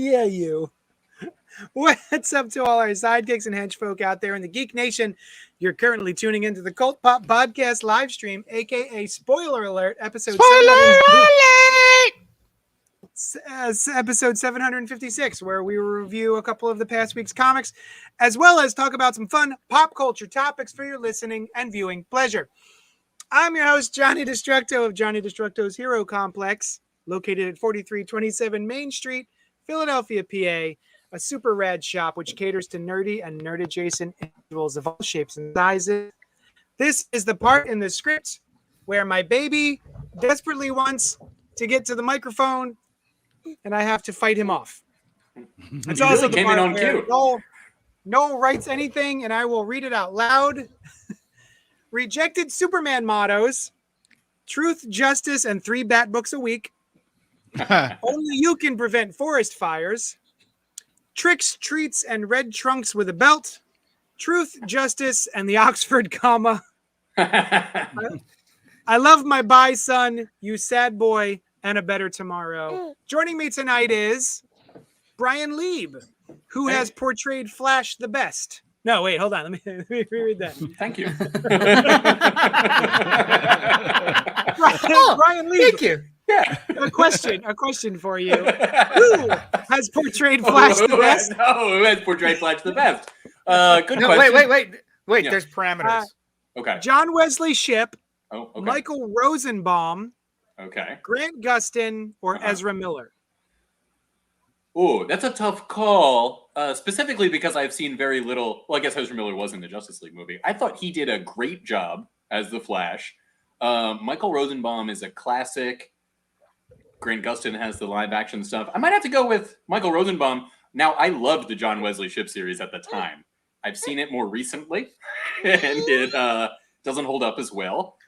Yeah, you. What's up to all our sidekicks and henchfolk out there in the Geek Nation? You're currently tuning into the CultPop podcast live stream, aka Spoiler Alert, episode 756, where we review a couple of the past week's comics, as well as talk about some fun pop culture topics for your listening and viewing pleasure. I'm your host, Johnny Destructo of Johnny Destructo's Hero Complex, located at 4327 Main Street, Philadelphia, PA. A super rad shop which caters to nerdy and nerd-adjacent individuals of all shapes and sizes. This is the part in the script where my baby desperately wants to get to the microphone, and I have to fight him off. It's also the part where Noel writes anything, and I will read it out loud. Rejected Superman mottos, truth, justice, and 3 bat books a week. Only you can prevent forest fires. Tricks, treats, and red trunks with a belt. Truth, justice, and the Oxford comma. I love my bye, son, you sad boy, and a better tomorrow. Joining me tonight is Brian Lieb, who has portrayed Flash the best. No, wait, hold on. Let me reread that. Thank you. Brian Lieb. Thank you. Yeah. A question for you. Who has portrayed Flash the best? Who has portrayed Flash the best? Good question. Wait. Yeah. There's parameters. Okay. John Wesley Shipp, Oh, okay. Michael Rosenbaum, Okay. Grant Gustin, or Ezra Miller. Oh, that's a tough call. Specifically because I've seen very little. Well, I guess Ezra Miller was in the Justice League movie. I thought he did a great job as the Flash. Michael Rosenbaum is a classic. Grant Gustin has the live action stuff. I might have to go with Michael Rosenbaum. Now, I loved the John Wesley Shipp series at the time. I've seen it more recently, and it doesn't hold up as well.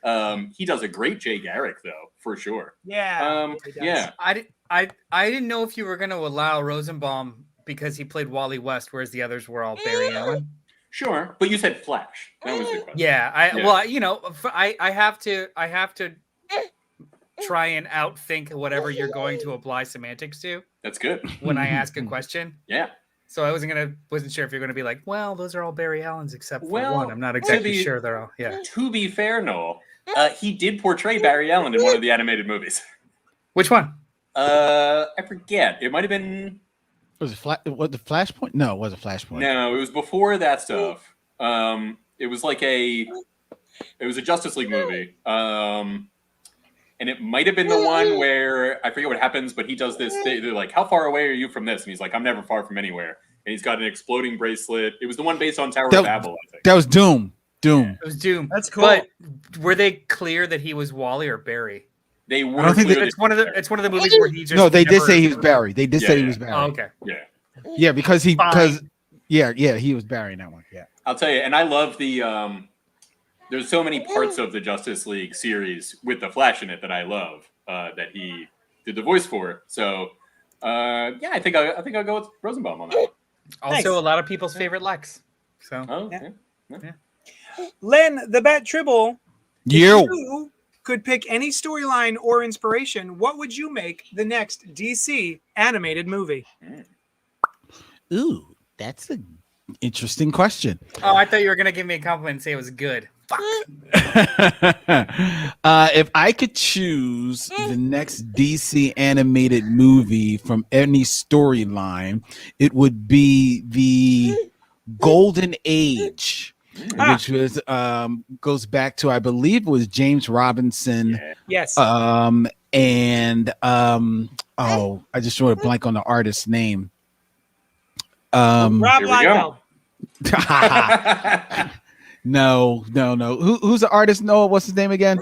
He does a great Jay Garrick, though, for sure. Yeah. Yeah. I didn't know if you were going to allow Rosenbaum because he played Wally West, whereas the others were all Barry Allen. Sure, but you said Flash. That was the question. Yeah. Well, you know, I have to try and outthink whatever you're going to apply semantics to. That's good. When I ask a question. Yeah. So I wasn't sure if you're going to be like, well, those are all Barry Allens except for one. I'm not to exactly be- sure they're all. Yeah. To be fair, Noel, he did portray Barry Allen in one of the animated movies. Which one? I forget. It might have been. Was it the Flashpoint? No, it wasn't Flashpoint. No, it was before that stuff. It was like it was a Justice League movie. And it might have been the one where I forget what happens, but he does this. They're like, "How far away are you from this?" And he's like, "I'm never far from anywhere." And he's got an exploding bracelet. It was the one based on Tower of Babel, I think. That was Doom. It was Doom. That's cool. But were they clear that he was Wally or Barry? They were. I don't think It's one of the movies where he just. No, they did never- say he was Barry. They did say he was Barry. Oh, okay. Yeah. Yeah, because he was Barry in that one. Yeah. I'll tell you, and I love the. There's so many parts of the Justice League series with the Flash in it that I love that he did the voice for. So, yeah, I think I'll go with Rosenbaum on that one. Also, Thanks. a lot of people's favorite Lex. So. Oh, Yeah. yeah. Len, the Bat Tribble, if You. you could pick any storyline or inspiration, what would you make the next DC animated movie? Ooh, that's an interesting question. Oh, I thought you were gonna give me a compliment and say it was good. Fuck. If I could choose the next DC animated movie from any storyline, it would be the Golden Age, which was goes back to, I believe it was James Robinson. Yes. And I just drew a blank on the artist's name. Rob Here we go. Liefeld. No. Who's the artist? Noah, what's his name again?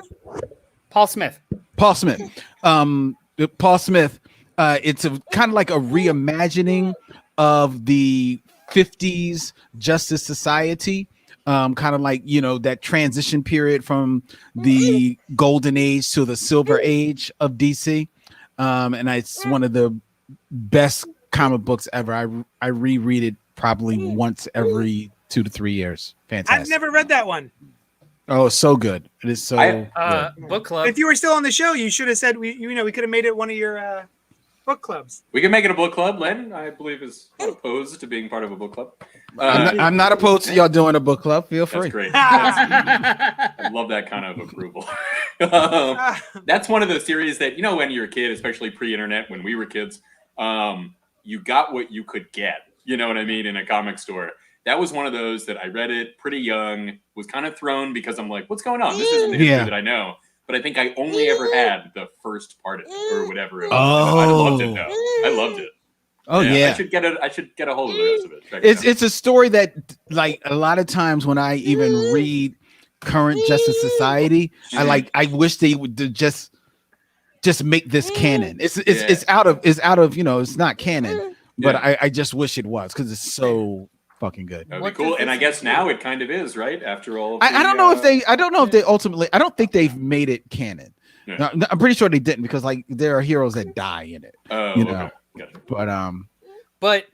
Paul Smith. Paul Smith. Paul Smith. It's a kind of like a reimagining of the 50s Justice Society. Kind of like, that transition period from the golden age to the silver age of DC. And it's one of the best comic books ever. I reread it probably once every 2 to 3 years. Fantastic. I've never read that one. Oh, it's so good. It is so good. Book club. If you were still on the show, you should have said we could have made it one of your book clubs. We can make it a book club. Len, I believe, is opposed to being part of a book club. I'm not opposed to y'all doing a book club. Feel free. That's great. I love that kind of approval. That's one of those series that, when you're a kid, especially pre-internet, when we were kids, you got what you could get, you know what I mean, in a comic store. That was one of those that I read it pretty young, was kind of thrown because I'm like, what's going on? This isn't the history that I know. But I think I only ever had the first part of it, or whatever it was. I loved it, though. I loved it. Oh yeah. I should get a hold of the rest of it. It's a story that, like, a lot of times when I even read current Justice Society, I wish they would just make this canon. It's out of it's not canon, but I just wish it was, because it's so fucking good. That'd be cool. And I guess now it kind of is, right? After all, I don't know if they ultimately. I don't think they've made it canon. Yeah. No, I'm pretty sure they didn't, because like there are heroes that die in it. Okay. Gotcha. But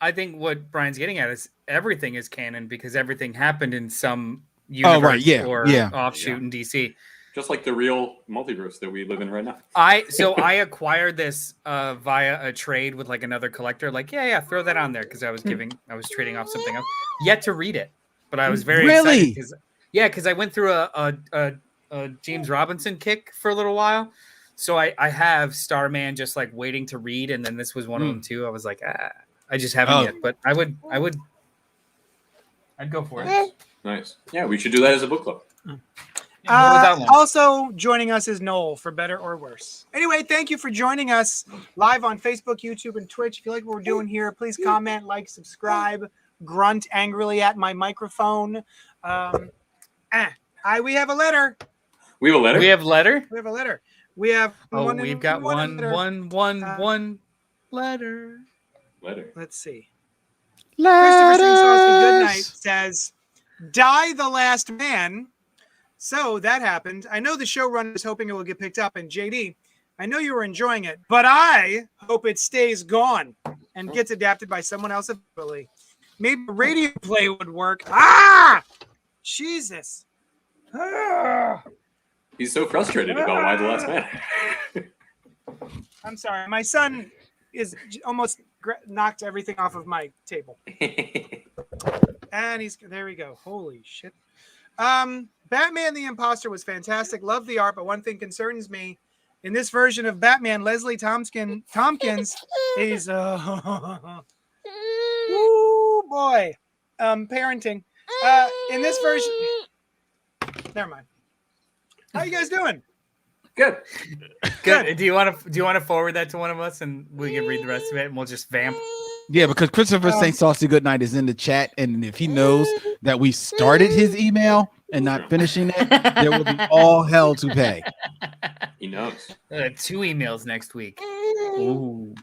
I think what Brian's getting at is everything is canon because everything happened in some universe or offshoot in DC. Just like the real multiverse that we live in right now. I acquired this via a trade with like another collector. Like, throw that on there, because I was trading off something else. Yet to read it, but I was very excited because I went through a James Robinson kick for a little while. So I have Starman just like waiting to read, and then this was one of them too. I was like, I just haven't yet, but I'd go for it. Nice. Yeah, we should do that as a book club. Also joining us is Noel, for better or worse. Anyway, thank you for joining us live on Facebook, YouTube, and Twitch. If you like what we're doing here, please comment, like, subscribe, grunt angrily at my microphone. We have a letter. We have a letter? We have letter? We have a letter. We have we've got one letter. Let's see. Christopher Singh Goodnight says, "Die the last man." So that happened. I know the showrunner is hoping it will get picked up. And JD, I know you were enjoying it, but I hope it stays gone and gets adapted by someone else eventually. Maybe a radio play would work. Jesus. He's so frustrated about Why the Last Man. I'm sorry. My son is almost knocked everything off of my table. And there we go. Holy shit. Batman the Imposter was fantastic. Love the art, but one thing concerns me. In this version of Batman, Leslie Tompkins is boy. Parenting. In this version, never mind. How you guys doing? Good. Do you want to forward that to one of us, and we can read the rest of it, and we'll just vamp? Yeah, because Christopher St. Saucy Goodnight is in the chat, and if he knows that we started his email and not finishing it, there will be all hell to pay. He knows. 2 emails next week. Ooh.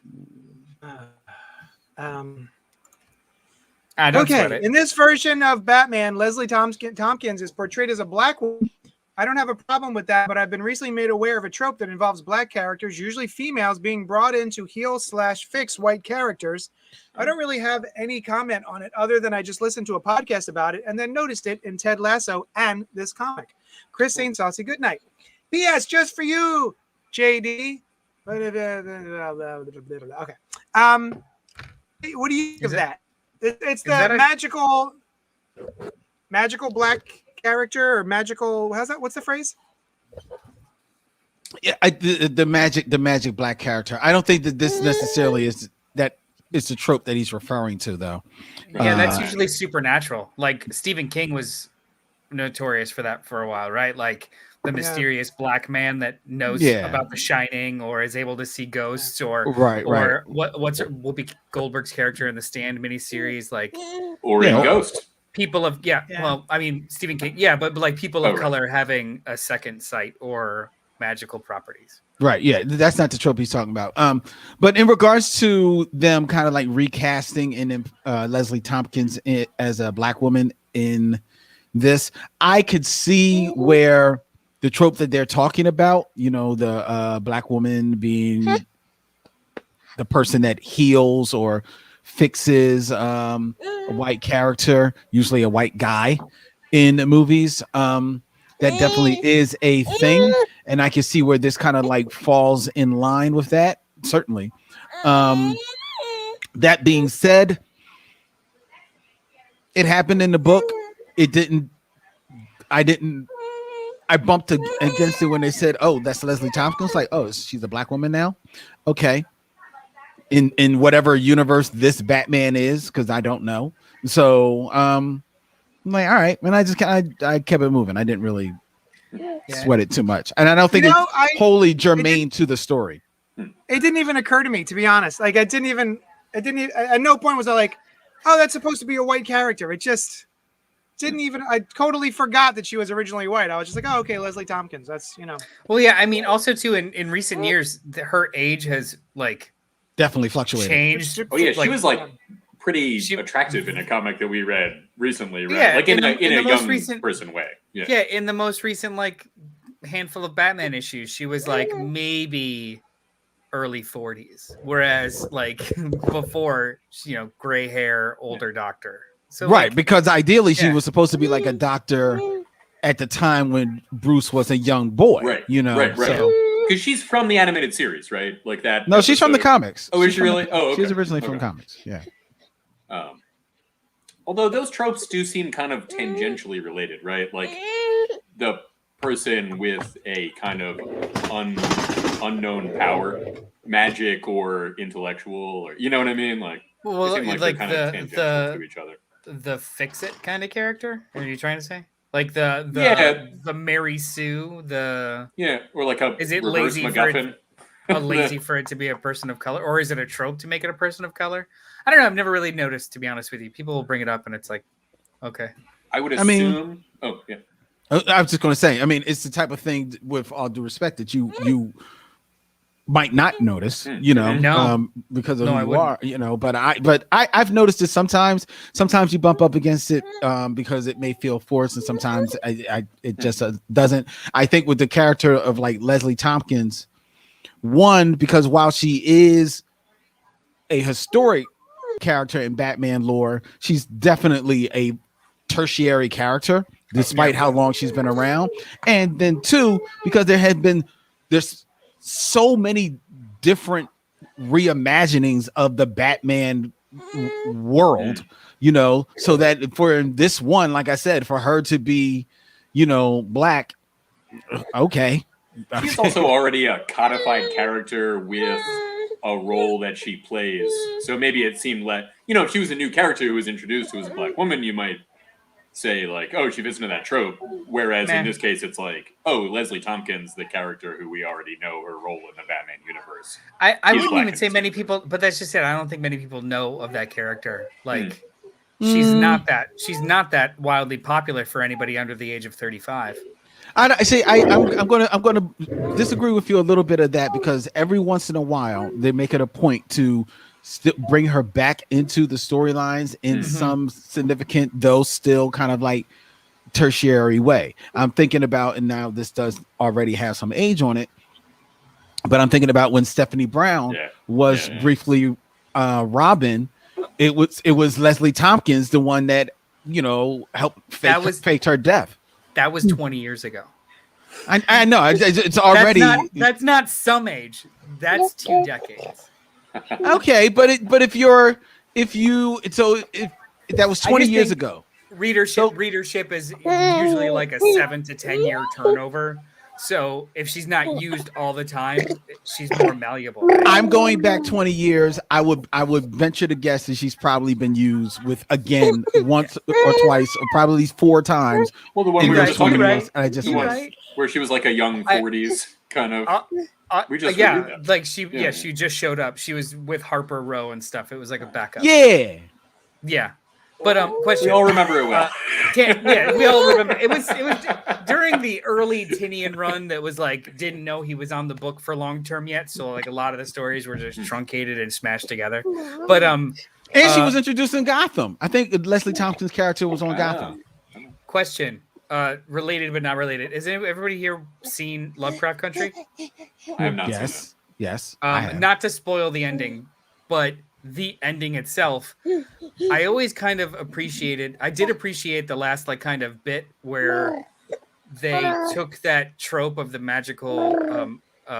Okay. In this version of Batman, Leslie Tompkins is portrayed as a black woman. I don't have a problem with that, but I've been recently made aware of a trope that involves black characters, usually females, being brought in to heal/fix white characters. I don't really have any comment on it other than I just listened to a podcast about it and then noticed it in Ted Lasso and this comic. Chris St. Saucy Goodnight. P.S. Just for you, JD. Okay. What do you think of that? It's the magical black character or magical. What's the phrase? Yeah, the magic black character. I don't think that this necessarily is that. It's the trope that he's referring to, though. Yeah, that's usually supernatural. Like Stephen King was notorious for that for a while, right? Like the mysterious black man that knows about The Shining or is able to see ghosts, or what's Whoopi Goldberg's character in the Stand miniseries, like or in Ghost. People of well, I mean Stephen King, but like people of color having a second sight or magical properties. Right, yeah, that's not the trope he's talking about. But in regards to them kind of like recasting in Leslie Tompkins as a black woman in this, I could see where the trope that they're talking about, the black woman being the person that heals or fixes a white character, usually a white guy in movies. That definitely is a thing, and I can see where this kind of like falls in line with that, certainly. That being said, it happened in the book. It didn't. I bumped against it when they said, "Oh, that's Leslie Tompkins." Like, oh, she's a black woman now. Okay, in whatever universe this Batman is, because I don't know. So, I'm like, all right, and I kept it moving. I didn't really sweat it too much, and I don't think it's wholly germane to the story. It didn't even occur to me, to be honest. Like, at no point was I like, oh, that's supposed to be a white character. It just didn't even. I totally forgot that she was originally white. I was just like, oh, okay, Leslie Tompkins. That's, you know. Well, yeah, I mean, also too in recent years, her age has like definitely fluctuated. Changed. Oh yeah, she was like pretty attractive in a comic that we read recently, right? Yeah, like in a young person way. Yeah, in the most recent like handful of Batman issues, she was like maybe early 40s, whereas like before, you know, gray hair, older doctor. So right, like, because ideally she was supposed to be like a doctor at the time when Bruce was a young boy, right? You know, right. Because she's from the animated series, right? Like that. No, she's from the comics. Oh, is she really? Okay. She's originally from comics. Yeah. Although those tropes do seem kind of tangentially related, right? Like the person with a kind of unknown power, magic or intellectual, or you know what I mean? Like, well, they seem like they're kind of tangential to each other. The fix-it kind of character? Are you trying to say? Like the Mary Sue, or like a is it reverse lazy MacGuffin? Lazy for it to be a person of color, or is it a trope to make it a person of color? I don't know. I've never really noticed, to be honest with you. People will bring it up, and it's like, okay. I would assume. I was just going to say. I mean, it's the type of thing, with all due respect, that you might not notice, you know, because of who you are, you know. But I've noticed it sometimes. Sometimes you bump up against it because it may feel forced, and sometimes it just doesn't. I think with the character of like Leslie Tompkins, one, because while she is a historic character in Batman lore, she's definitely a tertiary character, despite how long she's been around. And then two, because there's so many different reimaginings of the Batman world, you know, so that for this one, like I said, for her to be, you know, black, okay. She's also already a codified character with a role that she plays. So maybe it seemed you know, if she was a new character who was introduced who was a black woman, you might say like, oh, she fits into that trope. Whereas in this case, it's like, oh, Leslie Tompkins, the character who we already know her role in the Batman universe. I wouldn't even say many people, but that's just it. I don't think many people know of that character. Like, she's not that wildly popular for anybody under the age of 35. I'm gonna disagree with you a little bit of that, because every once in a while they make it a point to bring her back into the storylines in some significant, though still kind of like tertiary way. I'm thinking about, and now this does already have some age on it, but I'm thinking about when Stephanie Brown was briefly Robin. It was Leslie Tompkins, the one that, you know, helped fake her death. That was 20 years ago. I know. It's already. That's not some age. That's 2 decades. Okay, but if that was 20 years ago. Readership is usually like a 7 to 10 year turnover. So if she's not used all the time, she's more malleable. I'm going back 20 years. I would venture to guess that she's probably been used with again once or twice, or probably 4 times. Well, the one we were just talking about, right. Where she was like a young 40s kind of. We just like she just showed up. She was with Harper Row and stuff. It was like a backup. Yeah. But question. We all remember it well. We all remember. It was during the early Tinian run that was like didn't know he was on the book for long term yet. So like a lot of the stories were just truncated and smashed together. But and she was introduced in Gotham. I think Leslie Tompkins' character was on Gotham. Question. Related but not related. Has everybody here seen Lovecraft Country? I have not seen it. Yes. Not to spoil the ending, but the ending itself, I always kind of appreciated. I did appreciate the last like kind of bit where they took that trope of the magical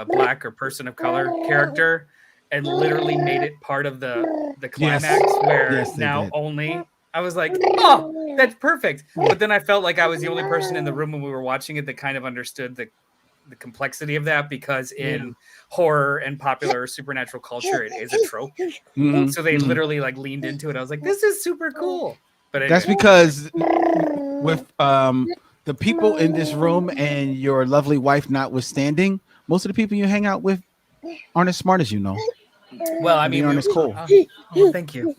black or person of color character and literally made it part of the climax where now only I was like, oh, that's perfect. But then I felt like I was the only person in the room when we were watching it that kind of understood the complexity of that, because in horror and popular supernatural culture, it is a trope. So they literally like leaned into it. I was like, this is super cool. But anyway. That's because with the people in this room and your lovely wife notwithstanding, most of the people you hang out with aren't as smart as you know. Well, I mean, aren't as cool. Oh, thank you.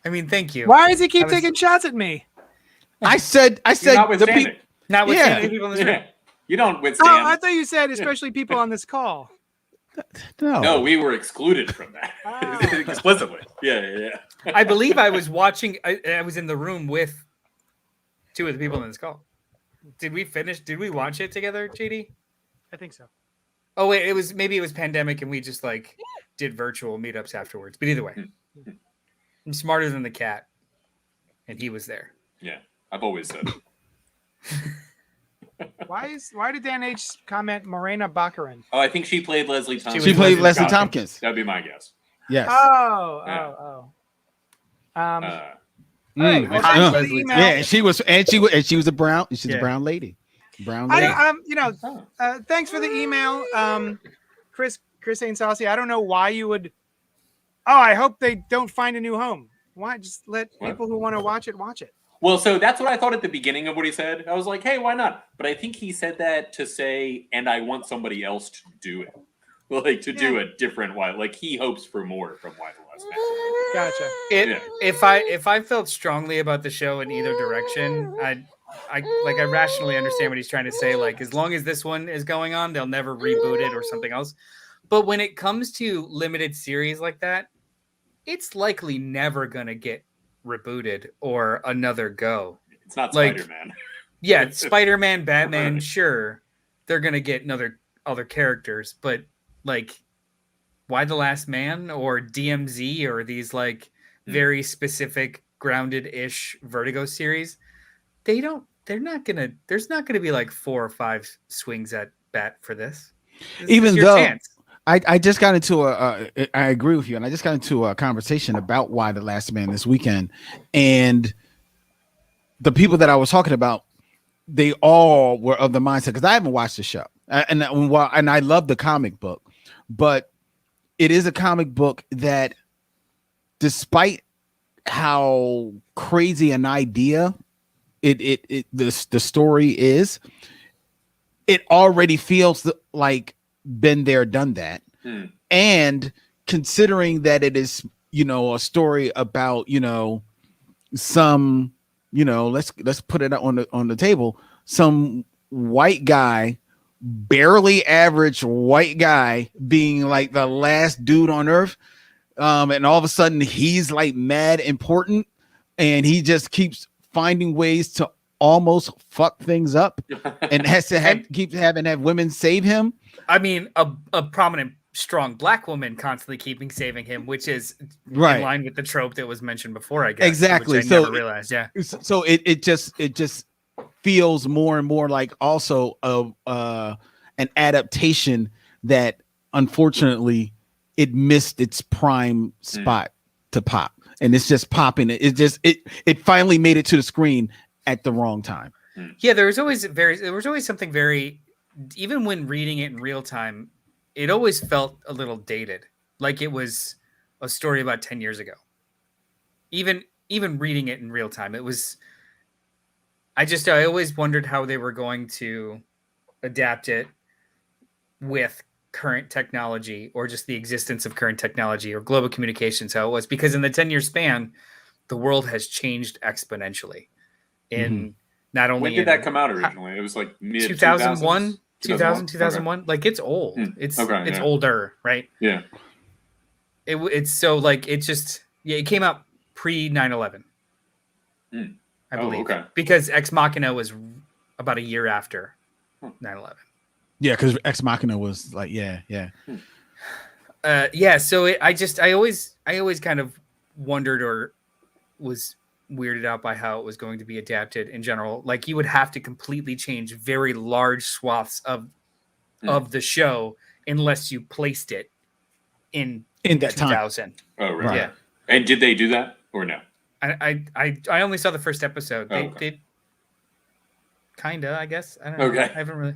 I mean, thank you. Why does he keep taking shots at me? I said notwithstanding. Notwithstanding people in this room. You don't withstand. Oh, I thought you said especially people on this call. No, we were excluded from that explicitly. Yeah. I believe I was watching. I was in the room with two of the people in this call. Did we finish? Did we watch it together, JD? I think so. Oh wait, it was pandemic, and we just like did virtual meetups afterwards. But either way, I'm smarter than the cat, and he was there. Yeah, I've always said. Why did Dan H comment Morena Baccarin? Oh, I think she played Leslie Tompkins. She played Leslie Tompkins. That'd be my guess. Yes. Oh. Right, well, thanks for the email. Yeah, she was a brown. She's a brown lady. Brown lady. Thanks for the email, Chris Ain't Saucy. I don't know why you would. Oh, I hope they don't find a new home. Why just let people who want to watch it? Well, so that's what I thought at the beginning of what he said. I was like, hey, why not? But I think he said that to say, and I want somebody else to do it. Like, to do a different way. Like, he hopes for more from Why the Last Man. Gotcha. If I felt strongly about the show in either direction, I rationally understand what he's trying to say. Like, as long as this one is going on, they'll never reboot it or something else. But when it comes to limited series like that, it's likely never going to get rebooted or another go. It's not Spider-Man. Yeah, Spider-Man, Batman, sure. They're going to get other characters, but like Why the Last Man or DMZ or these like very specific grounded-ish Vertigo series, there's not going to be like 4 or 5 swings at bat for this. Even though I just got into I agree with you, and I just got into a conversation about Why the Last Man this weekend, and the people that I was talking about, they all were of the mindset, because I haven't watched the show, and I love the comic book, but it is a comic book that, despite how crazy an idea the story is, it already feels like been there, done that. And considering that it is, a story about, some, let's put it on the table, some white guy, barely average white guy, being like the last dude on earth, and all of a sudden he's like mad important, and he just keeps finding ways to almost fuck things up, and has to keep having women save him. I mean, a prominent, strong black woman constantly saving him, which is in line with the trope that was mentioned before, I guess. Exactly. Which I never realized. Yeah. So it just feels more and more like also an adaptation that, unfortunately, it missed its prime spot to pop, and it's just popping. It finally made it to the screen at the wrong time. Yeah, there was always something very, even when reading it in real time, it always felt a little dated, like it was a story about 10 years ago. Even reading it in real time, it was. I always wondered how they were going to adapt it with current technology, or just the existence of current technology, or global communications, how it was, because in the 10-year span, the world has changed exponentially. Not only when did that come out originally? It was like mid 2001, 2001. Okay. Like, it's old. It's older, right? Yeah. It's so like it just it came out pre 9/11. I believe. Okay. Because Ex Machina was about a year after 9/11. Yeah, because Ex Machina was like yeah. So I always kind of wondered, or was weirded out by how it was going to be adapted in general. Like, you would have to completely change very large swaths of the show unless you placed it in in that time. 2000. Oh, right. Right. Yeah. And did they do that or no? I only saw the first episode. Oh, They okay. did kinda, I guess. I don't know. Okay. I haven't really.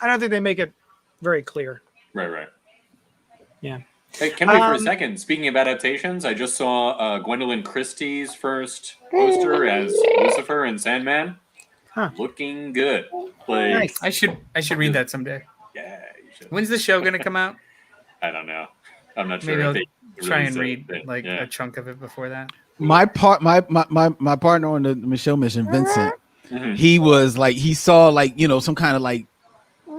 I don't think they make it very clear. Right. Yeah. Hey, can we for a second? Speaking of adaptations, I just saw Gwendolyn Christie's first poster as Lucifer and Sandman. Huh. Looking good. Like, Nice. I should read that someday. yeah, you should. When's the show gonna come out? I don't know. I'm not sure. Maybe if I'll they try released and it, read but, like yeah. a chunk of it before that. My partner on the Michelle mission, Vincent, Mhm. he was like, he saw like, you know, some kind of like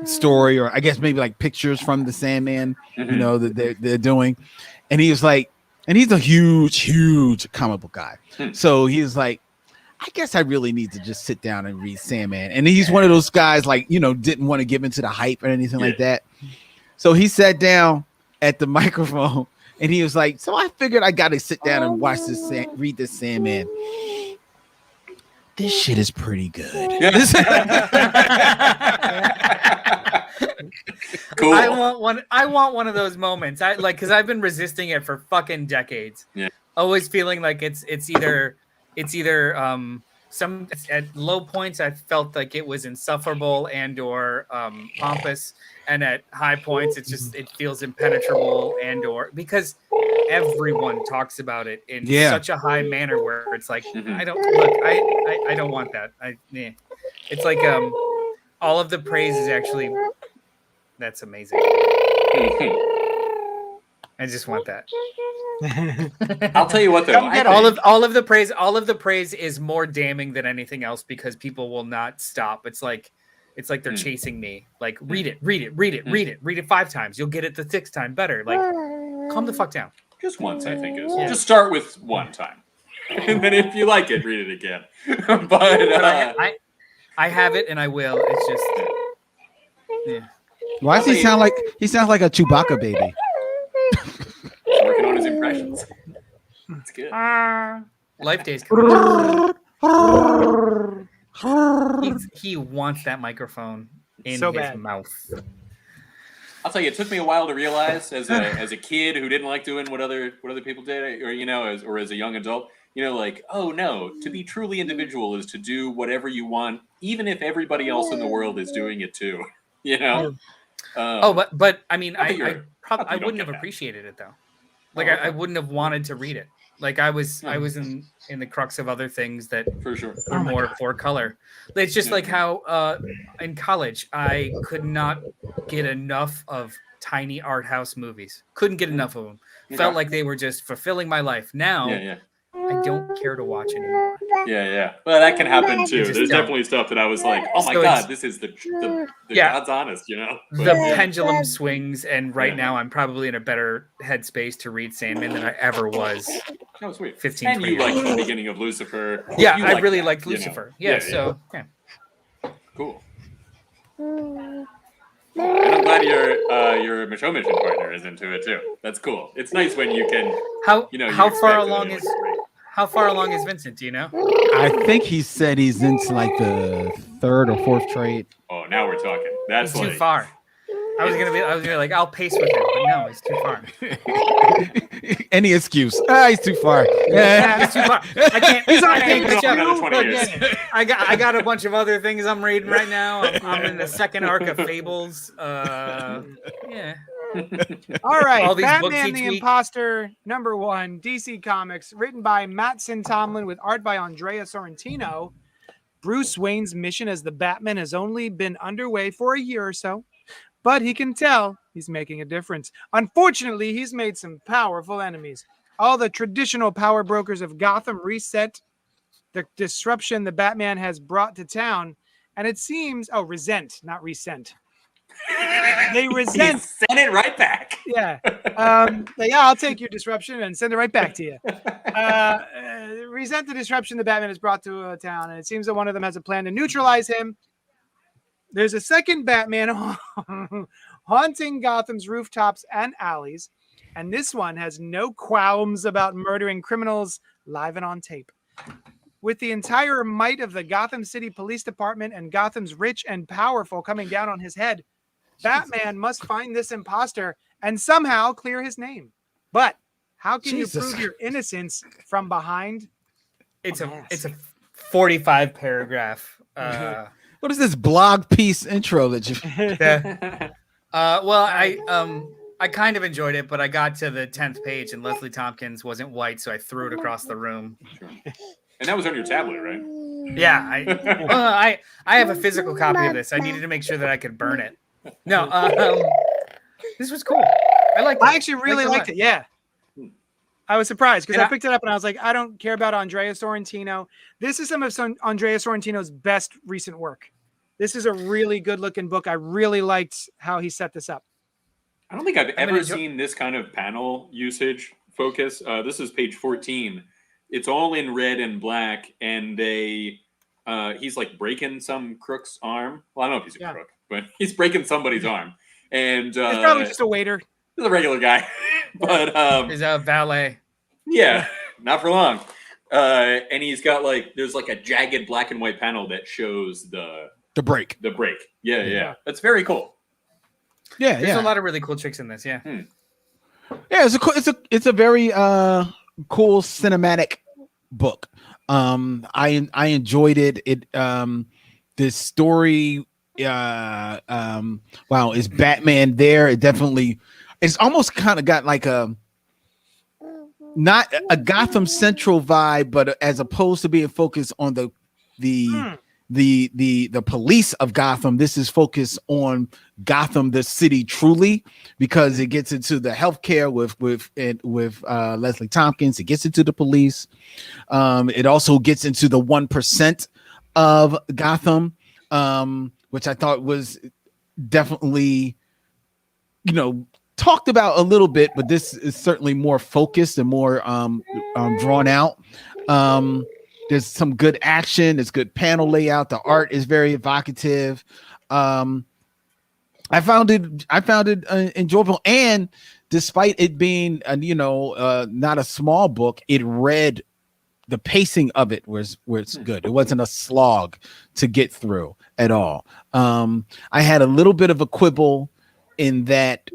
story, or I guess maybe like pictures from the Sandman, you Mhm. know, that they're doing. And he was like, and he's a huge comic book guy. Hmm. So he was like, I guess I really need to just sit down and read Sandman. And he's one of those guys, like, you know, didn't want to give into the hype or anything like that. So he sat down at the microphone and he was like, so I figured I got to sit down and watch this, read this Sandman. This shit is pretty good. Cool. I want one of those moments. I like, because I've been resisting it for fucking decades. Yeah. Always feeling like it's either some at low points I felt like it was insufferable and or pompous, and at high points it feels impenetrable and or because everyone talks about it in such a high manner where it's like Mhm. I don't want that. It's like all of the praise is actually that's amazing. I just want that. I'll tell you what though. I All of the praise is more damning than anything else because people will not stop. It's like they're chasing me. Like read it 5 times. You'll get it the 6th time better. Like calm the fuck down. just once, I think is just start with one time, and then if you like it, read it again. but I have it and I will. It's just Why does he sound like he sounds like a Chewbacca baby? working on his impressions. It's good. Life Day's he wants that microphone in So his bad. mouth. I'll tell you, it took me a while to realize as a kid who didn't like doing what other people did, or as a young adult, like, oh no, to be truly individual is to do whatever you want, even if everybody else in the world is doing it too. But I mean, I don't wouldn't get have that. appreciated it though. Like Oh, okay. I wouldn't have wanted to read it. Like I was in the crux of other things that For sure. were more for color. It's just like how in college I could not get enough of tiny art house movies. Couldn't get enough of them. Felt like they were just fulfilling my life. Now Yeah. I don't care to watch anymore. Yeah. Well, that can happen too. just There's don't. definitely stuff that I was like, oh my So god, it's- this is the Yeah. God's honest, But, The yeah. pendulum swings, and right Yeah. now I'm probably in a better headspace to read Sandman than I ever was. Oh, sweet. 15, and 20 you liked years the beginning of Lucifer. Yeah, You I liked really that, liked Lucifer. Yeah, so yeah. Cool. And I'm glad your Michelle Mission partner is into it too. That's cool. It's nice when you can. How You how far expect that along it is looks great. how far along is Vincent? Do you know? I think he said he's into like the 3rd or 4th trade. Oh, now we're talking. That's It's too like far. I was gonna be like, I'll pace with him, but no, it's too far. Any excuse. He's too far. Yeah, it's too far. I can't. I can't catch up. Another 20 years. I got a bunch of other things I'm reading right now. I'm in the 2nd arc of Fables. Yeah. All right, All these books Batman each the week. Imposter #1, DC Comics, written by Matt Tomlin with art by Andrea Sorrentino. Bruce Wayne's mission as the Batman has only been underway for a year or so, but he can tell he's making a difference. Unfortunately, he's made some powerful enemies. All the traditional power brokers of Gotham reset the disruption the Batman has brought to town, and it seems resent, not resent. They He resent. sent it right back. Yeah. I'll take your disruption and send it right back to you. Resent the disruption the Batman has brought to a town, and it seems that one of them has a plan to neutralize him. There's a second Batman haunting Gotham's rooftops and alleys, and this one has no qualms about murdering criminals live and on tape. With the entire might of the Gotham City Police Department and Gotham's rich and powerful coming down on his head, Batman must find this imposter and somehow clear his name. But how can Jesus. you prove your innocence from behind? It's mask? a 45 paragraph. What is this blog piece intro that you? Well, I kind of enjoyed it, but I got to the 10th page and Leslie Tompkins wasn't white, so I threw it across the room. Sure. And that was on your tablet, right? Yeah, I have a physical copy of this. I needed to make sure that I could burn it. No, this was cool. I liked it. I actually really liked it. Yeah. I was surprised because I picked it up and I was like, I don't care about Andrea Sorrentino. This is some of Andrea Sorrentino's best recent work. This is a really good looking book. I really liked how he set this up. I don't think I've ever seen this kind of panel usage focus. This is page 14. It's all in red and black, and he's like breaking some crook's arm. Well, I don't know if he's a crook, but he's breaking somebody's arm. And it's probably just a waiter. He's a regular guy. But he's a valet. Yeah, not for long. And he's got there's a jagged black and white panel that shows the break. The break. Yeah. That's very cool. Yeah, there's a lot of really cool tricks in this. Yeah. Yeah, it's a very cool cinematic book. I enjoyed it. This story. Wow, is Batman there? It's almost kind of got like not a Gotham Central vibe, but as opposed to being focused on the police of Gotham, this is focused on Gotham, the city, truly, because it gets into the healthcare with Leslie Tompkins. It gets into the police. It also gets into the 1% of Gotham, which I thought was definitely, talked about a little bit, but this is certainly more focused and more drawn out. There's some good action. There's good panel layout. The art is very evocative. I found it enjoyable, and despite it being not a small book, the pacing of it was good. It wasn't a slog to get through at all. I had a little bit of a quibble in that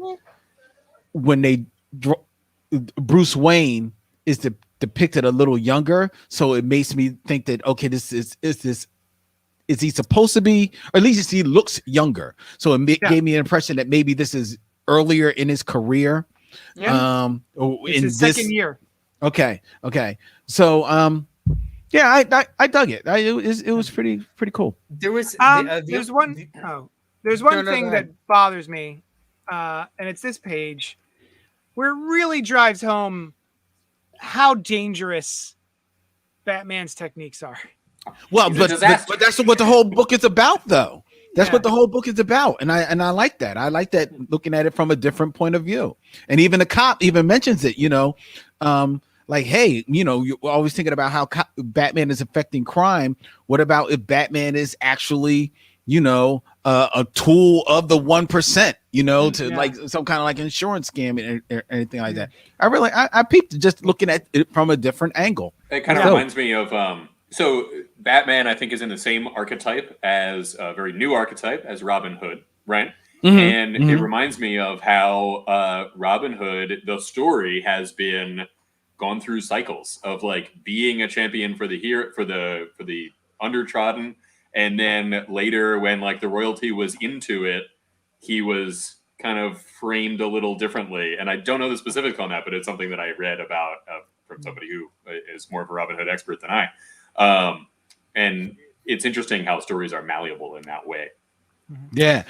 when Bruce Wayne is depicted a little younger, so it makes me think that is he supposed to be, or at least he looks younger, so it gave me an impression that maybe this is earlier in his career. It's his second year. Okay, so I dug it. It was pretty cool. There's one thing that bothers me, and it's this page where it really drives home how dangerous Batman's techniques are. Well, but that's what the whole book is about, though. That's what the whole book is about, and I like that. I like that, looking at it from a different point of view. And even the cop even mentions it. Hey, you're always thinking about how Batman is affecting crime. What about if Batman is actually, a tool of the 1%, to like some kind of like insurance scam or anything like that. I peeped just looking at it from a different angle. It kind of reminds me of, so Batman, I think, is in the same archetype as a very new archetype as Robin Hood, right? Mm-hmm. And it reminds me of how Robin Hood, the story, has been gone through cycles of being a champion for the undertrodden. And then later, when the royalty was into it, he was kind of framed a little differently. And I don't know the specifics on that, but it's something that I read about from somebody who is more of a Robin Hood expert than I. And it's interesting how stories are malleable in that way. Yeah.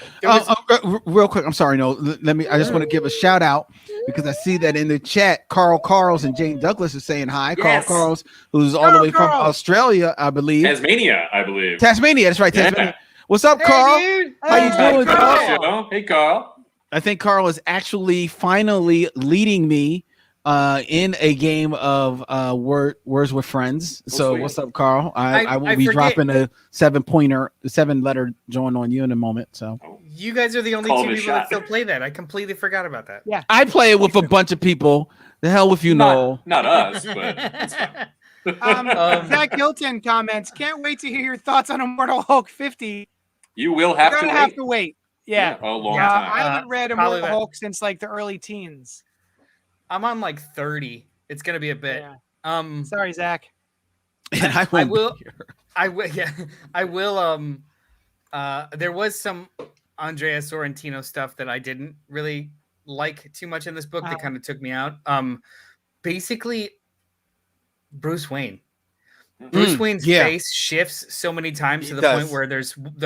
Real quick, I'm sorry. No, I just want to give a shout out because I see that in the chat, Carl Carls and Jane Douglas is saying hi. Yes. Carl Carls, who's all the way from Australia, I believe. Tasmania, I believe. Tasmania, that's right. Tasmania. What's up, Carl? Dude. How you doing, Carl? Hey, Carl. I think Carl is actually finally leading me in a game of Words with Friends. So what's up, Carl? I will be dropping a 7-letter join on you in a moment. So you guys are the only two people that still play that. I completely forgot about that. Yeah, I play it with a bunch of people. The hell with you, Noel. Not us, but it's fine. Zach Hilton comments, can't wait to hear your thoughts on Immortal Hulk 50. You will have to wait. Yeah. a long time. I haven't read probably Immortal Hulk since like the early teens. I'm on like 30. It's gonna be a bit. Yeah. Sorry, Zach. And I will. I will. Yeah, I will. There was some Andrea Sorrentino stuff that I didn't really like too much in this book that kind of took me out. Basically, Bruce Wayne. Bruce Wayne's face shifts so many times to the point where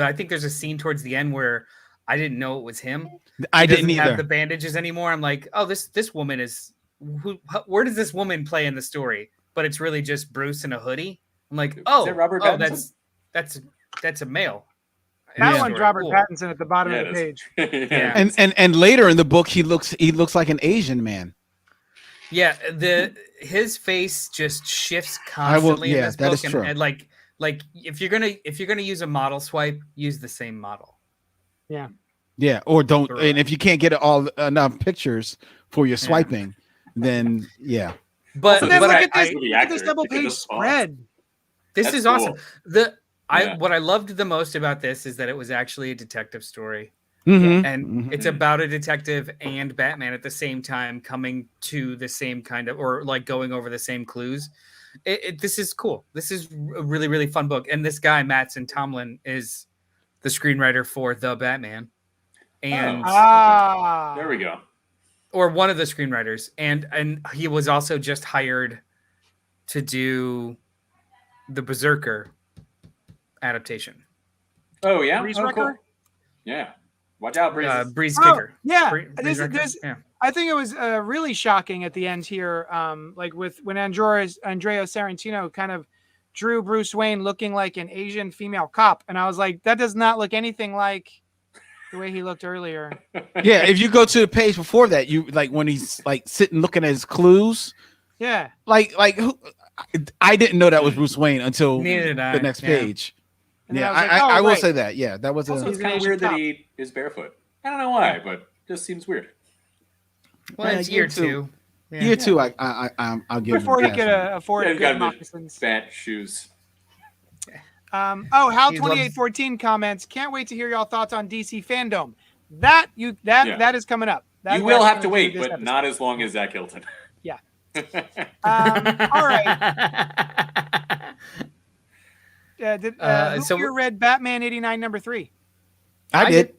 I think there's a scene towards the end where I didn't know it was him. I didn't either. Have the bandages anymore. I'm like, oh, this woman is. Where does this woman play in the story? But it's really just Bruce in a hoodie. I'm like, that's a male. That one's Robert Pattinson at the bottom of the page. Yeah. And later in the book, he looks like an Asian man. Yeah, his face just shifts constantly in this book. That is true. And like if you're gonna use a model swipe, use the same model. Yeah. Yeah, or don't. And if you can't get all enough pictures for your swiping, then yeah. But then look at this double page spread. This is awesome. What I loved the most about this is that it was actually a detective story. And it's about a detective and Batman at the same time coming to the same kind of, or like going over the same clues. This is cool. This is a really, really fun book. And this guy, Mattson Tomlin, is the screenwriter for The Batman. And there we go. Or one of the screenwriters. And he was also just hired to do the Berserker adaptation. Oh, yeah? Cool. Yeah. Watch out, Breeze. Breeze Kicker. Yeah. I think it was really shocking at the end here, like when Andrea Sorrentino kind of drew Bruce Wayne looking like an Asian female cop. And I was like, that does not look anything like the way he looked earlier. Yeah, if you go to the page before that, you like when he's like sitting looking at his clues. Yeah. Like who, I didn't know that was Bruce Wayne until the next page. Yeah, I will say that. Yeah, that was also, it's kind of weird that he is barefoot. I don't know why, but it just seems weird. Well, it's year two. Yeah. Year two, I'll give before he could afford good moccasins. Fat shoes. Hal 2814 comments. Can't wait to hear y'all thoughts on DC FanDome. That is coming up. You will have to wait, but not as long as Zach Hilton. Yeah. All right. Who read Batman 89 number 3? I did.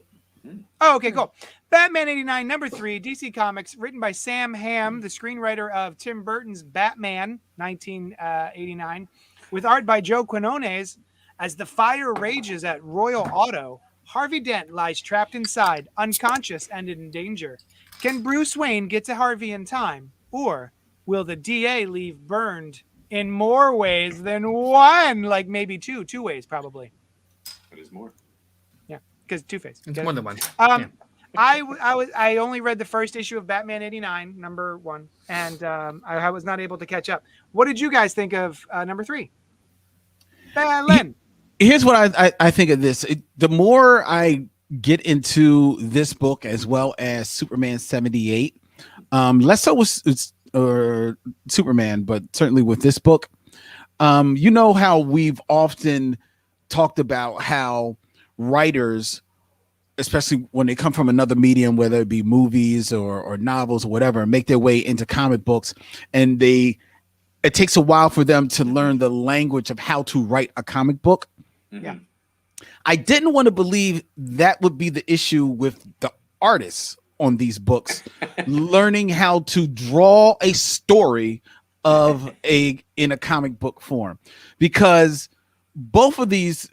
Oh, okay, cool. Batman 89 number 3, DC Comics, written by Sam Hamm, the screenwriter of Tim Burton's Batman 1989, with art by Joe Quinones. As the fire rages at Royal Auto, Harvey Dent lies trapped inside, unconscious and in danger. Can Bruce Wayne get to Harvey in time, or will the DA leave burned in more ways than one? Like maybe two ways, probably. That is more. Yeah, because Two-Face. It's more than one. I only read the first issue of Batman 89, number 1, and I was not able to catch up. What did you guys think of number 3? Len. Here's what I think of this. The more I get into this book as well as Superman 78, less so with Superman, but certainly with this book, you know how we've often talked about how writers, especially when they come from another medium, whether it be movies or novels or whatever, make their way into comic books, and it takes a while for them to learn the language of how to write a comic book. Yeah. I didn't want to believe that would be the issue with the artists on these books, learning how to draw a story in a comic book form, because both of these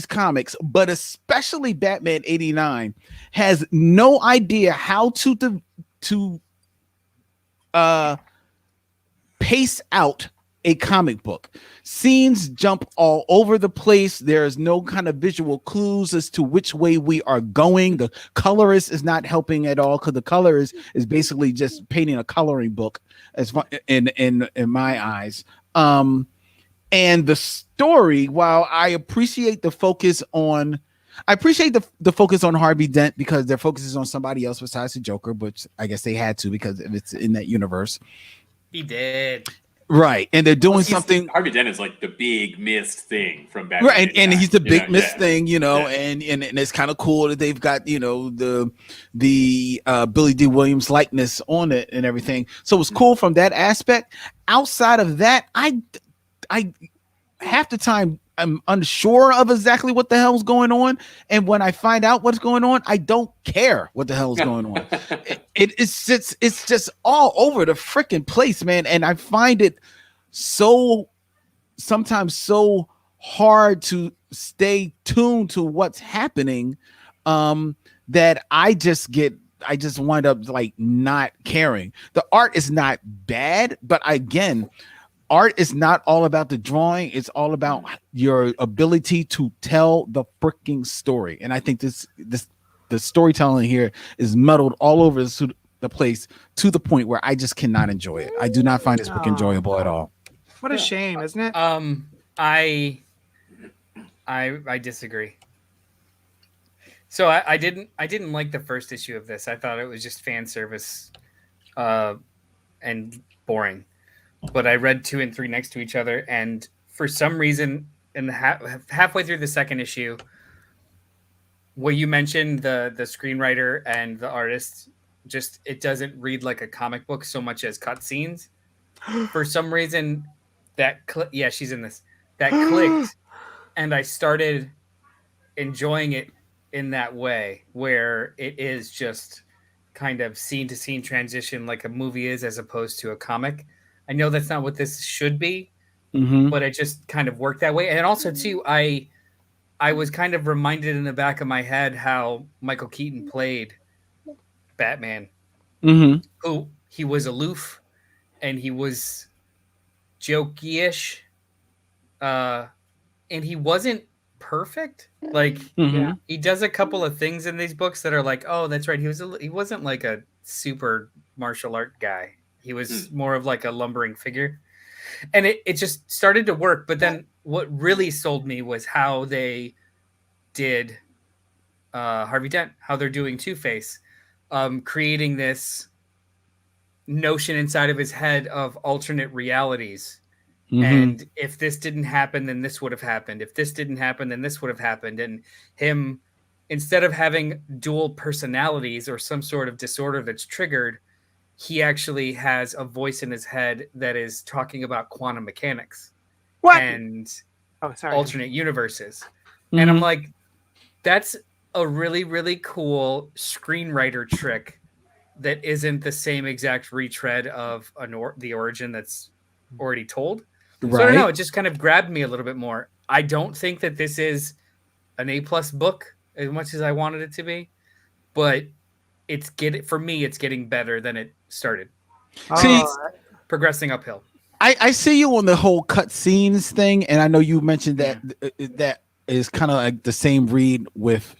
comics, but especially Batman 89, has no idea how to pace out a comic book. Scenes jump all over the place. There's no kind of visual clues as to which way we are going. The colorist is not helping at all, because the colorist is basically just painting a coloring book, as far, in my eyes. And the story, while I appreciate the focus on, the focus on Harvey Dent, because their focus is on somebody else besides the Joker, but I guess they had to because it's in that universe. He did. Right, and they're doing Plus, something. Harvey Dent is like the big missed thing from Batman. Right, and he's the big miss yeah. thing, you know, Yeah. and it's kind of cool that they've got, you know, the Billy D. Williams likeness on it and everything. So it's cool from that aspect. Outside of that, I half the time I'm unsure of exactly what the hell's going on, and when I find out what's going on, I don't care what the hell's going on. It's just all over the freaking place, man, and I find it sometimes so hard to stay tuned to what's happening, that I just wind up like not caring. The art is not bad, but again, art is not all about the drawing. It's all about your ability to tell the freaking story. And I think the storytelling here is muddled all over the place to the point where I just cannot enjoy it. I do not find this book enjoyable at all. What a shame, isn't it? I disagree. So I didn't like the first issue of this. I thought it was just fan service and boring. But I read 2 and 3 next to each other, and for some reason, in the halfway through the second issue, where you mentioned the screenwriter and the artist, just it doesn't read like a comic book so much as cutscenes. For some reason, she's in this. That clicked, and I started enjoying it in that way, where it is just kind of scene to scene transition like a movie is, as opposed to a comic. I know that's not what this should be, but it just kind of worked that way. And also, too, I was kind of reminded in the back of my head how Michael Keaton played Batman. Who he was aloof and he was jokey-ish, and he wasn't perfect. Like he does a couple of things in these books that are like, oh, that's right. He wasn't like a super martial art guy. He was more of like a lumbering figure, and it just started to work. But then what really sold me was how they did Harvey Dent, how they're doing Two-Face, creating this notion inside of his head of alternate realities. And if this didn't happen, then this would have happened. If this didn't happen, then this would have happened. And him, instead of having dual personalities or some sort of disorder that's triggered, he actually has a voice in his head that is talking about quantum mechanics and alternate universes. And I'm like, that's a really, really cool screenwriter trick that isn't the same exact retread of the origin that's already told. So I don't know, it just kind of grabbed me a little bit more. I don't think that this is an A+ book as much as I wanted it to be, but it's getting better than it started. See, progressing uphill. I see you on the whole cutscenes thing, and I know you mentioned that that is kind of like the same read with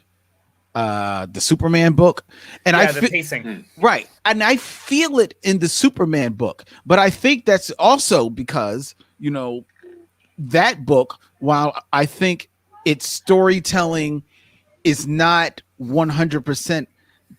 the Superman book, and the pacing, right, and I feel it in the Superman book, but I think that's also because that book, while I think its storytelling is not 100%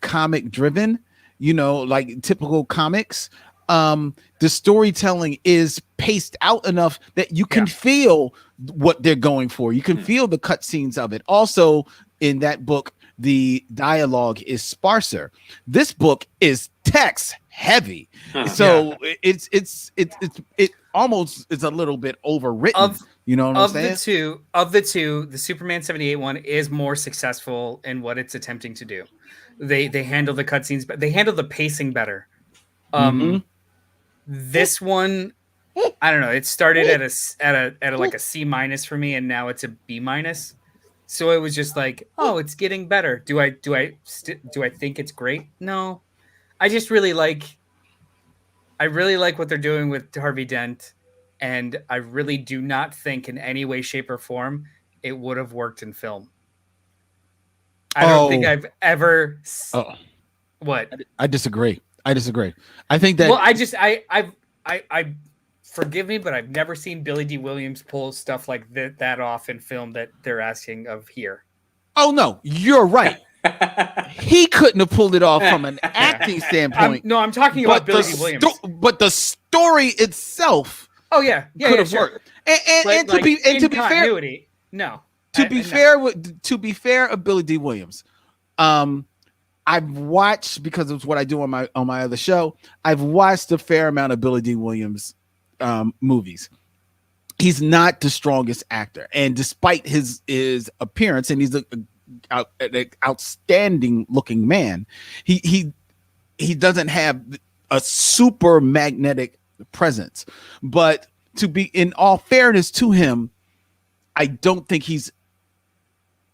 comic driven, like typical comics, the storytelling is paced out enough that you can feel what they're going for. You can feel the cutscenes of it. Also, in that book, the dialogue is sparser. This book is text heavy, so it almost is a little bit overwritten. You know what I'm saying? Of the two, the Superman 78 one is more successful in what it's attempting to do. They handle the cutscenes, but they handle the pacing better. This one, I don't know. It started at a like a C- for me, and now it's a B-. So it was just like, oh, it's getting better. Do I think it's great? No, I just really like what they're doing with Harvey Dent, and I really do not think in any way, shape, or form it would have worked in film. I don't think I've ever. What? I disagree. I think that. Well, I forgive me, but I've never seen Billy D. Williams pull stuff like that off in film that they're asking of here. Oh no, you're right. He couldn't have pulled it off from an acting standpoint. I'm talking about Billy D. Williams. But the story itself Oh yeah, could have sure. worked. And But, to be in to be fair, continuity, no. to be fair of Billy D. Williams, I've watched, because it's what I do on my other show. I've watched a fair amount of Billy D. Williams movies. He's not the strongest actor, and despite his appearance, and he's an outstanding looking man, he doesn't have a super magnetic presence. But to be, in all fairness to him, I don't think he's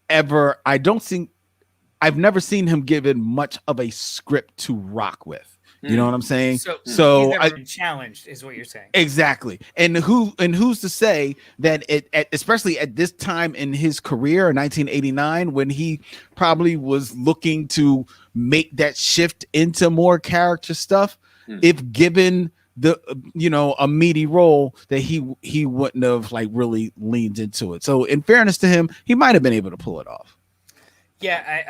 ever. I've never seen him given much of a script to rock with. You know what I'm saying? So he's never been challenged, is what you're saying. Exactly. And who's to say that especially at this time in his career in 1989, when he probably was looking to make that shift into more character stuff, if given a meaty role, that he wouldn't have like really leaned into it. So in fairness to him, he might have been able to pull it off. Yeah,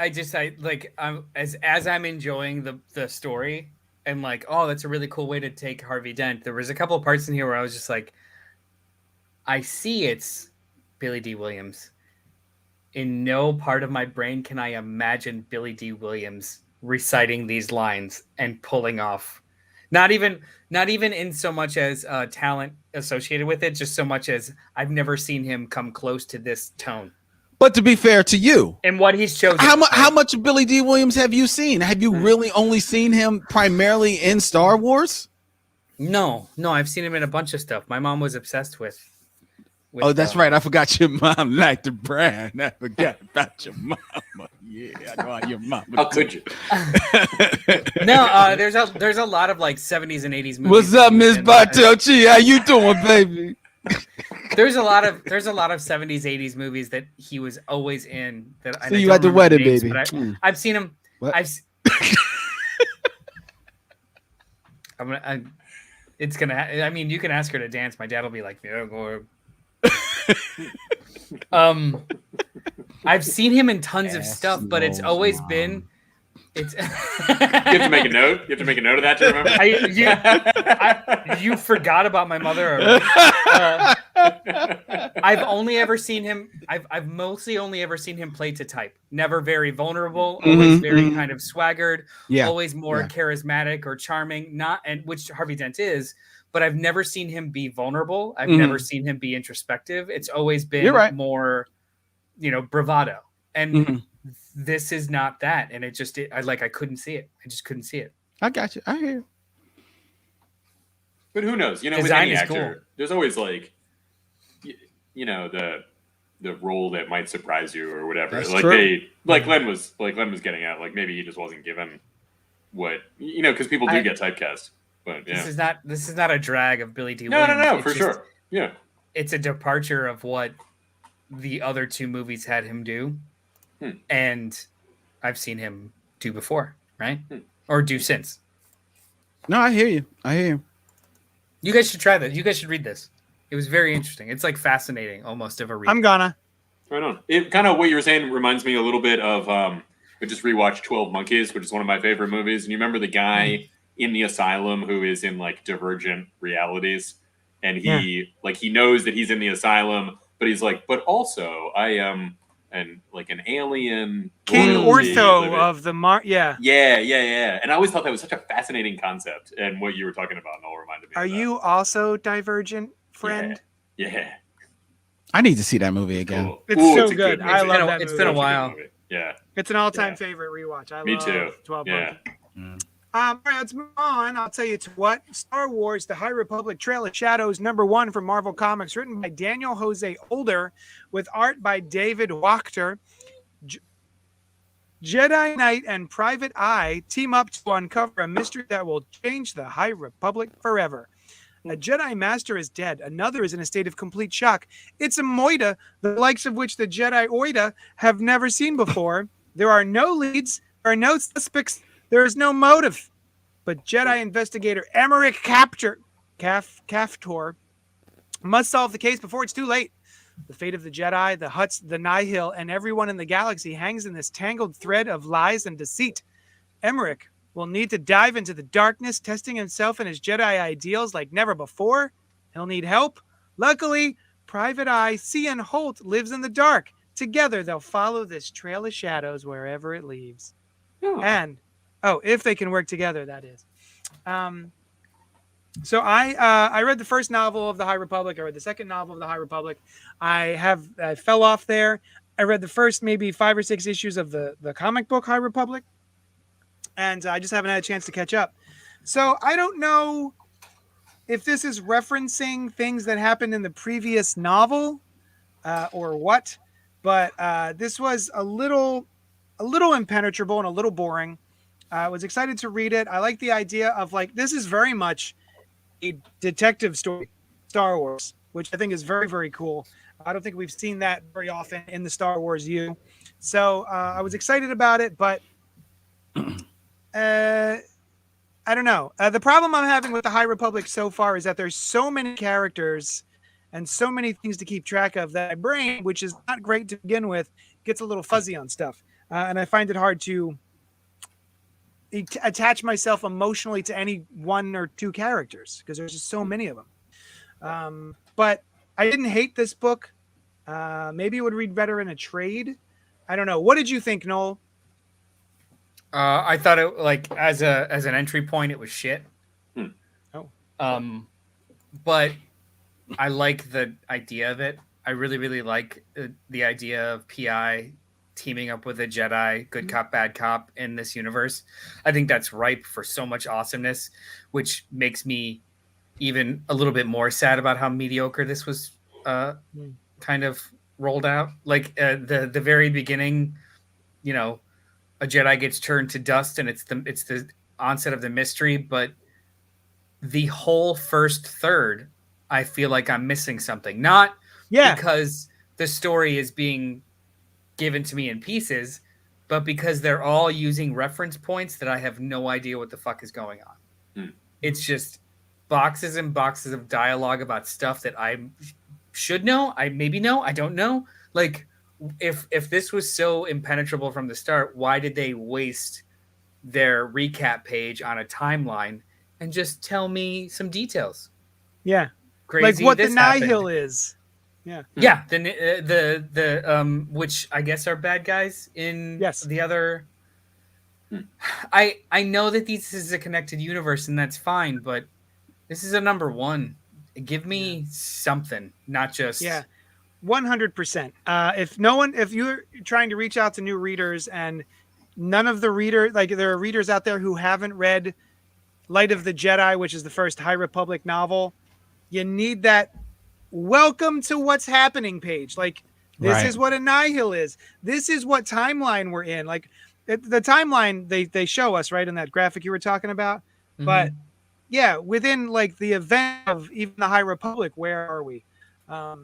as I'm enjoying the story, and like, oh, that's a really cool way to take Harvey Dent. There was a couple of parts in here where I was just like, I see it's Billy D. Williams. In no part of my brain can I imagine Billy D. Williams reciting these lines and pulling off. Not even in so much as talent associated with it, just so much as I've never seen him come close to this tone. But to be fair to you, and what he's chosen, how much of Billy D. Williams have you seen? Have you really only seen him primarily in Star Wars? No, I've seen him in a bunch of stuff. My mom was obsessed with oh, that's right. I forgot your mom liked the brand. I forgot about your mama. Yeah, I know how your mama. How could you? No, there's a lot of like 70s and 80s movies. What's up, Miss Bartolchi? How you doing, baby? There's a lot of 70s, 80s movies that he was always in. That See you at the wedding, names, baby. But I've seen him. It's gonna. I mean, you can ask her to dance. My dad will be like, "Yeah, go." I've seen him in tons of stuff, but it's always been. It's you have to make a note. You have to make a note of that to remember. You forgot about my mother. I've only ever seen him. I've mostly only ever seen him play to type. Never very vulnerable. Always very kind of swaggered. Yeah. Always more charismatic or charming. Which Harvey Dent is. But I've never seen him be vulnerable. I've never seen him be introspective. It's always been more, bravado. And this is not that. And I couldn't see it. I just couldn't see it. I got you. I hear you. But who knows? With any actor, there's always like, the role that might surprise you or whatever. That's like true. Glenn was getting at. Like maybe he just wasn't given what because people do get typecast. But yeah, this is not a drag of Billy D. Williams. No, for sure. Yeah, it's a departure of what the other two movies had him do, and I've seen him do before, right? Or do since. No, I hear you. You guys should try this. You guys should read this. It was very interesting. It's like fascinating, almost of a read. I'm gonna. Right on. It kind of what you were saying reminds me a little bit of. I just rewatched 12 Monkeys, which is one of my favorite movies. And you remember the guy in the asylum who is in like divergent realities, and he knows that he's in the asylum, but he's like, but also I am an alien King Ortho of the Yeah, and I always thought that was such a fascinating concept, and what you were talking about all reminded me. Are you also divergent, friend? Yeah. I need to see that movie again. Cool. It's so good. I love that movie. It's been a while. Yeah. It's an all-time favorite rewatch. Me too. 12 yeah. All right, let's move on. I'll tell you what. Star Wars: The High Republic Trail of Shadows #1 from Marvel Comics, written by Daniel Jose Older, with art by David Wachter. Jedi Knight and Private Eye team up to uncover a mystery that will change the High Republic forever. A Jedi Master is dead. Another is in a state of complete shock. It's a Moida, the likes of which the Jedi Oida have never seen before. There are no leads. There are no suspects. There is no motive. But Jedi investigator Emmerich Kaftor must solve the case before it's too late. The fate of the Jedi, the Hutts, the Nihil, and everyone in the galaxy hangs in this tangled thread of lies and deceit. Emmerich will need to dive into the darkness, testing himself and his Jedi ideals like never before, He'll need help. Luckily, Private Eye C.N. Holt lives in the dark. Together, they'll follow this trail of shadows wherever it leads. Oh. And, if they can work together, that is. So I read the first novel of the High Republic. I read the second novel of the High Republic. I fell off there. I read the first maybe 5 or 6 issues of the comic book High Republic. And I just haven't had a chance to catch up. So I don't know if this is referencing things that happened in the previous novel or what, but this was a little impenetrable and a little boring. I was excited to read it. I like the idea of this is very much a detective story, Star Wars, which I think is very, very cool. I don't think we've seen that very often in the Star Wars U. So I was excited about it, but I don't know. The problem I'm having with the High Republic so far is that there's so many characters and so many things to keep track of that my brain, which is not great to begin with, gets a little fuzzy on stuff. And I find it hard to attach myself emotionally to any 1 or 2 characters because there's just so many of them. But I didn't hate this book. Maybe it would read better in a trade. I don't know. What did you think, Noel? I thought it as an entry point, it was shit. Oh. But I like the idea of it. I really, really like the idea of PI teaming up with a Jedi, good cop, bad cop in this universe. I think that's ripe for so much awesomeness, which makes me even a little bit more sad about how mediocre this was kind of rolled out. The very beginning, a Jedi gets turned to dust and it's the onset of the mystery, but the whole first third, I feel like I'm missing something. Not because the story is being given to me in pieces, but because they're all using reference points that I have no idea what the fuck is going on. It's just boxes and boxes of dialogue about stuff that I should know. I maybe know. I don't know. If this was so impenetrable from the start, why did they waste their recap page on a timeline and just tell me some details? Yeah. Crazy. What the Nihil is. Yeah. Yeah. The which I guess are bad guys in the other. I know that this is a connected universe and that's fine, but this is a number 1. Give me something, not just 100%. If you're trying to reach out to new readers and none of the there are readers out there who haven't read Light of the Jedi, which is the first High Republic novel, you need that welcome to what's happening page. This is what a Nihil is. This is what timeline we're in. The timeline they show us right in that graphic you were talking about. But within the event of even the High Republic, where are we? How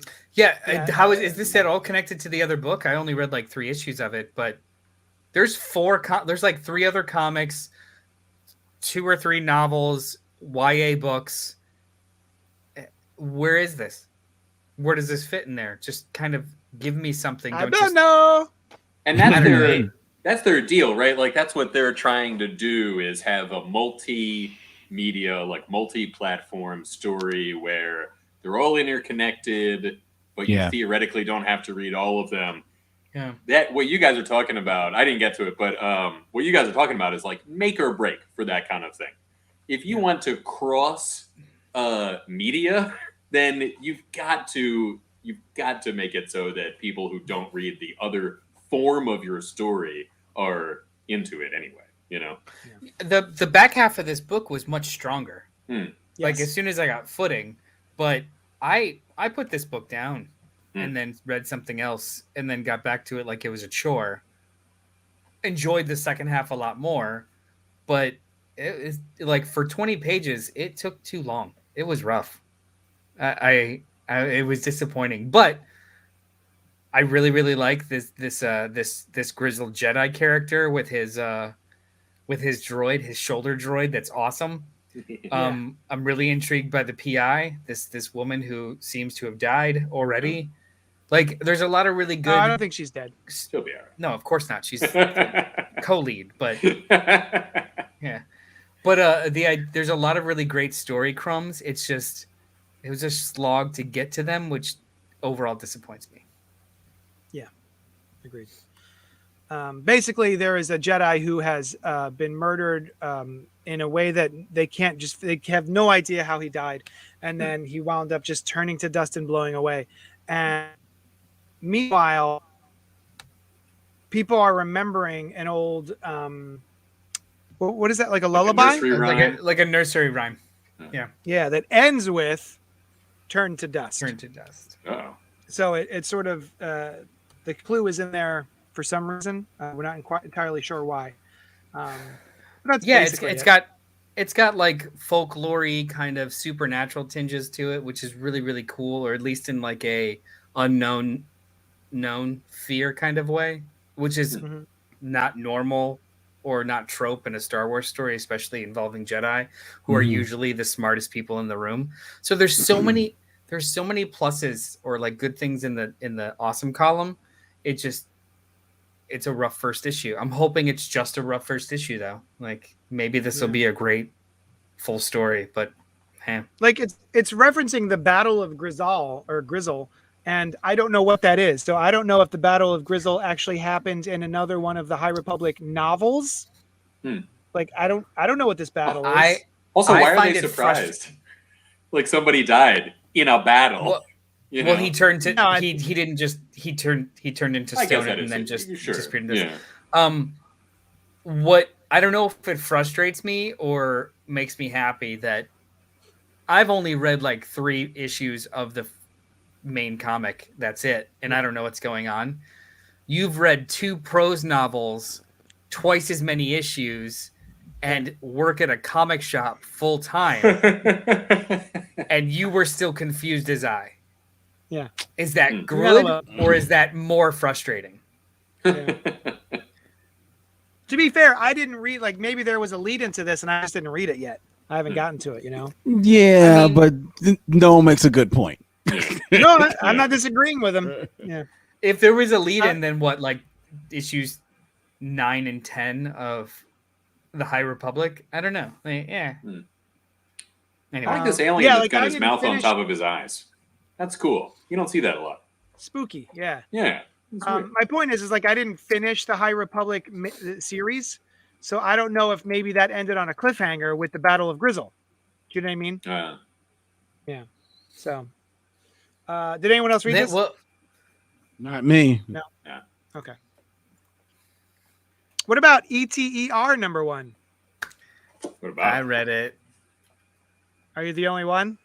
is this at all connected to the other book? I only read 3 issues of it, but there's 3 other comics, 2 or 3 novels, YA books. Where is this? Where does this fit in there? Just kind of give me something. I don't know. And that's their deal, right? That's what they're trying to do is have a multimedia, multi-platform story where they're all interconnected, but you theoretically don't have to read all of them. Yeah. That what you guys are talking about, I didn't get to it, but what you guys are talking about is make or break for that kind of thing. If you want to cross media, then you've got to make it so that people who don't read the other form of your story are into it anyway. The back half of this book was much stronger. Yes. As soon as I got footing, but I put this book down and then read something else and then got back to it like it was a chore. Enjoyed the second half a lot more, but it was for 20 pages, it took too long. It was rough. It was disappointing, but I really, really like this grizzled Jedi character with his droid, his shoulder droid. That's awesome. I'm really intrigued by the PI, this woman who seems to have died already. There's a lot of really good. I don't think she's dead. She'll be all right. No, of course not. She's co-lead, but yeah. But there's a lot of really great story crumbs. It's just it was a slog to get to them, which overall disappoints me. Agreed. Basically, there is a Jedi who has been murdered in a way that they have no idea how he died. And then he wound up just turning to dust and blowing away. And meanwhile, people are remembering an old, what is that, like a lullaby? nursery rhyme? Like a nursery rhyme. Yeah, that ends with turn to dust. Turn to dust. Oh. So it's sort of, the clue is in there for some reason. We're not entirely sure why. But that's basically it's got like folklore-y kind of supernatural tinges to it, which is really, really cool, or at least in like a unknown known fear kind of way, which is not normal or not trope in a Star Wars story, especially involving Jedi, who are usually the smartest people in the room. So there's so many pluses or like good things in the awesome column. It's a rough first issue. I'm hoping it's just a rough first issue though. Like maybe this will be a great full story, but like it's referencing the Battle of Grizzle, and I don't know what that is. So I don't know if the Battle of Grizzle actually happened in another one of the High Republic novels. Like I don't know what this battle is. Also, why are they surprised? Like somebody died in a battle. Well, he turned to he turned into stone and then just disappeared into this. What I don't know if it frustrates me or makes me happy that I've only read like 3 issues of the main comic. That's it, and I don't know what's going on. You've read 2 prose novels, twice as many issues, and work at a comic shop full time, and you were still confused as I. Yeah. Is that good or is that more frustrating? Yeah. To be fair, I didn't read, like maybe there was a lead into this and I just didn't read it yet. I haven't gotten to it, you know? Yeah, but Noel makes a good point. No, I'm not disagreeing with him. Yeah. If there was a lead in, then what, like issues 9 and 10 of the High Republic? I don't know. Anyway. I like this alien that's got his mouth on top of his eyes. That's cool. You don't see that a lot. Spooky, yeah. Yeah. My point is like I didn't finish the High Republic series, so I don't know if maybe that ended on a cliffhanger with the Battle of Grizzle. Do you know what I mean? Yeah. So, did anyone else read this? Well, not me. No. Yeah. Okay. What about ETER number 1? What about? I read it. Are you the only one?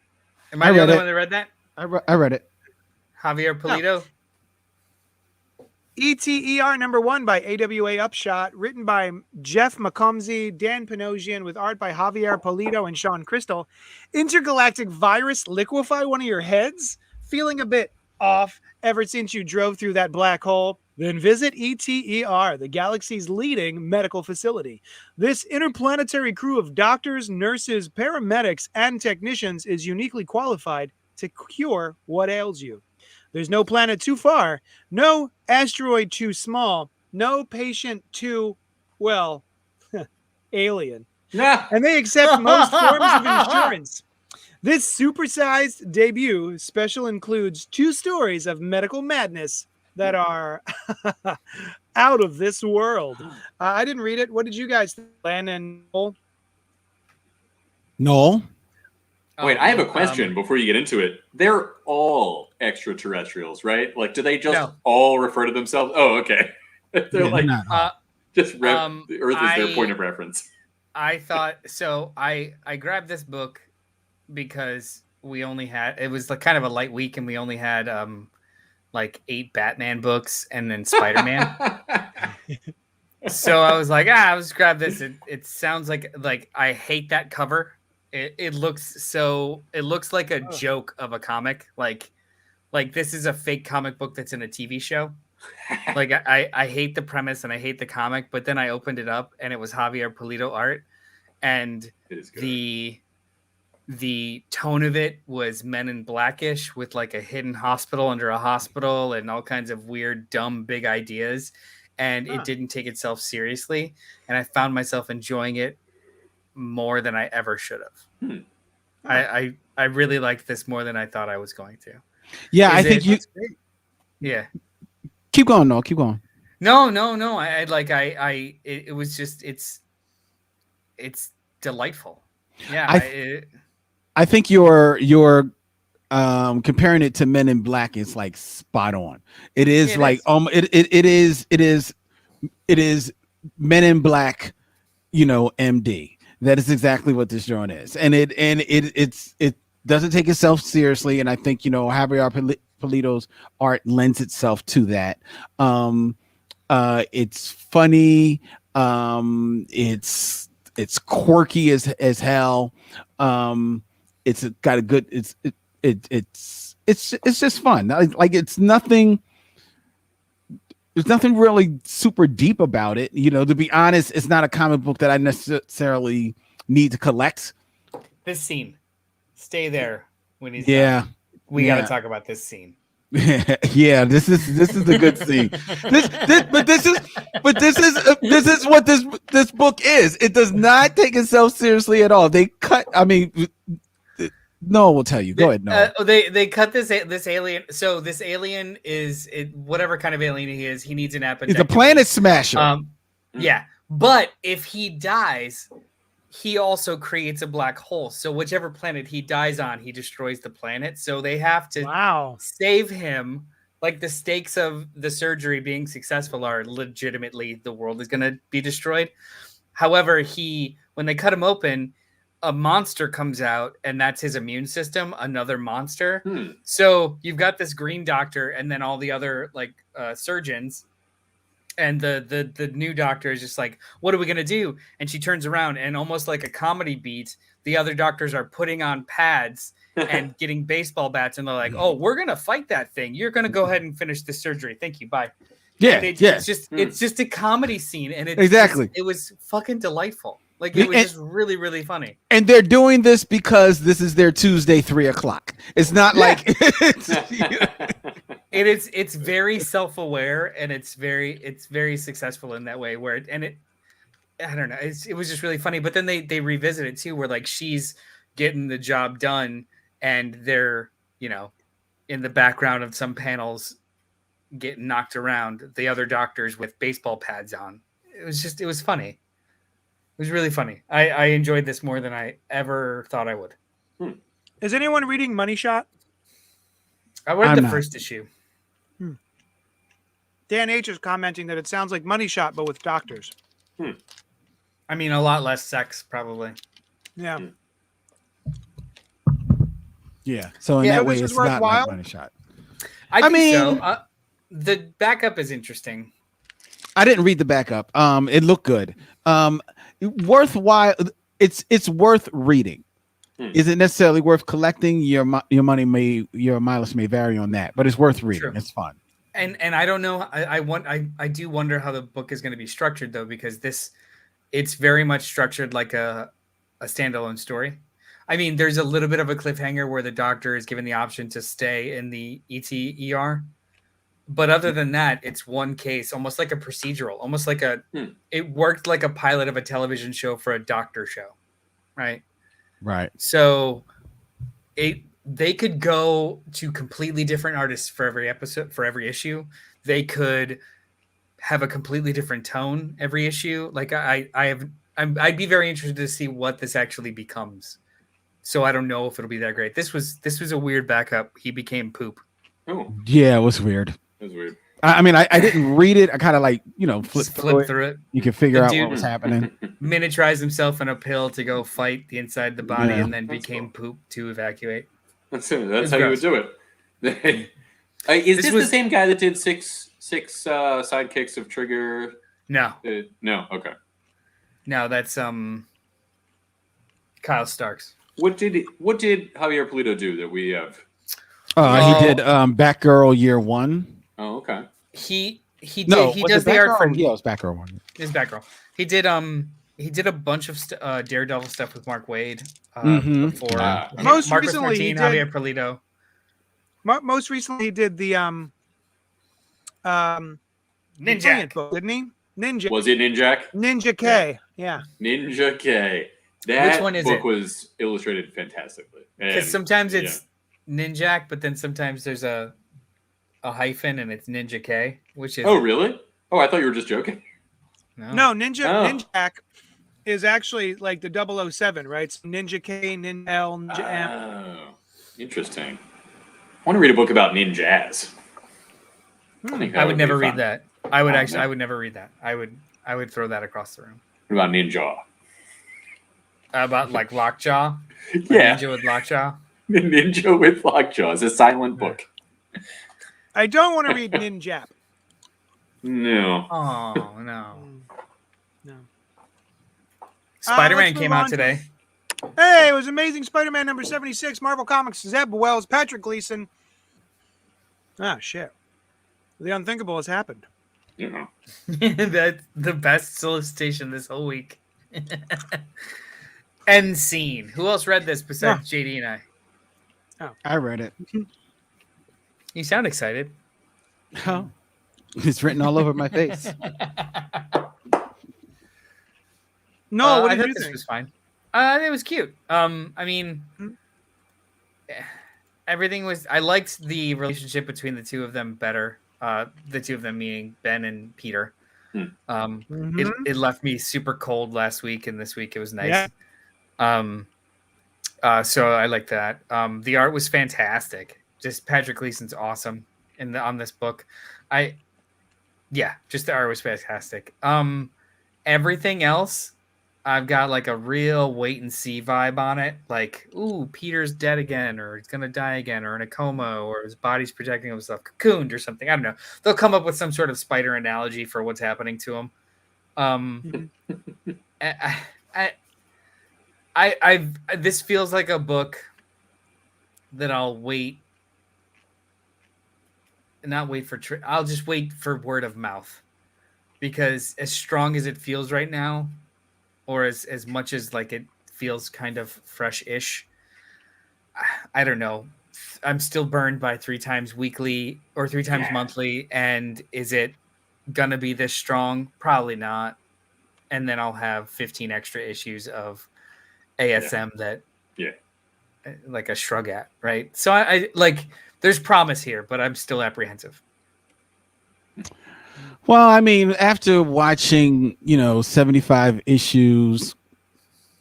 Am I the only one that read that? I read it. Javier Pulido. ETER number 1 by AWA Upshot, written by Jeff McComsey, Dan Panosian, with art by Javier Pulido and Sean Crystal. Intergalactic virus liquefy one of your heads? Feeling a bit off ever since you drove through that black hole? Then visit ETER, the galaxy's leading medical facility. This interplanetary crew of doctors, nurses, paramedics, and technicians is uniquely qualified to cure what ails you. There's no planet too far, no asteroid too small, no patient too, well, alien. And they accept most forms of insurance. This supersized debut special includes 2 stories of medical madness that are out of this world. I didn't read it. What did you guys think, Len and Noel? Noel? Wait, I have a question before you get into it. They're all extraterrestrials, right? Like, do they just all refer to themselves? Oh, okay. They're like, just the Earth is their point of reference. I thought, so I grabbed this book because we only had, it was like kind of a light week and we only had like 8 Batman books and then Spider-Man. So I was like, I'll just grab this. It sounds like I hate that cover. It looks like a joke of a comic. Like this is a fake comic book that's in a TV show. Like I hate the premise and I hate the comic, but then I opened it up and it was Javier Pulido art, and the tone of it was Men in Blackish with like a hidden hospital under a hospital and all kinds of weird, dumb, big ideas. And it didn't take itself seriously. And I found myself enjoying it more than I ever should have. I really liked this more than I thought I was going to. Yeah, I Is think it- you Yeah. keep going. No, keep going. No. It was just it's delightful. Yeah. I think you're comparing it to Men in Black is like spot on. It is It like is. it is Men in Black, MD. That is exactly what this joint is, and it doesn't take itself seriously, and I think Javier Polito's art lends itself to that. It's funny. It's quirky as hell. It's got a good. It's just fun. Like it's nothing. There's nothing really super deep about it. To be honest, it's not a comic book that I necessarily need to collect. This scene. Stay there when he's Yeah. done. We got to talk about this scene. Yeah, this is the good scene. This is what this book is. It does not take itself seriously at all. They cut. I mean, Noah will tell you. Go ahead, Noah. They cut this alien. So this alien is whatever kind of alien he is. He needs an appetite. He's a planet smasher. Yeah, but if he dies, he also creates a black hole. So whichever planet he dies on, he destroys the planet. So they have to save him. Like the stakes of the surgery being successful are legitimately the world is going to be destroyed. However, when they cut him open, a monster comes out, and that's his immune system, another monster. So you've got this green doctor and then all the other surgeons. And the new doctor is just like, what are we going to do? And she turns around, and almost like a comedy beat, the other doctors are putting on pads and getting baseball bats. And they're like, oh, we're going to fight that thing. You're going to go ahead and finish the surgery. Thank you. Bye. Yeah. It's just a comedy scene. And it was fucking delightful. Like it was just really, really funny. And they're doing this because this is their Tuesday 3:00. It's not like it's very self-aware, and it's very successful in that way. I don't know. It was just really funny. But then they revisit it too, where like she's getting the job done, and they're in the background of some panels getting knocked around. The other doctors with baseball pads on. It was funny. It was really funny. I enjoyed this more than I ever thought I would. Is anyone reading Money Shot? I read the first issue. Dan H is commenting that it sounds like Money Shot, but with doctors. I mean, a lot less sex, probably. Yeah. Yeah. So in that way, it's not like Money Shot. I mean, so. The backup is interesting. I didn't read the backup. It looked good. Worthwhile. It's worth reading. Is it necessarily worth collecting? Your mileage may vary on that, but it's worth reading. True. It's fun. And I don't know. I do wonder how the book is going to be structured though, because it's very much structured like a standalone story. I mean, there's a little bit of a cliffhanger where the doctor is given the option to stay in the ER. But other than that, it's one case, almost like a procedural, almost like it worked like a pilot of a television show for a doctor show. Right. Right. So they could go to completely different artists for every episode, for every issue. They could have a completely different tone every issue. Like I'd be very interested to see what this actually becomes. So I don't know if it'll be that great. This was a weird backup. He became poop. Oh. Yeah, it was weird. It was weird. I mean, I didn't read it. I kind of flipped through it. You can figure out what was happening. Miniaturized himself in a pill to go fight the inside of the body, and then That's became poop to evacuate. That's how you would do it. Is this the same guy that did six sidekicks of Trigger? No. No. Okay. No, that's Kyle Starks. What did Javier Polito do that we have? He did Batgirl Year 1. Oh, okay. He does the art for it was Batgirl 1. It's Batgirl. He did a bunch of Daredevil stuff with Mark Wade before. Most Marcus recently, Martin, he did Javier Polito. Most recently, he did the Ninja book, didn't he? Ninja. Was it Ninjak? Ninja K. Yeah. Ninja K. That Which one is book it? was illustrated fantastically. Because And, sometimes it's Ninjak, but then sometimes there's a hyphen and it's Ninja K. Which is Oh, really? Oh, I thought you were just joking. No, Ninja Oh. Ninjak is actually like the 007, right? So Ninja K, Ninja L, Ninja M. Oh, interesting. I want to read a book about ninjas. I would never read that. I would Oh, no. I would never read that. I would throw that across the room. What about Ninja? About like Lockjaw? Yeah. Ninja with Lockjaw? Ninja with Lockjaw is a silent book. I don't want to read Ninjap. No. Oh, no. No. Spider-Man let's came move out on today. Hey, it was Amazing Spider-Man number 76, Marvel Comics, Zeb Wells, Patrick Gleason. Ah, shit. The unthinkable has happened. Yeah. That's the best solicitation this whole week. End scene. Who else read this besides JD and I? I read it. You sound excited. Oh, it's written all over my face. No, what I did thought you this think? was fine. It was cute. I mean, everything was. I liked the relationship between the two of them better. The two of them meaning Ben and Peter. It left me super cold last week, and this week it was nice. Yeah. So I like that. The art was fantastic. Just Patrick Gleason's awesome on this book. Just the art was fantastic. Everything else, I've got like a real wait and see vibe on it. Like, ooh, Peter's dead again, or he's gonna die again, or in a coma, or his body's protecting himself, cocooned or something. I don't know. They'll come up with some sort of spider analogy for what's happening to him. This feels like a book that I'll wait. Not wait for. I'll just wait for word of mouth, because as strong as it feels right now, or as much as like it feels kind of fresh-ish, I don't know. I'm still burned by 3 times weekly or 3 times monthly, and is it gonna be this strong? Probably not. And then I'll have 15 extra issues of ASM that, like a shrug at, right? So I like. There's promise here, but I'm still apprehensive. Well, I mean, after watching, 75 issues,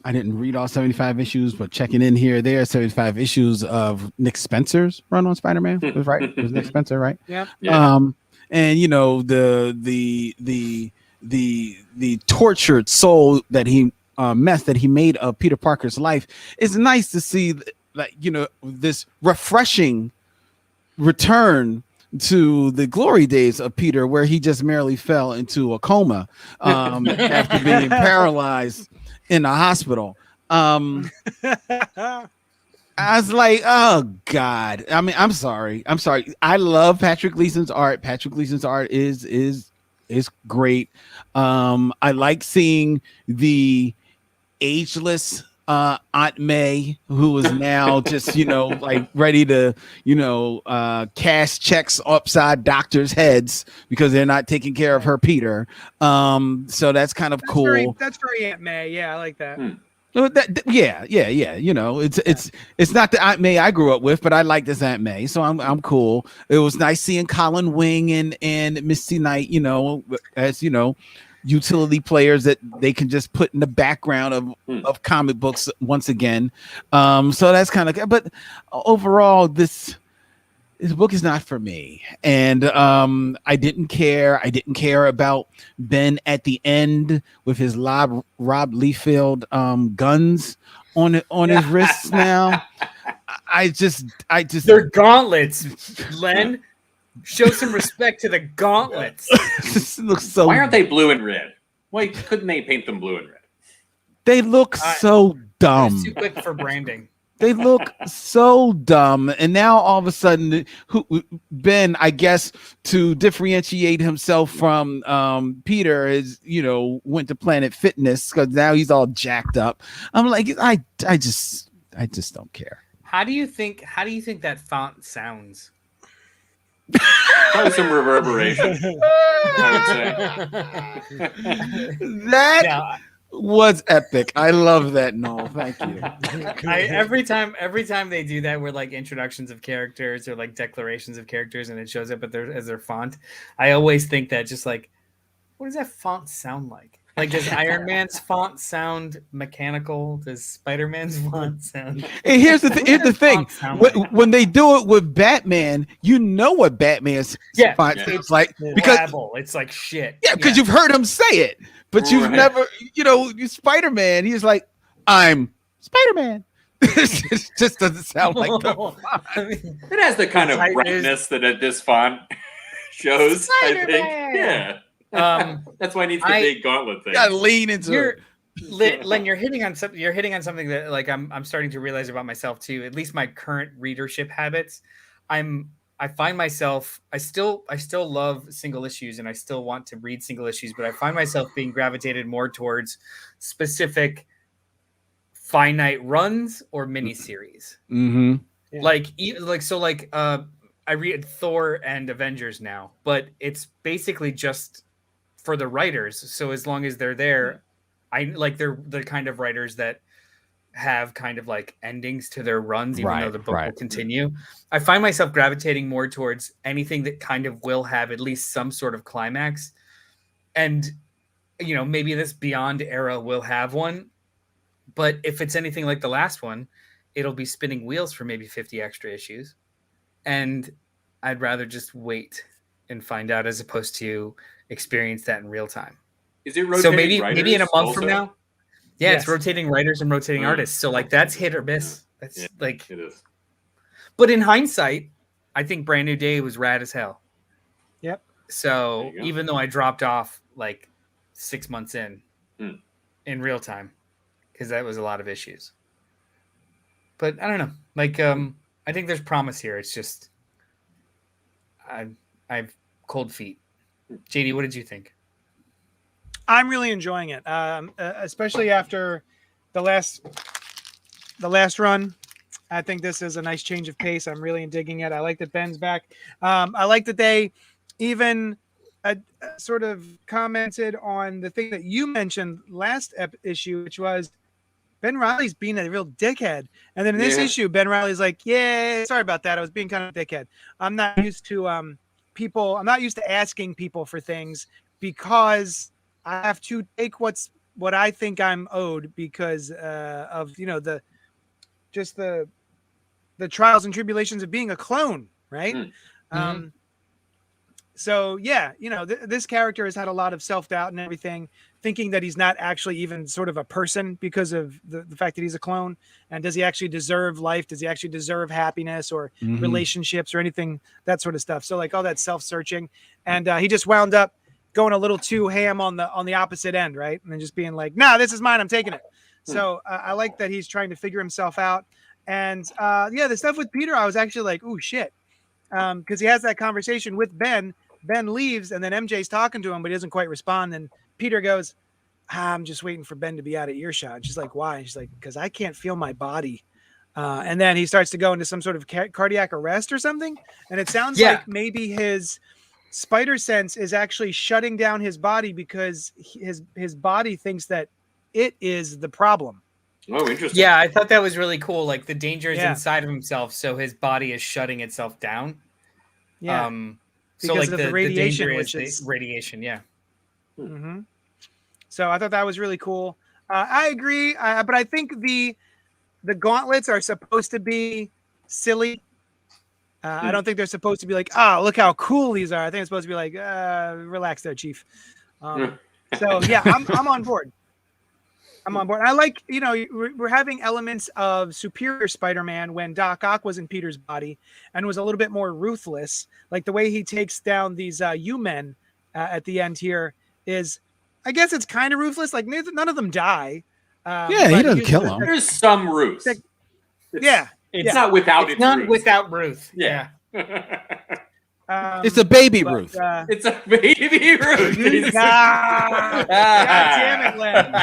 I didn't read all 75 issues, but checking in here, there are 75 issues of Nick Spencer's run on Spider-Man. Was right? It was Nick Spencer, right? Yeah. And the tortured soul that he mess that he made of Peter Parker's life. It's nice to see that, this refreshing return to the glory days of Peter, where he just merely fell into a coma after being paralyzed in a hospital. I was like, oh God. I mean, I'm sorry. I love Patrick Gleason's art. Patrick Gleason's art is great. I like seeing the ageless Aunt May, who is now just like ready to cash checks upside doctors' heads because they're not taking care of her Peter. So that's kind of cool. That's very Aunt May. Yeah, I like that. Yeah. It's not the Aunt May I grew up with, but I like this Aunt May, so I'm cool. It was nice seeing Colin Wing and Misty Knight, as utility players that they can just put in the background of comic books once again. So that's kind of good. But overall, this book is not for me. And I didn't care. I didn't care about Ben at the end with his Rob Liefeld guns on his wrists now. I just They're gauntlets, Len. Show some respect to the gauntlets. This looks so. Why aren't they blue and red? Why couldn't they paint them blue and red? They look so dumb. Too quick for branding. They look so dumb. And now all of a sudden, Ben, I guess, to differentiate himself from Peter, is went to Planet Fitness because now he's all jacked up. I'm like, I just don't care. How do you think that font sounds? Probably some reverberation, I would say. was epic. I love that. No, thank you. Every time they do that, where like introductions of characters or like declarations of characters, and it shows up as their font, I always think that just like, what does that font sound like? Like, does Iron Man's font sound mechanical? Does Spider-Man's font sound? And here's the thing: like? when they do it with Batman, you know what Batman's font sounds like because it's like shit. Yeah, because you've heard him say it, but you've never, Spider-Man. He's like, "I'm Spider-Man." It just doesn't sound like the font. It has the kind of brightness that this font shows. I think, yeah. That's why it needs the big gauntlet thing. You gotta lean into it. Len, you're hitting on something. You're hitting on something that, like, I'm starting to realize about myself too. At least my current readership habits. I find myself. I still love single issues, and I still want to read single issues. But I find myself being gravitated more towards specific, finite runs or miniseries. Mm-hmm. Yeah. I read Thor and Avengers now, but it's basically just for the writers. So as long as they're there, they're the kind of writers that have kind of like endings to their runs, even though the book will continue. I find myself gravitating more towards anything that kind of will have at least some sort of climax. And, maybe this Beyond era will have one, but if it's anything like the last one, it'll be spinning wheels for maybe 50 extra issues. And I'd rather just wait and find out as opposed to experience that in real time. Is it rotating maybe in a month also? from now? Yeah, yes. It's rotating writers and rotating artists. So like that's hit or miss. That's it is. But in hindsight, I think Brand New Day was rad as hell. Yep. So even though I dropped off like 6 months in real time, because that was a lot of issues. But I don't know. Like I think there's promise here. It's just I've cold feet. JD, what did you think? I'm really enjoying it, especially after the last run. I think this is a nice change of pace. I'm really digging it. I like that Ben's back. I like that they even sort of commented on the thing that you mentioned last issue, which was Ben Reilly's being a real dickhead. And then in this issue, Ben Reilly's like, yeah, sorry about that. I was being kind of a dickhead. I'm not used to people. I'm not used to asking people for things because I have to take what I think I'm owed because of, the trials and tribulations of being a clone. Right. Mm-hmm. So, yeah, this character has had a lot of self-doubt and everything, thinking that he's not actually even sort of a person because of the fact that he's a clone. And does he actually deserve life? Does he actually deserve happiness or relationships or anything, that sort of stuff? So like all that self-searching. And he just wound up going a little too ham on the opposite end, right? And then just being like, nah, this is mine. I'm taking it. So I like that he's trying to figure himself out. And the stuff with Peter, I was actually like, ooh, shit. Because he has that conversation with Ben. Ben leaves, and then MJ's talking to him, but he doesn't quite respond. And Peter goes, I'm just waiting for Ben to be out of earshot. And she's like, why? And she's like, because I can't feel my body. And then he starts to go into some sort of cardiac arrest or something. And it sounds like maybe his spider sense is actually shutting down his body because his body thinks that it is the problem. Oh, interesting. Yeah, I thought that was really cool. Like the danger is inside of himself, so his body is shutting itself down. Yeah. So because like of the radiation, which is radiation, yeah. Mm-hmm. So I thought that was really cool. I agree, but I think the gauntlets are supposed to be silly. I don't think they're supposed to be like, look how cool these are. I think it's supposed to be like, relax there, Chief. So yeah, I'm on board. I'm on board. I like, we're having elements of Superior Spider-Man when Doc Ock was in Peter's body and was a little bit more ruthless. Like the way he takes down these U-men at the end here is, I guess it's kind of ruthless. Like none of them die. He doesn't kill them. There's some Ruth. It's not without its not Ruth. Without Ruth. Yeah. It's a baby Ruth. It's a baby Ruth. God damn it, Len.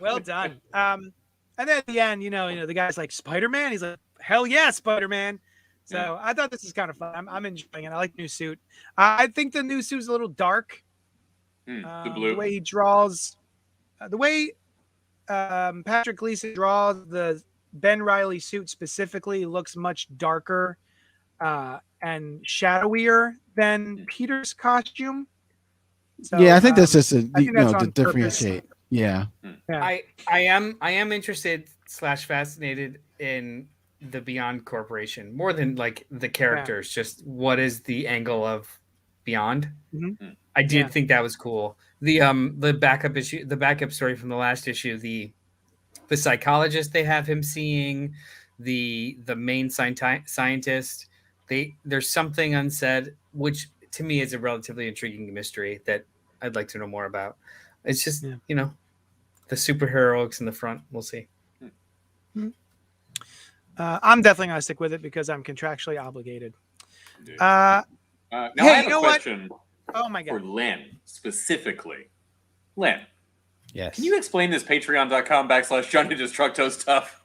Well done. And then at the end, the guy's like, Spider-Man? He's like, hell yeah, Spider-Man. So I thought this is kind of fun. I'm enjoying it. I like the new suit. I think the new suit's a little dark. The blue. The way he draws, the way Patrick Gleason draws the Ben Reilly suit specifically looks much darker and shadowier than Peter's costume. So, yeah, I think that's just I think that's to on differentiate. Yeah. Yeah. I am interested / fascinated in the Beyond Corporation more than like the characters. Just what is the angle of Beyond? Mhm. I did think that was cool. The backup issue, the backup story from the last issue, the psychologist they have him seeing, the main scientist. There's something unsaid, which to me is a relatively intriguing mystery that I'd like to know more about. It's just the superheroics in the front. We'll see. I'm definitely gonna stick with it because I'm contractually obligated. Now Hey, I have you a know what? question Oh my for god. Len specifically. Len, Yes. can you explain this patreon.com / Johnny Destructo stuff?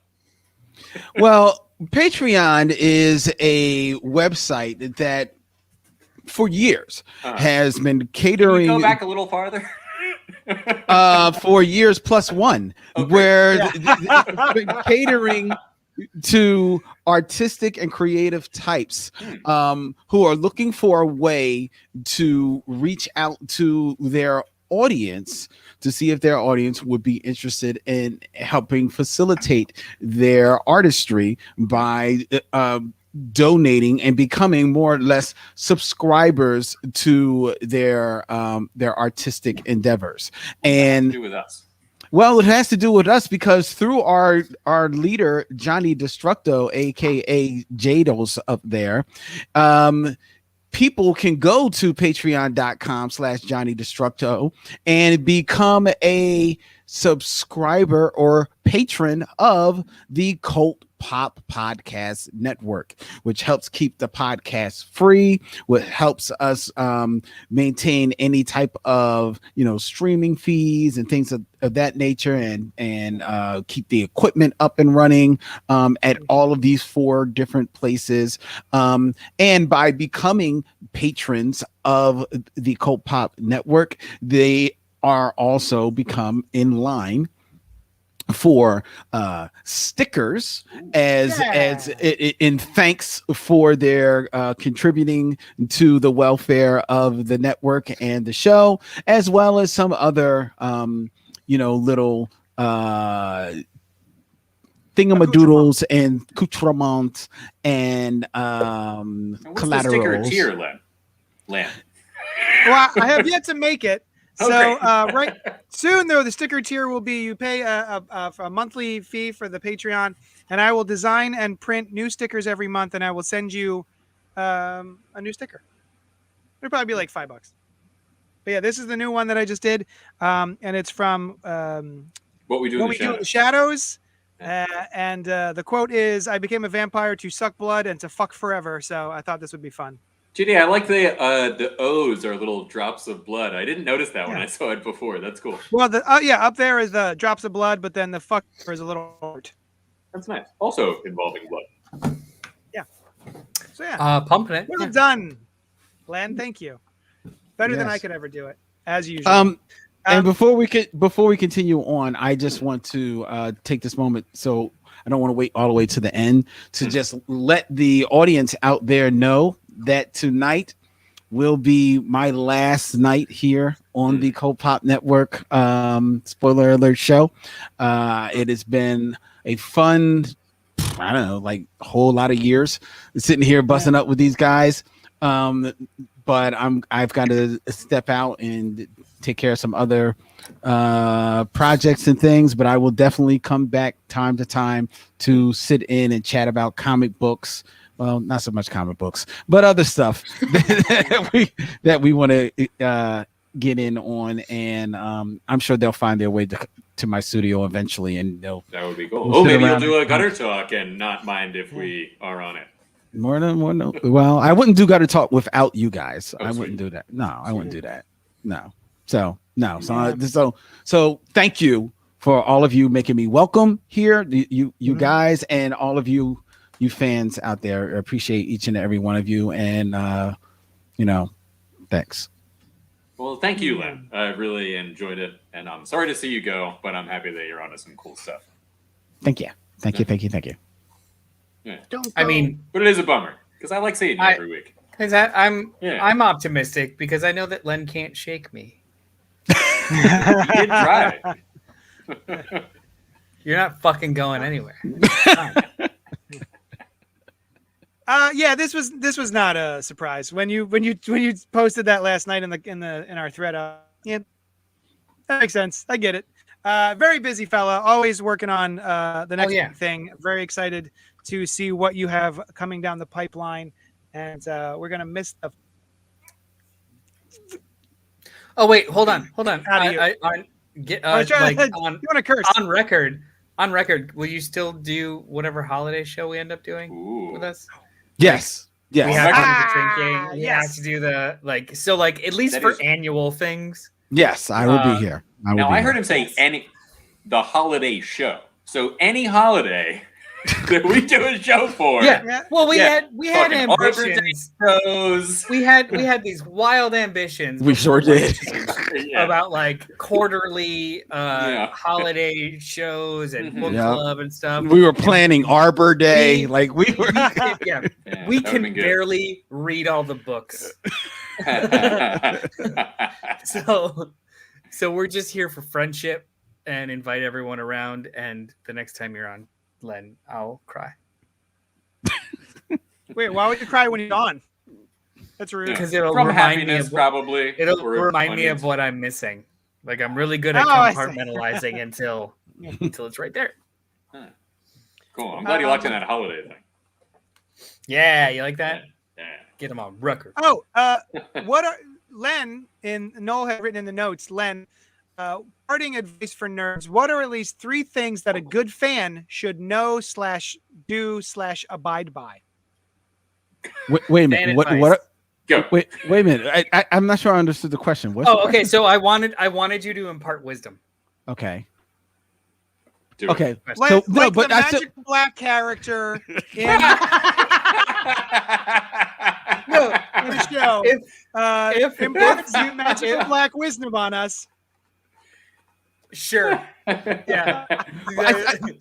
Well, Patreon is a website that for years has been Can catering you go back a little farther? for years plus one, Okay. where it's been catering to artistic and creative types who are looking for a way to reach out to their audience to see if their audience would be interested in helping facilitate their artistry by donating and becoming more or less subscribers to their artistic endeavors. And do with us. well, it has to do with us because through our leader Johnny Destructo, aka Jados up there, people can go to patreon.com / Johnny Destructo and become a subscriber or patron of the Cult Pop Podcast Network, which helps keep the podcast free, what helps us maintain any type of streaming fees and things of that nature, and keep the equipment up and running at all of these 4 different places. And by becoming patrons of the Cult Pop Network, they are also become in line for stickers as in thanks for their contributing to the welfare of the network and the show, as well as some other little thingamadoodles and accoutrements and What's collaterals. the sticker tier, Len? Well, I have yet to make it. So Okay. right soon, though, the sticker tier will be you pay a monthly fee for the Patreon, and I will design and print new stickers every month, and I will send you a new sticker. It'll probably be like $5. But yeah, this is the new one that I just did, and it's from What We Do in the Shadows. And the quote is, "I became a vampire to suck blood and to fuck forever." So I thought this would be fun. JD, I like the O's are little drops of blood. I didn't notice that when I saw it before. That's cool. Well, up there is the drops of blood, but then the fuck is a little heart. That's nice. Also involving blood. Yeah. So yeah. Pumping it. Well done, Len. Thank you. Better than I could ever do it, as usual. And before we continue on, I just want to take this moment, so I don't want to wait all the way to the end, to just let the audience out there know that tonight will be my last night here on the Cult Pop Network. Spoiler alert show. It has been a fun, I don't know, like a whole lot of years sitting here busting up with these guys. But I've got to step out and take care of some other projects and things, but I will definitely come back time to time to sit in and chat about comic books. Well, not so much comic books, but other stuff that we want to get in on, and I'm sure they'll find their way to my studio eventually, and that would be cool. Maybe you'll do a gutter talk and not mind if we are on it. More than well, I wouldn't do gutter talk without you guys. I wouldn't do that. No, I wouldn't do that. No. So thank you for all of you making me welcome here, you guys, and all of you fans out there. I appreciate each and every one of you, and thanks. Well, thank you, Len. I really enjoyed it, and I'm sorry to see you go, but I'm happy that you're onto some cool stuff. Thank you. Yeah. I mean, but it is a bummer because I like seeing you every week. Because I'm optimistic because I know that Len can't shake me. You did try. You're not fucking going anywhere. Yeah, this was not a surprise when you posted that last night in our thread. Yeah, that makes sense. I get it. Very busy fella, always working on the next big thing. Very excited to see what you have coming down the pipeline, and we're gonna miss the. Oh wait, hold on. You want to curse on record? Will you still do whatever holiday show we end up doing with us? Yes. We have to do the drinking. We have to do the at least that for annual things. Yes, I will be here. I heard him say the holiday show. So any holiday that we do a show for. Yeah. Well, we had ambitions. We had these wild ambitions. We sure did. About like quarterly holiday shows and book club and stuff. We were planning Arbor Day. We can barely read all the books. So we're just here for friendship and invite everyone around. And the next time you're on, Len, I'll cry. Wait, why would you cry when you're on? That's rude. Because it'll From remind me happiness, probably. It'll remind me of what I'm missing. Like I'm really good at compartmentalizing until it's right there. Cool. I'm glad you liked that holiday thing. Yeah, you like that? Yeah. Get them on record. Oh, what are Len and Noel had written in the notes? Len, parting advice for nerds. What are at least 3 things that a good fan should know / do / abide by? Wait a minute. What? Go. Wait a minute. I'm not sure I understood the question. Okay. So I wanted you to impart wisdom. Okay. Okay. Like the magic black character in the show. If imparts magical black wisdom on us. Sure. Yeah.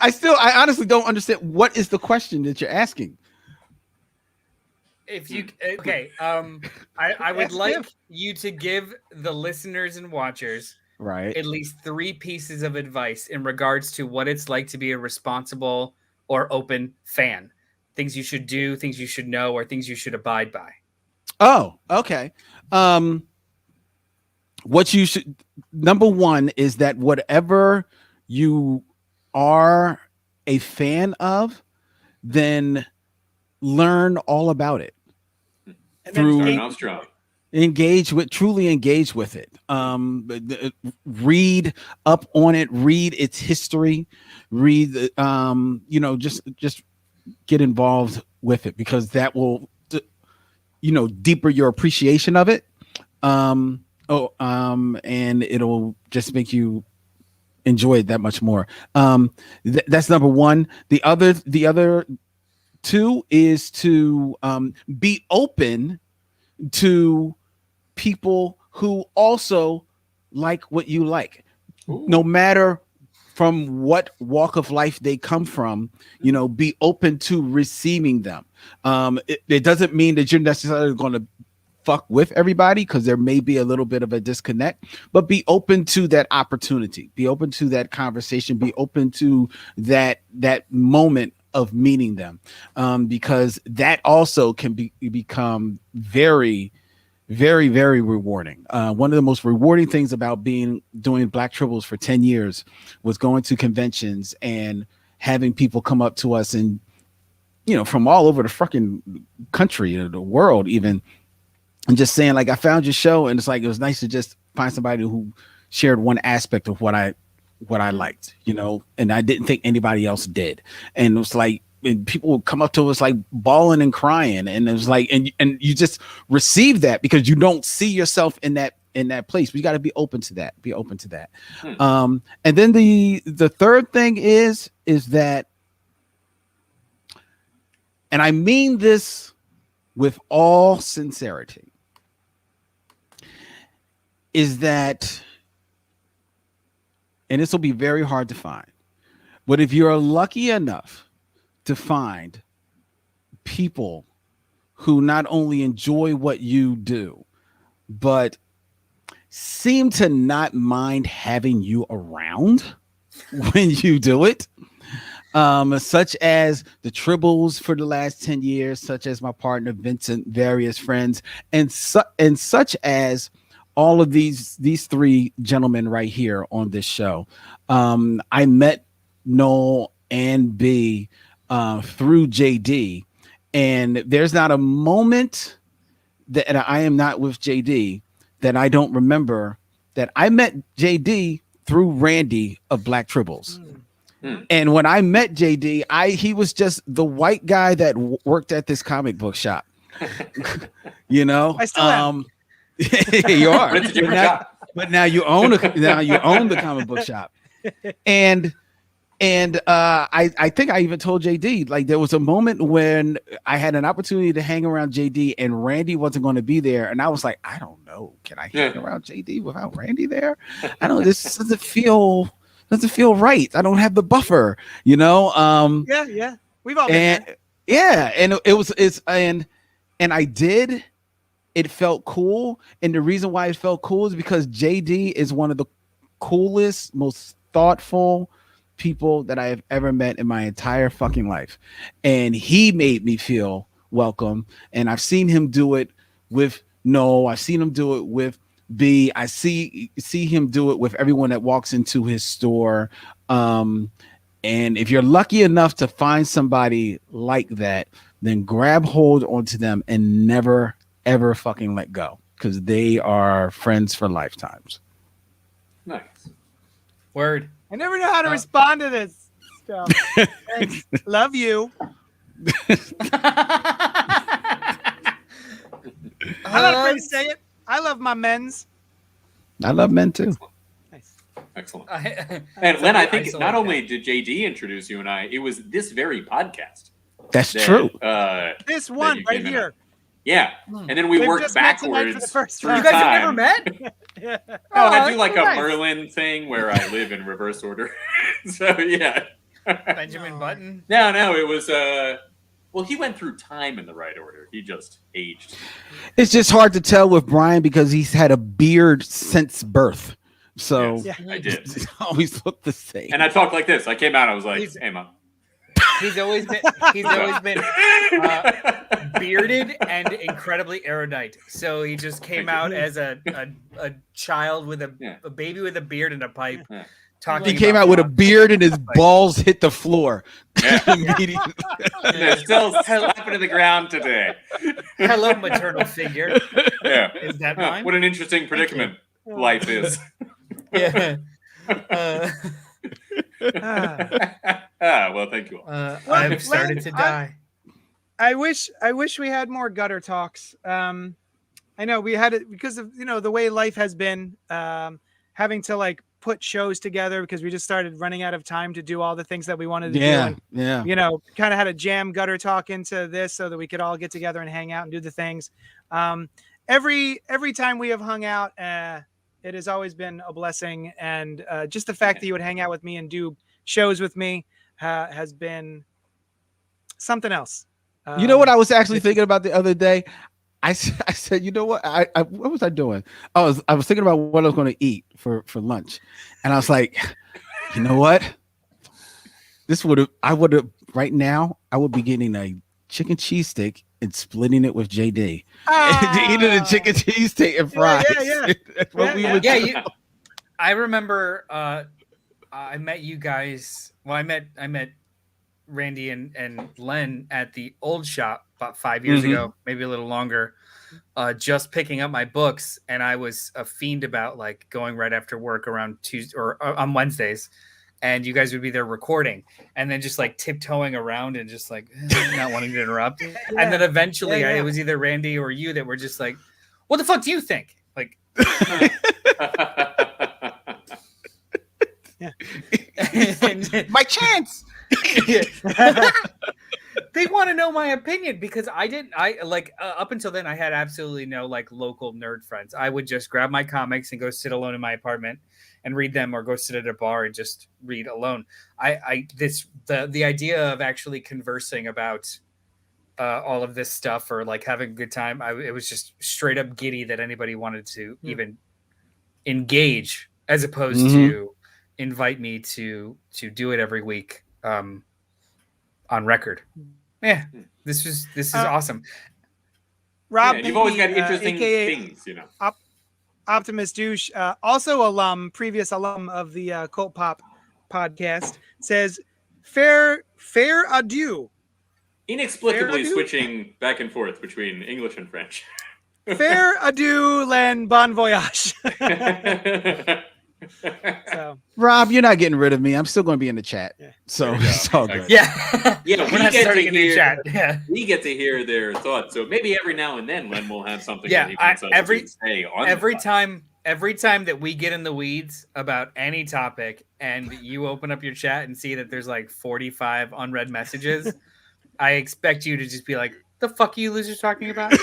I honestly don't understand. What is the question that you're asking? If you I would like you to give the listeners and watchers at least 3 pieces of advice in regards to what it's like to be a responsible or open fan. Things you should do, things you should know, or things you should abide by. Oh, okay. What you should, number 1 is that whatever you are a fan of, then learn all about it. Through truly engage with it. Read up on it, read its history, just get involved with it, because that will deeper your appreciation of it. And it'll just make you enjoy it that much more. That's number 1. The other 2 is to be open to people who also like what you like. Ooh. No matter from what walk of life they come from, be open to receiving them. It doesn't mean that you're necessarily going to fuck with everybody, because there may be a little bit of a disconnect, but be open to that opportunity, be open to that conversation, be open to that moment of meeting them, because that also can become very, very, very rewarding. One of the most rewarding things about doing Black Tribbles for 10 years was going to conventions and having people come up to us and, from all over the fucking country, the world even, and just saying, like, I found your show, and it's like, it was nice to just find somebody who shared one aspect of what I liked, and I didn't think anybody else did. And it was like, and people would come up to us like bawling and crying, and it was like, and you just receive that because you don't see yourself in that place. We got to be open to that. And then the third thing is that, and I mean this with all sincerity, is that, and this will be very hard to find, but if you're lucky enough to find people who not only enjoy what you do, but seem to not mind having you around when you do it, such as the Tribbles for the last 10 years, such as my partner Vincent, various friends, and such as all of these three gentlemen right here on this show. I met Noel and B through JD, and there's not a moment that I am not with JD that I don't remember that I met JD through Randy of Black Tribbles. And when I met JD, he was just the white guy that worked at this comic book shop. You know, I still am. You are, But it's a different job. but now you own the comic book shop. And I think I even told JD, like, there was a moment when I had an opportunity to hang around JD and Randy wasn't going to be there, and I was like, I don't know, can I hang around JD without Randy there? I don't. This doesn't feel right. I don't have the buffer, you know. Yeah, we've all been there. Yeah, and and I did. It felt cool, and the reason why it felt cool is because JD is one of the coolest, most thoughtful people that I have ever met in my entire fucking life, and he made me feel welcome. And I've seen him do it with Noel. I've seen him do it with B. I see him do it with everyone that walks into his store. And if you're lucky enough to find somebody like that, then grab hold onto them and never ever fucking let go, because they are friends for lifetimes. Nice. Word. I never know how to respond to this stuff. Thanks. Love you. I'm not afraid to say it. I love my men's. I love men too. Nice. Excellent. And Len, I think not only did JD introduce you and I, it was this very podcast. That's true. This one right here. Yeah, and then we worked backwards. For the first You guys have never met? Yeah. Oh, I do like a nice. Merlin thing where I live in reverse order. So yeah. Benjamin Button. No, it was well, he went through time in the right order. He just aged. It's just hard to tell with Brian because he's had a beard since birth. So Yes, I did. It's always looked the same. And I talked like this. I came out, I was like, hey mom. He's always been bearded and incredibly erudite. So he just came out as a child with a baby with a beard and a pipe. Yeah. Talking. He came out with a beard and his balls hit the floor. Yeah. Immediately. They're still slapping to the ground today. Hello, maternal figure. Yeah. Is that mine? What an interesting predicament life is. Yeah. Well, thank you all. I've started to die. I wish we had more gutter talks. I know we had it because of the way life has been, having to like put shows together because we just started running out of time to do all the things that we wanted to do. And, kind of had to jam gutter talk into this so that we could all get together and hang out and do the things. Every time we have hung out, it has always been a blessing, and just the fact that you would hang out with me and do shows with me has been something else. You know what I was actually thinking about the other day? I said, you know what? What was I doing? I was thinking about what I was going to eat for lunch, and I was like, you know what? I would have right now. I would be getting a chicken cheesesteak and splitting it with JD. Eating a chicken cheesesteak and fries. Yeah. That's what we would do. I remember I met you guys. Well, I met Randy and Len at the old shop about 5 years ago, maybe a little longer, just picking up my books. And I was a fiend about like going right after work around Tuesday or on Wednesdays. And you guys would be there recording and then just like tiptoeing around and just like not wanting to interrupt. Yeah. And then eventually it was either Randy or you that were just like, what the fuck do you think? Like, my chance. They want to know my opinion because up until then I had absolutely no like local nerd friends. I would just grab my comics and go sit alone in my apartment and read them, or go sit at a bar and just read alone. The idea of actually conversing about all of this stuff, or like having a good time, it was just straight up giddy that anybody wanted to even engage, as opposed to invite me to do it every week on record. Yeah, this is awesome. Rob, you've always got Penny, interesting AKA things, you know. Optimus Douche, also previous alum of the CultPop podcast, says, "Fair adieu." Inexplicably switching back and forth between English and French. Fair adieu, Len, bon voyage. So, Rob, you're not getting rid of me. I'm still going to be in the chat. Yeah. So it's all good. Yeah. Yeah, We're not starting a new chat. Yeah. We get to hear their thoughts. So maybe every now and then Len will have something Yeah, that he wants us to say on every time that we get in the weeds about any topic and you open up your chat and see that there's like 45 unread messages, I expect you to just be like, the fuck are you losers talking about?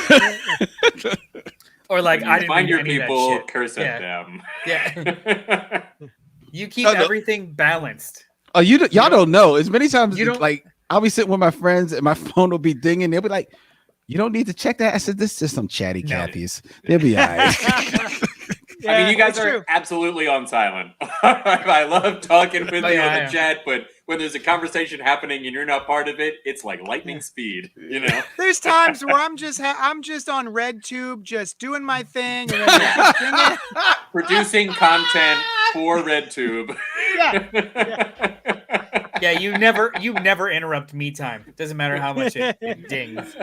Or like, I didn't find your any people, of that shit. curse at them. Yeah. You keep everything balanced. Oh, y'all don't know. As many times you don't like I'll be sitting with my friends and my phone will be dinging. They'll be like, "You don't need to check that." I said, "This is some chatty Cathy's. They'll be all right." I mean, you guys are absolutely on silent. I love talking with you on the chat, but when there's a conversation happening and you're not part of it, it's like lightning speed, you know? There's times where I'm just on RedTube, just doing my thing, and then producing content for RedTube. Yeah, you never interrupt me time. It doesn't matter how much it dings.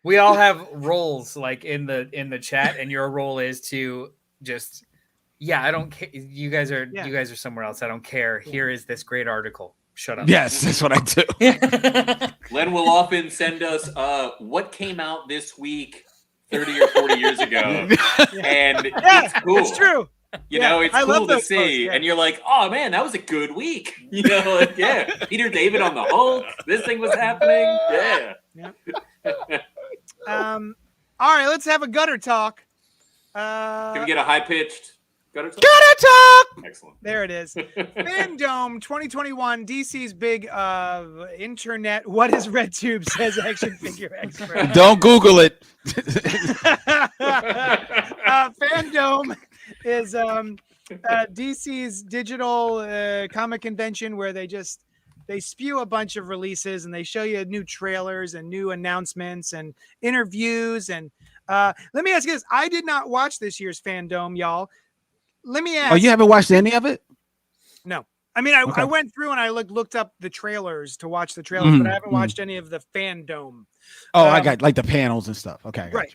We all have roles like in the chat, and your role is to just I don't care. You guys are somewhere else. I don't care. Here is this great article. Shut up. Yes, that's what I do. Len will often send us what came out this week 30 or 40 years ago. And it's cool. It's true. You know, it's cool to see. And you're like, oh man, that was a good week. You know, like, Peter David on the Hulk. This thing was happening. Yeah. All right, let's have a gutter talk. Can we get a high-pitched gutter talk? Gutter talk! Excellent. There it is. FanDome 2021, DC's big internet what is RedTube says action figure expert. Don't Google it. FanDome is DC's digital comic convention where they spew a bunch of releases and they show you new trailers and new announcements and interviews. And let me ask you this. I did not watch this year's FanDome, y'all. Let me ask. Oh, you haven't watched any of it? No. I mean, I went through and I looked up the trailers to watch the trailers, but I haven't watched any of the FanDome. Oh, I got like the panels and stuff. Okay. Right.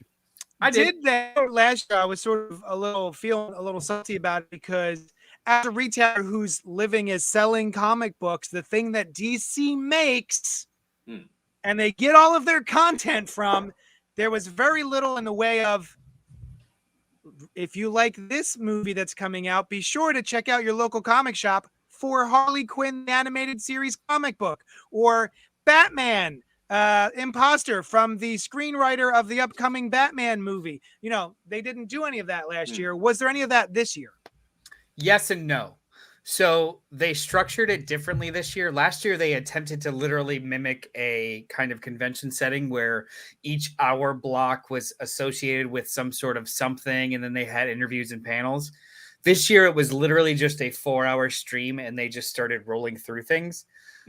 I did that last year. I was sort of feeling a little salty about it because as a retailer whose living is selling comic books, the thing that DC makes and they get all of their content from, there was very little in the way of, if you like this movie that's coming out, be sure to check out your local comic shop for Harley Quinn the animated series comic book, or Batman Imposter from the screenwriter of the upcoming Batman movie. You know, they didn't do any of that last year. Was there any of that this year? Yes and no. So they structured it differently this year. Last year, they attempted to literally mimic a kind of convention setting where each hour block was associated with some sort of something, and then they had interviews and panels. This year, it was literally just a 4-hour stream, and they just started rolling through things.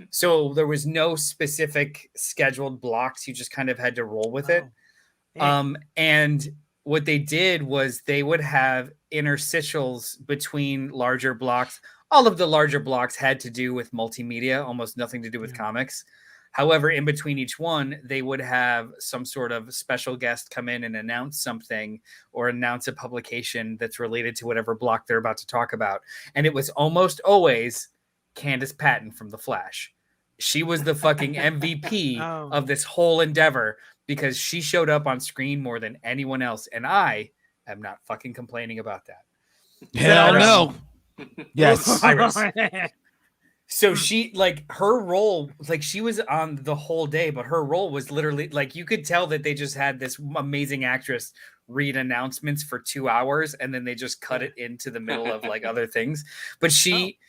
So there was no specific scheduled blocks. You just kind of had to roll with it. And what they did was they would have interstitials between larger blocks. All of the larger blocks had to do with multimedia, almost nothing to do with comics. However, in between each one, they would have some sort of special guest come in and announce something or announce a publication that's related to whatever block they're about to talk about. And it was almost always Candace Patton from The Flash. She was the fucking MVP of this whole endeavor because she showed up on screen more than anyone else. And I am not fucking complaining about that. Hell no. Yes. Iris. So she like her role, like she was on the whole day, but her role was literally like you could tell that they just had this amazing actress read announcements for 2 hours and then they just cut it into the middle of like other things. But she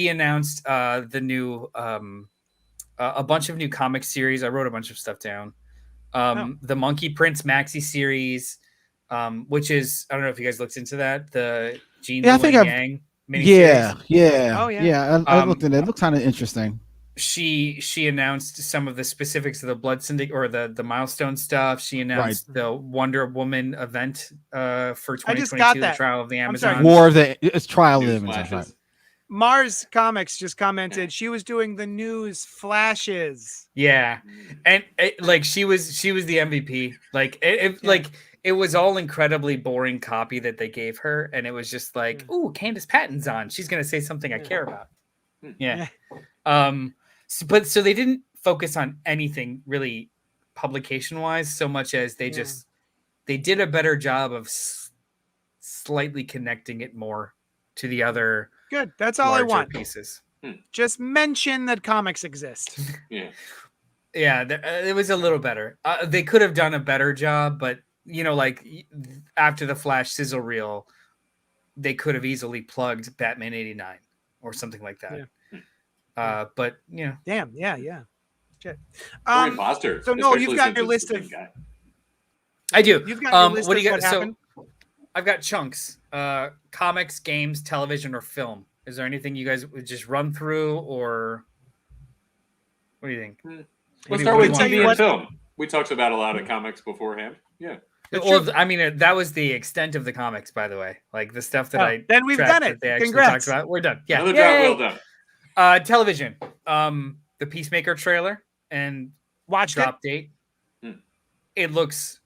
announced the new a bunch of new comic series. I wrote a bunch of stuff down. The Monkey Prince maxi series, which is I don't know if you guys looked into that. The Jean Yang miniseries. I looked at it. It looks kind of interesting. She announced some of the specifics of the Blood Syndicate or the milestone stuff. She announced the Wonder Woman event for 2022, the Trial of the Amazon. It's Trial of the Amazon. Right. Mars Comics just commented she was doing the news flashes. Yeah, and like she was the MVP. Like it was all incredibly boring copy that they gave her, and it was just like, "Ooh, Candace Patton's on. She's gonna say something I care about." Yeah. So they didn't focus on anything really publication-wise so much as they did a better job of slightly connecting it more to the other. Good. That's all I want. Pieces. Just mention that comics exist. Yeah, it was a little better. They could have done a better job, but like after the Flash sizzle reel, they could have easily plugged Batman 89 or something like that. But damn, yeah. Shit. Corey Foster. So no, you've got your list of. I do. You've got your list what do you of got? What happened? So I've got chunks. Comics, games, television, or film. Is there anything you guys would just run through, or what do you think? Let's start with TV and film. We talked about a lot of comics beforehand. Yeah. Well, I mean, that was the extent of the comics, by the way. Like the stuff that then we've done it. Congrats. Talked about. We're done. Yeah. Another job well done. Television. The Peacemaker trailer and watched drop date. It looks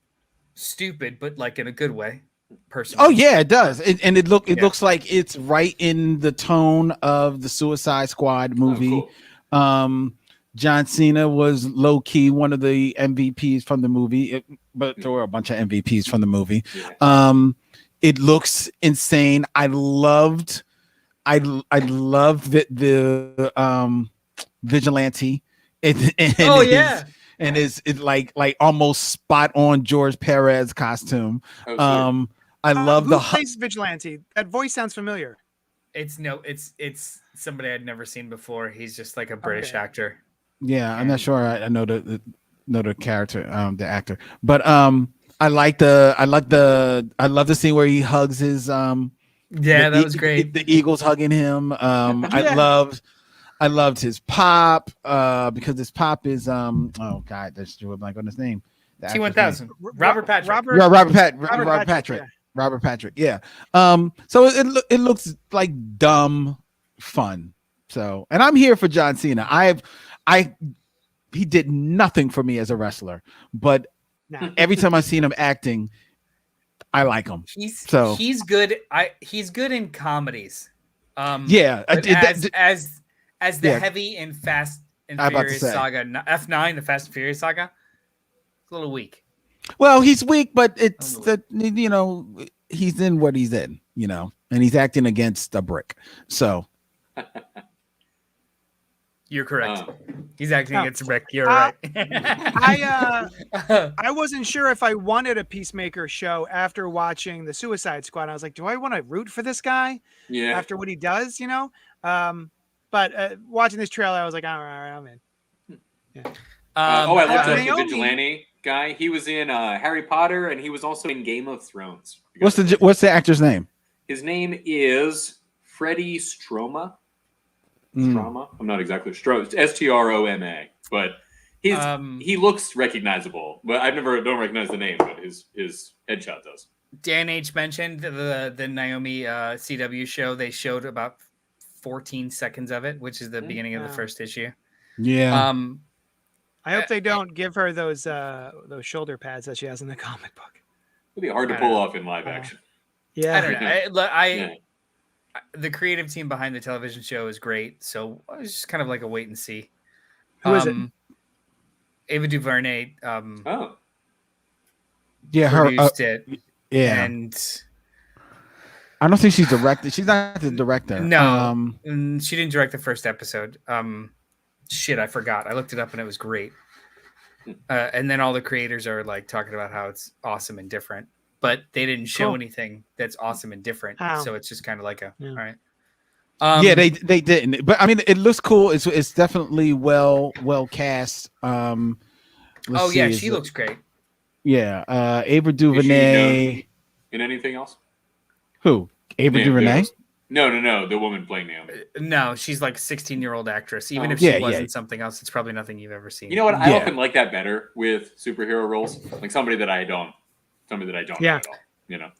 stupid, but like in a good way. Personally. Oh yeah, it does. It looks like it's right in the tone of the Suicide Squad movie. Cool. John Cena was low key one of the MVPs from the movie, but there were a bunch of MVPs from the movie. It looks insane. I loved the vigilante. And it's like almost spot on George Perez costume. I love who plays vigilante. That voice sounds familiar. It's somebody I'd never seen before. He's just like a British actor. Yeah, I'm not sure I know the character, the actor, but I love the scene where he hugs his that was great. The Eagles hugging him. I loved his pop because his pop is oh god, that's Drew blank on his name. T-1000. Robert Patrick. Robert Patrick. Yeah. So it looks like dumb fun. So, and I'm here for John Cena. He did nothing for me as a wrestler, but every time I've seen him acting, I like him. He's good. He's good in comedies. As the heavy and Fast and Furious saga, F9, the Fast and Furious saga, it's a little weak. Well, he's weak, but it's he's in what he's in, and he's acting against a brick. So you're correct. He's acting against a brick. You're right. I wasn't sure if I wanted a Peacemaker show after watching the Suicide Squad. I was like, do I want to root for this guy? Yeah. After what he does, But watching this trailer, I was like, all right, I'm in. Yeah. I loved the vigilante guy. He was in Harry Potter, and he was also in Game of Thrones. What's the actor's name? His name is Freddie Stroma. Stroma? I'm not exactly sure. It's Stroma, but he looks recognizable. But don't recognize the name, but his headshot does. Dan H mentioned the Naomi CW show. They showed about 14 seconds of it, which is the beginning of the first issue. Yeah. I hope they don't give her those shoulder pads that she has in the comic book. It'd be hard to pull off in live action. Yeah. I don't know. The creative team behind the television show is great, so it's just kind of like a wait and see. Who is it? Ava DuVernay. Yeah, produced it. Yeah, and I don't think she's directed. She's not the director. No, she didn't direct the first episode. Shit, I forgot. I looked it up and it was great. And then all the creators are like talking about how it's awesome and different, but they didn't show anything that's awesome and different. So it's just kind of like all right. Yeah, they didn't, but I mean, it looks cool. It's definitely well cast. She looks great. Yeah, Ava DuVernay. In anything else? Who? Ava DuVernay? No, the woman playing Naomi. No, she's like a 16-year-old actress. Even if she wasn't something else, it's probably nothing you've ever seen. You know what? I often like that better with superhero roles, like somebody that I don't know at all. You know.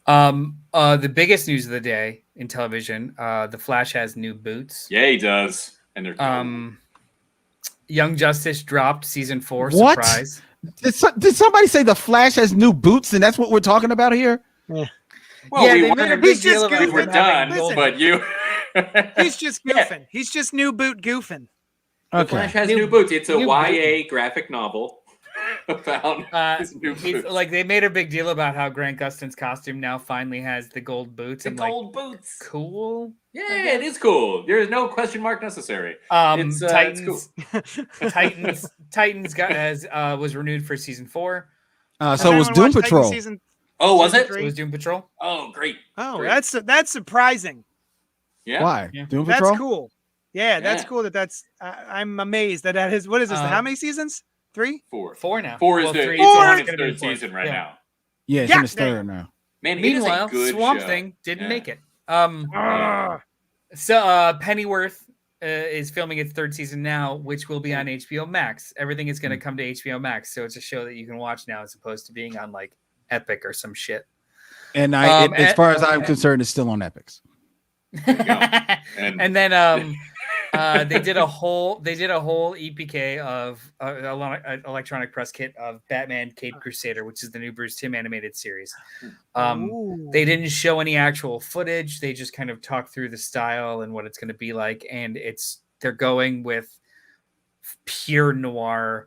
The biggest news of the day in television: the Flash has new boots. Yeah, he does, and they're Young Justice dropped season 4. What? Surprise! Did somebody say the Flash has new boots, and that's what we're talking about here? Yeah. Well, they made a big deal about we're done, but you. He's just goofing. He's just new boot goofing. The Flash has new boots. It's a YA graphic novel about his new boots. Like they made a big deal about how Grant Gustin's costume now finally has the gold boots. Boots. Cool. Yeah, it is cool. There is no question mark necessary. Titans. It's cool. Titans was renewed for season 4. So it was Doom Patrol. Was it? It was Doom Patrol. Oh, great. Oh, great. That's surprising. Yeah. Why? Yeah. Doom Patrol? That's cool. Yeah, that's cool. That's. I'm amazed that is. What is this? How many seasons? 3? 4 now. 4 is three. it's on its It's gonna be third four. season right now. Yeah, it's in the third now. Man, Meanwhile, it is a good Swamp show. Thing didn't make it. Pennyworth is filming its 3rd season now, which will be on HBO Max. Everything is going to come to HBO Max, so it's a show that you can watch now as opposed to being on like Epic or some shit. And as far as I'm concerned, it's still on Epics. And then they did a whole EPK of electronic press kit of Batman Caped Crusader, which is the new Bruce Timm animated series. They didn't show any actual footage. They just kind of talked through the style and what it's going to be like. And they're going with pure noir,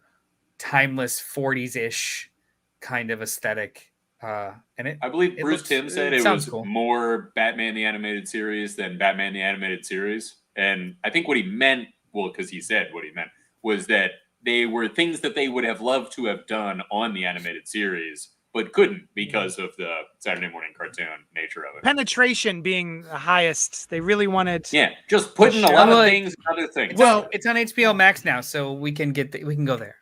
timeless 40s-ish kind of aesthetic. I believe Bruce Timm said it was cool. more Batman the Animated Series than Batman the Animated Series. And I think what he meant, because he said what he meant, was that they were things that they would have loved to have done on the animated series, but couldn't because of the Saturday morning cartoon nature of it. Penetration being the highest. They really wanted. Yeah, just putting a lot of things in other things. It's on HBO Max now, so we can go there.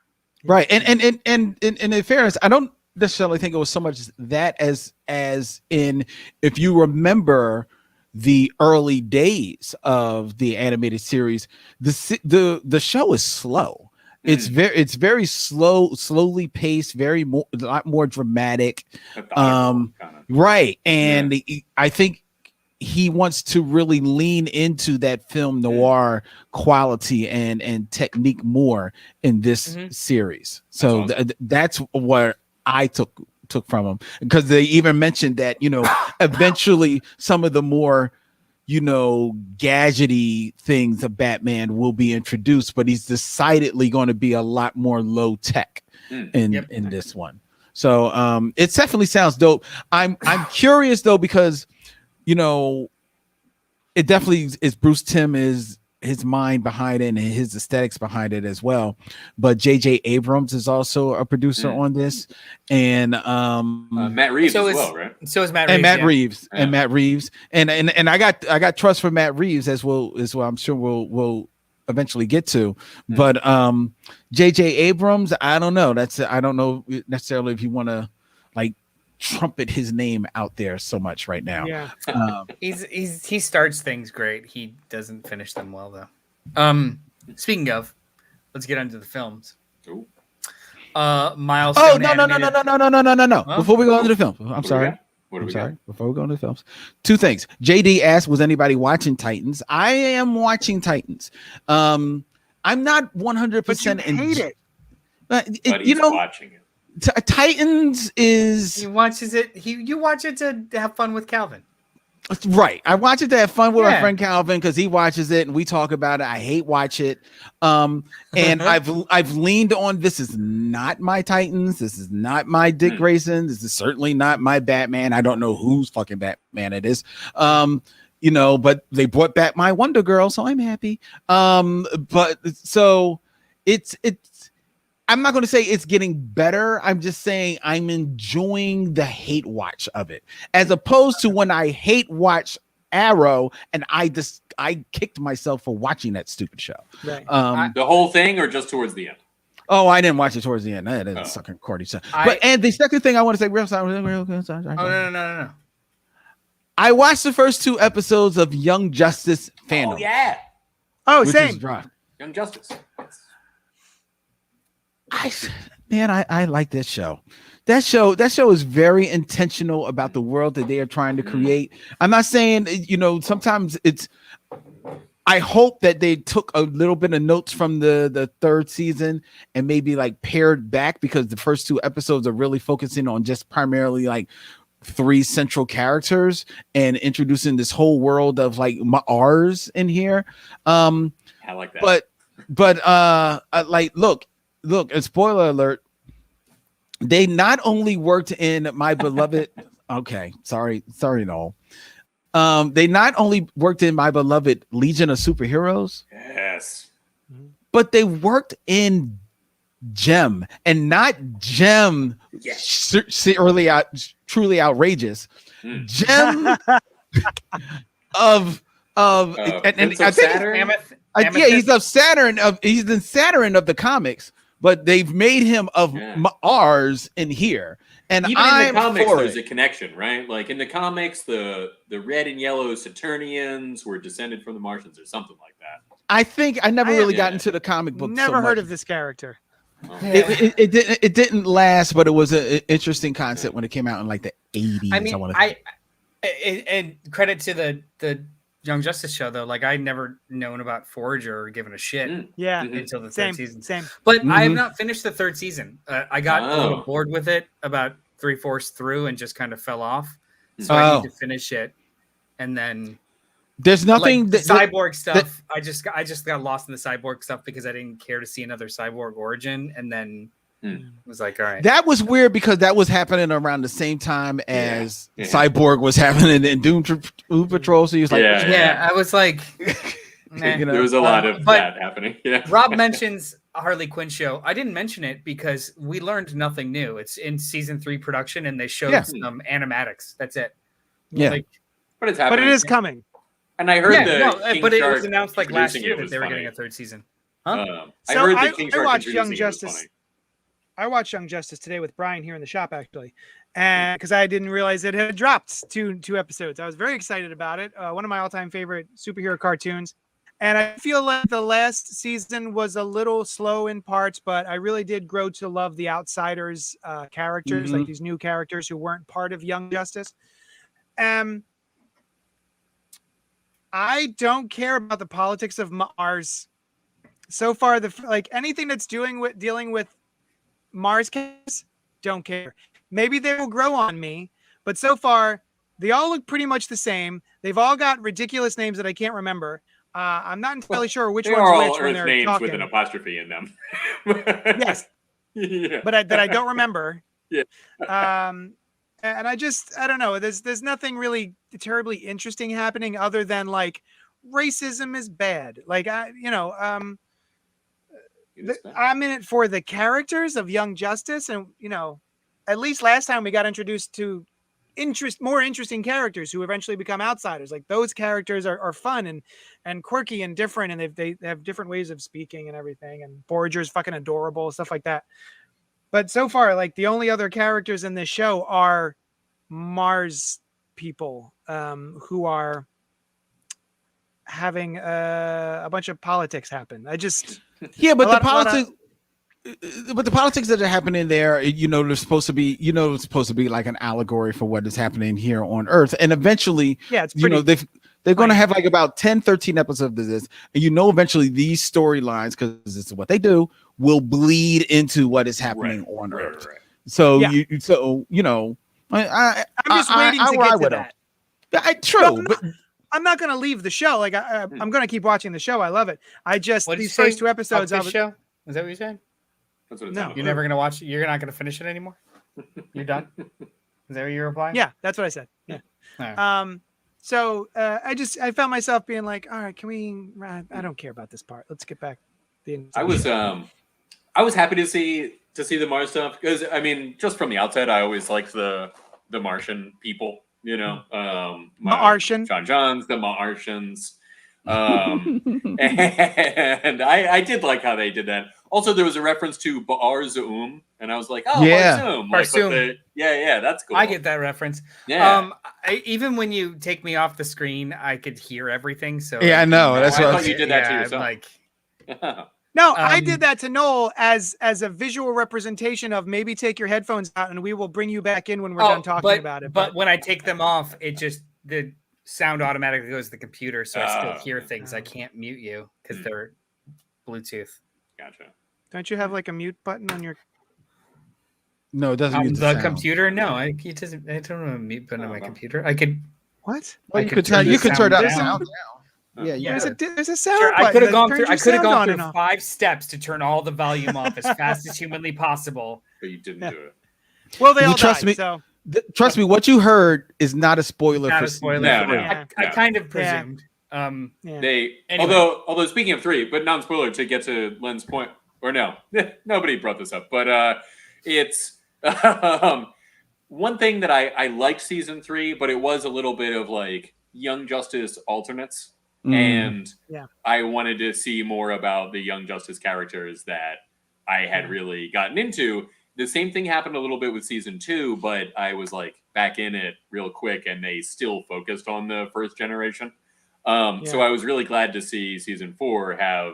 Right. And in fairness, I don't necessarily think it was so much that as in, if you remember the early days of the animated series, the show is slow. It's very slowly paced, a lot more dramatic. Right. And I think he wants to really lean into that film noir quality and technique more in this series. So that's what I took from him, because they even mentioned that, eventually some of the more, gadgety things of Batman will be introduced, but he's decidedly going to be a lot more low tech in this one. So it definitely sounds dope. I'm curious though, because it definitely is Bruce Timm is his mind behind it and his aesthetics behind it as well. But J.J. Abrams is also a producer on this, and Matt Reeves as well, right? So is Matt Reeves, and Matt Reeves, and I got trust for Matt Reeves as well. I'm sure we'll eventually get to. But J.J. Abrams, I don't know. I don't know necessarily if you want to like trumpet his name out there so much right now. Yeah. He starts things great. He doesn't finish them well though. Speaking of, let's get into the films. Ooh. Milestone. Oh no. Huh? Before we go into the film, I'm sorry. Before we go into the films, 2 things. JD asked, was anybody watching Titans? I am watching Titans. I'm not 100% hate it. But he's watching it. Titans is He watches it. You watch it to have fun with Calvin. Right. I watch it to have fun with my Yeah. friend Calvin because he watches it and we talk about it. I hate watch it. And I've leaned on this is not my Titans. This is not my Dick Grayson. This is certainly not my Batman. I don't know whose fucking Batman it is. But they brought back my Wonder Girl, so I'm happy. But so it's I'm not going to say it's getting better. I'm just saying I'm enjoying the hate watch of it, as opposed to when I hate watch Arrow and I kicked myself for watching that stupid show. Right. The whole thing, or just towards the end? Oh, I didn't watch it towards the end. That is sucking Cordy. And the second thing I want to say, real No. I watched the first 2 episodes of Young Justice FanDome. Oh yeah, which same. is dropped. Young Justice. I like that show. That show is very intentional about the world that they are trying to create. I'm not saying, sometimes it's. I hope that they took a little bit of notes from the 3rd season and maybe like pared back, because the first 2 episodes are really focusing on just primarily like 3 central characters and introducing this whole world of like ours in here. I like that. But look, a spoiler alert. They not only worked in my beloved. Okay, sorry, Noel. They not only worked in my beloved Legion of Superheroes. Yes. But they worked in Gem, and not Gem. Yes. Truly outrageous. Gem of and I think Saturn? he's of Saturn. He's in Saturn of the comics. But they've made him of ours in here, and even in the comics, there's a connection, right? Like in the comics, the red and yellow Saturnians were descended from the Martians, or something like that. I think I never really got into the comic book. Never heard of this character. Oh. It didn't last, but it was an interesting concept when it came out in like the 80s. I mean, and credit to the Young Justice show, though, like I never known about Forager or given a shit Yeah, until the 3rd season. Same. But I have not finished the 3rd season. I got a little bored with it about 3/4 through and just kind of fell off. So I need to finish it. And then there's nothing like, cyborg stuff. I just got lost in the cyborg stuff because I didn't care to see another cyborg origin. And then was like, all right. That was weird because that was happening around the same time as Cyborg was happening in Doom Patrol. So he was like, I was like, there was a lot of that happening. Yeah. Rob mentions a Harley Quinn show. I didn't mention it because we learned nothing new. It's in season 3 production and they showed some animatics. That's it. Yeah. Like, but it's happening. But it is coming. And I heard but it was announced like last year that they were getting a 3rd season. I heard that King Shark watched Young introducing it was Justice. funny. I watched Young Justice today with Brian here in the shop, actually, and because I didn't realize it had dropped two episodes. I was very excited about it. One of my all-time favorite superhero cartoons, and I feel like the last season was a little slow in parts, but I really did grow to love the Outsiders characters, like these new characters who weren't part of Young Justice. I don't care about the politics of Mars. So far, anything that's dealing with Mars case, don't care. Maybe they will grow on me, but so far they all look pretty much the same. They've all got ridiculous names that I can't remember. I'm not entirely sure which one's all which when they're names talking. with an apostrophe in them. Yes, but that I don't remember. Yeah. And I don't know. There's nothing really terribly interesting happening other than like racism is bad. Like I'm in it for the characters of Young Justice, and at least last time we got introduced to more interesting characters who eventually become outsiders. Like those characters are fun and quirky and different, and they have different ways of speaking and everything. And Forager's fucking adorable, stuff like that. But so far, like the only other characters in this show are Mars people who are having a bunch of politics happen. But the politics that are happening there, they're supposed to be, it's supposed to be like an allegory for what is happening here on Earth. And eventually, it's pretty, they're going to have like about 10, 13 episodes of this. And eventually these storylines, because this is what they do, will bleed into what is happening on Earth. Right. So, I'm just waiting to get to that. True, but I'm not going to leave the show. Like I'm going to keep watching the show. I love it. I just What these first 2 episodes. Fuck this show? Is that what you said? That's what it No. sounded You're like. never gonna watch it. You're not gonna finish it anymore. You're done. Is that what you're replying? Yeah, that's what I said. Yeah. All right. So I found myself being like, all right, can we? I don't care about this part. Let's get back. I was happy to see the Mars stuff because I mean, just from the outset, I always liked the Martian people. You know, Martian. John Johns, the Martians. And I did like how they did that. Also, there was a reference to Ba'ar Zoom, and I was like, "Oh, Yeah. Barzoom. Barzoom. Yeah, that's cool." I get that reference. Yeah. Even when you take me off the screen, I could hear everything. So Yeah, I know. That's I what thought you did that to yourself. Like, No, I did that to Noel as a visual representation of maybe take your headphones out and we will bring you back in when we're done talking about it. But when I take them off, the sound automatically goes to the computer, so I still hear things. I can't mute you because they're Bluetooth. Gotcha. Don't you have like a mute button on your? No, it doesn't. On use the sound. computer? No, it doesn't. I don't have a mute button on my computer. I could. What? Well, I you could could turn turn. You the could turn sound that down. sound down. Yeah, Yeah. There's a sound Sure, button. I could have that gone turns through. your I could have sound gone on and through off. 5 steps to turn all the volume off as fast as humanly possible. But you didn't Yeah. do it. Well, they You all trust died, me? So Trust me, what you heard is not a spoiler. Not for a spoiler. No, for no. me. I kind of Yeah. presumed. yeah. They Anyway. although speaking of 3, but non-spoiler to get to Len's point, or no, nobody brought this up, but it's one thing that I liked season 3, but it was a little bit of like Young Justice alternates, and I wanted to see more about the Young Justice characters that I had really gotten into. The same thing happened a little bit with season 2, but I was like back in it real quick, and they still focused on the first generation. So I was really glad to see season 4 have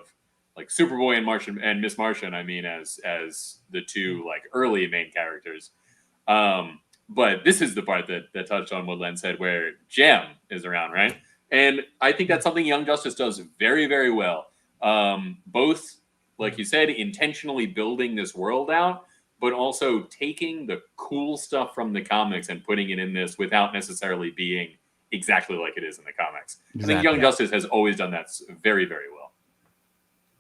like Superboy and Martian and Miss Martian. I mean, as the 2 like early main characters. But this is the part that touched on what Len said, where Gem is around, right? And I think that's something Young Justice does very, very well. Both, like you said, intentionally building this world out, but also taking the cool stuff from the comics and putting it in this without necessarily being exactly like it is in the comics. I think Young Justice has always done that very, very well.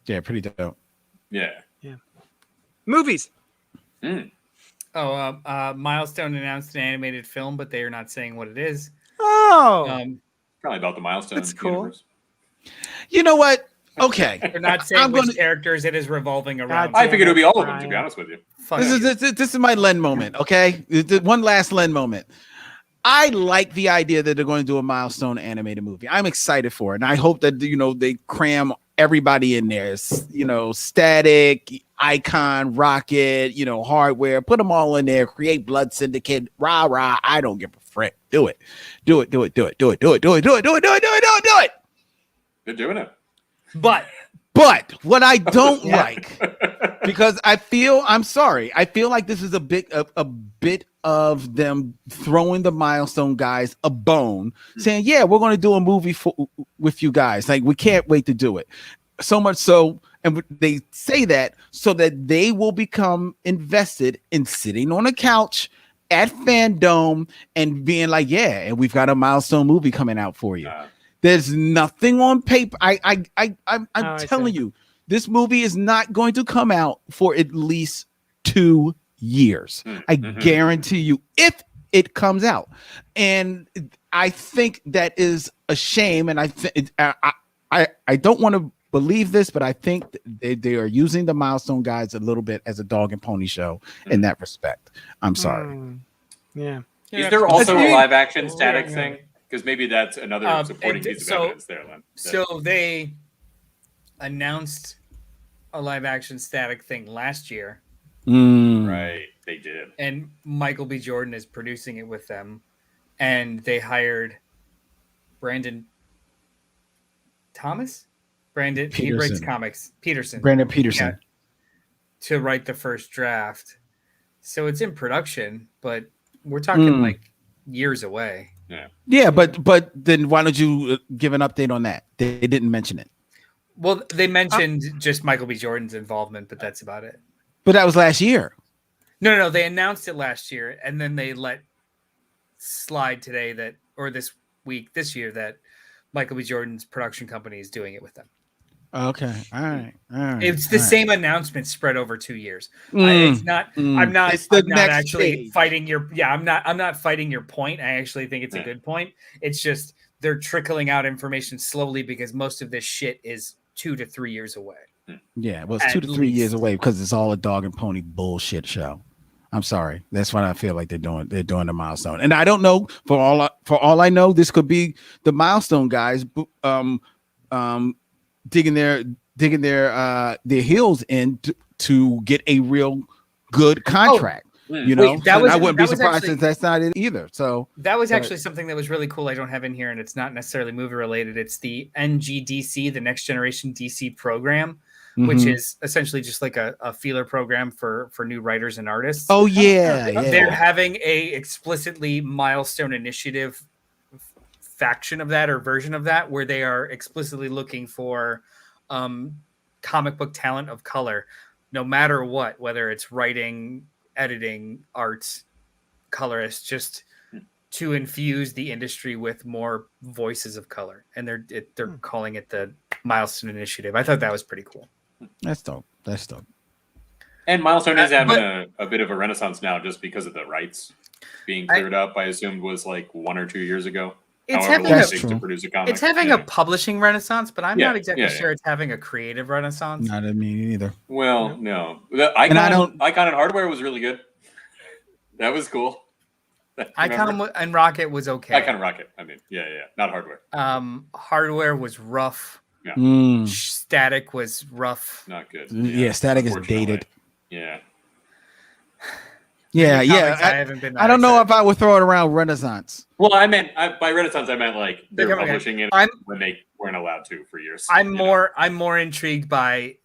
Yeah, pretty dope. Yeah. Movies. Milestone announced an animated film, but they are not saying what it is. Oh, Probably about the Milestone That's cool. universe. You know what? Okay, They're not saying I'm which gonna- characters it is revolving around. I figured it would be all of them, to Brian. be honest with you. Fuck this you. is my Len moment. Okay, one last Len moment. I like the idea that they're going to do a Milestone animated movie. I'm excited for it, and I hope that they cram everybody in there. Static, Icon, Rocket, Hardware. Put them all in there. Create Blood Syndicate. Rah rah. I don't give a frick. Do it. Do it. Do it. Do it. Do it. Do it. Do it. Do it. Do it. Do it. Do it. Do it. Do it. They're doing it. But What I don't like, because I feel like this is a bit of them throwing the Milestone guys a bone, saying, yeah, we're going to do a movie with you guys. Like, we can't wait to do it. So much so, and they say that so that they will become invested in sitting on a couch at FanDome and being like, yeah, and we've got a Milestone movie coming out for you. There's nothing on paper. I'm telling you, this movie is not going to come out for at least 2 years. I guarantee you, if it comes out. And I think that is a shame. And I don't want to believe this, but I think they are using the Milestone guys a little bit as a dog and pony show in that respect. I'm sorry. Yeah. Is there also a live action static thing? Because maybe that's another supporting piece of evidence there, Len. So they announced a live action static thing last year. Right, they did. And Michael B. Jordan is producing it with them. And they hired Brandon Thomas? Brandon, he writes comics. Brandon Peterson. To write the first draft. So it's in production, but we're talking like years away. Yeah, but then why don't you give an update on that? They didn't mention it. Well, they mentioned just Michael B. Jordan's involvement, but that's about it. But that was last year. No. They announced it last year, and then they let slide today that, or this week this year that Michael B. Jordan's production company is doing it with them. Okay. All right. It's the same announcement spread over 2 years. Mm, It's not. mm. I'm not. It's the I'm not next actually stage. fighting your. Yeah, I'm not. I'm not fighting your point. I actually think it's a good point. It's just they're trickling out information slowly because most of this shit is 2 to 3 years away. Yeah, well, it's 2 to 3 years away because it's all a dog and pony bullshit show. I'm sorry. That's what I feel like they're doing. They're doing the milestone, and I don't know. For all I know, this could be the milestone guys, digging their heels in to get a real good contract. You know, Wait, I wouldn't be surprised if that's not it either. So that was actually something that was really cool. I don't have in here, and it's not necessarily movie related. It's the NGDC, the Next Generation DC program, which is essentially just like a feeler program for new writers and artists. Oh yeah, They're having a explicitly milestone initiative faction of that or version of that, where they are explicitly looking for comic book talent of color, no matter what, whether it's writing, editing, art, colorists, just to infuse the industry with more voices of color. And they're calling it the Milestone Initiative. I thought that was pretty cool. That's dope. That's dope. And Milestone is having a bit of a renaissance now just because of the rights being cleared up. I assumed was like 1 or 2 years ago. It's However having long it takes to produce a comic. It's having a publishing renaissance, but I'm not exactly sure it's having a creative renaissance. Not me either. Well, no. The Icon and Hardware was really good. That was cool. Icon and Rocket was okay. Icon and Rocket. I mean, yeah. Not Hardware. Hardware was rough. Yeah. Static was rough. Not good. Yeah, Static is dated. Yeah. I don't know if I would throw it around Renaissance. Well, I meant by Renaissance, I meant like they're publishing it when they weren't allowed to for years. I'm more intrigued by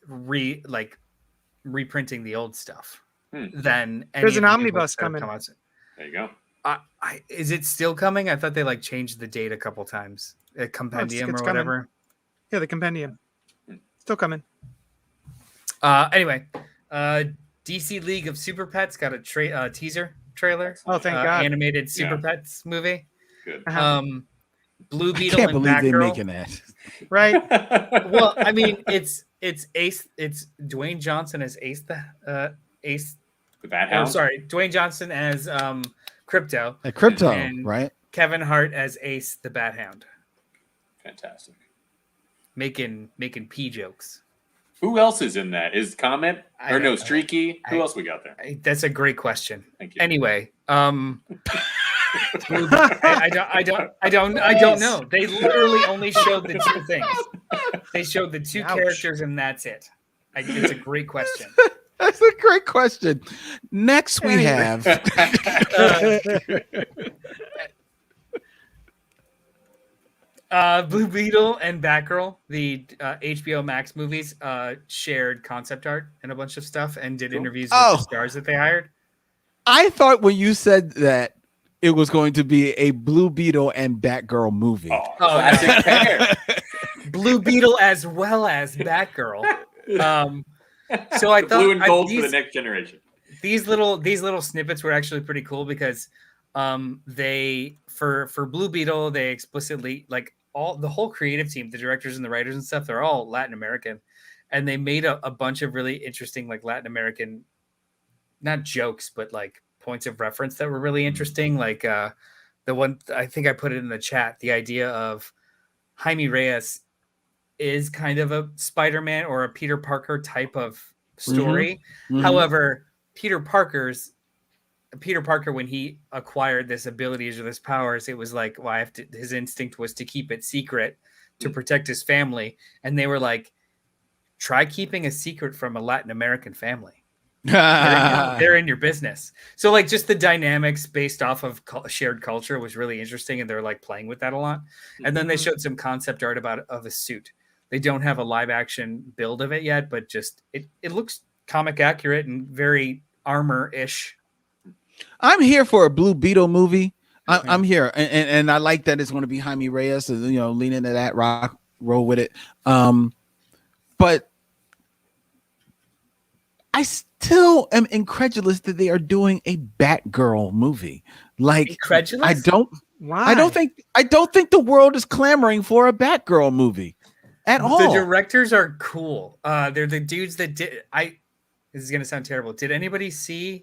reprinting the old stuff than there's an omnibus coming. There you go. Is it still coming? I thought they changed the date a couple times. A compendium it's or whatever. Coming. Yeah, the compendium. Still coming. Anyway, DC League of Super Pets got a teaser trailer. Oh, thank God! Animated Super Pets movie. Good. Blue Beetle. I can't and believe Batgirl. they're making that. Right. Well, I mean, it's Ace. It's Dwayne Johnson as Ace the Bat Hound. Sorry, Dwayne Johnson as Crypto. And right? Kevin Hart as Ace the Bat Hound. Fantastic. Making pee jokes. Who else is in that? Is Comment Streaky? Who else we got there? That's a great question. Thank you. Anyway, I don't know. They literally only showed the two things. They showed the two characters, and that's it. It's a great question. That's a great question. Next, we have Blue Beetle and Batgirl, the HBO Max movies, shared concept art and a bunch of stuff and did interviews with the stars that they hired. I thought when you said that it was going to be a Blue Beetle and Batgirl movie. Classic pair. Blue Beetle as well as Batgirl. So I thought blue and gold for the next generation. These little snippets were actually pretty cool because they for Blue Beetle they explicitly the whole creative team, the directors and the writers and stuff, they're all Latin American, and they made a bunch of really interesting Latin American, not jokes but points of reference that were really interesting. The one I think I put it in the chat, the idea of Jaime Reyes is kind of a Spider-Man or a Peter Parker type of story. Mm-hmm. However, Peter Parker, when he acquired this abilities or this powers, it was his instinct was to keep it secret to protect his family. And they were try keeping a secret from a Latin American family. They're in your business. So just the dynamics based off of shared culture was really interesting. And they're playing with that a lot. And then they showed some concept art of a suit. They don't have a live action build of it yet, but just it looks comic accurate and very armor-ish. I'm here for a Blue Beetle movie. I'm here, and I like that it's going to be Jaime Reyes, lean into that roll with it. But I still am incredulous that they are doing a Batgirl movie. Like, Incredulous? Why? I don't think the world is clamoring for a Batgirl movie at all. The directors are cool. They're the dudes that did. This is gonna sound terrible. Did anybody see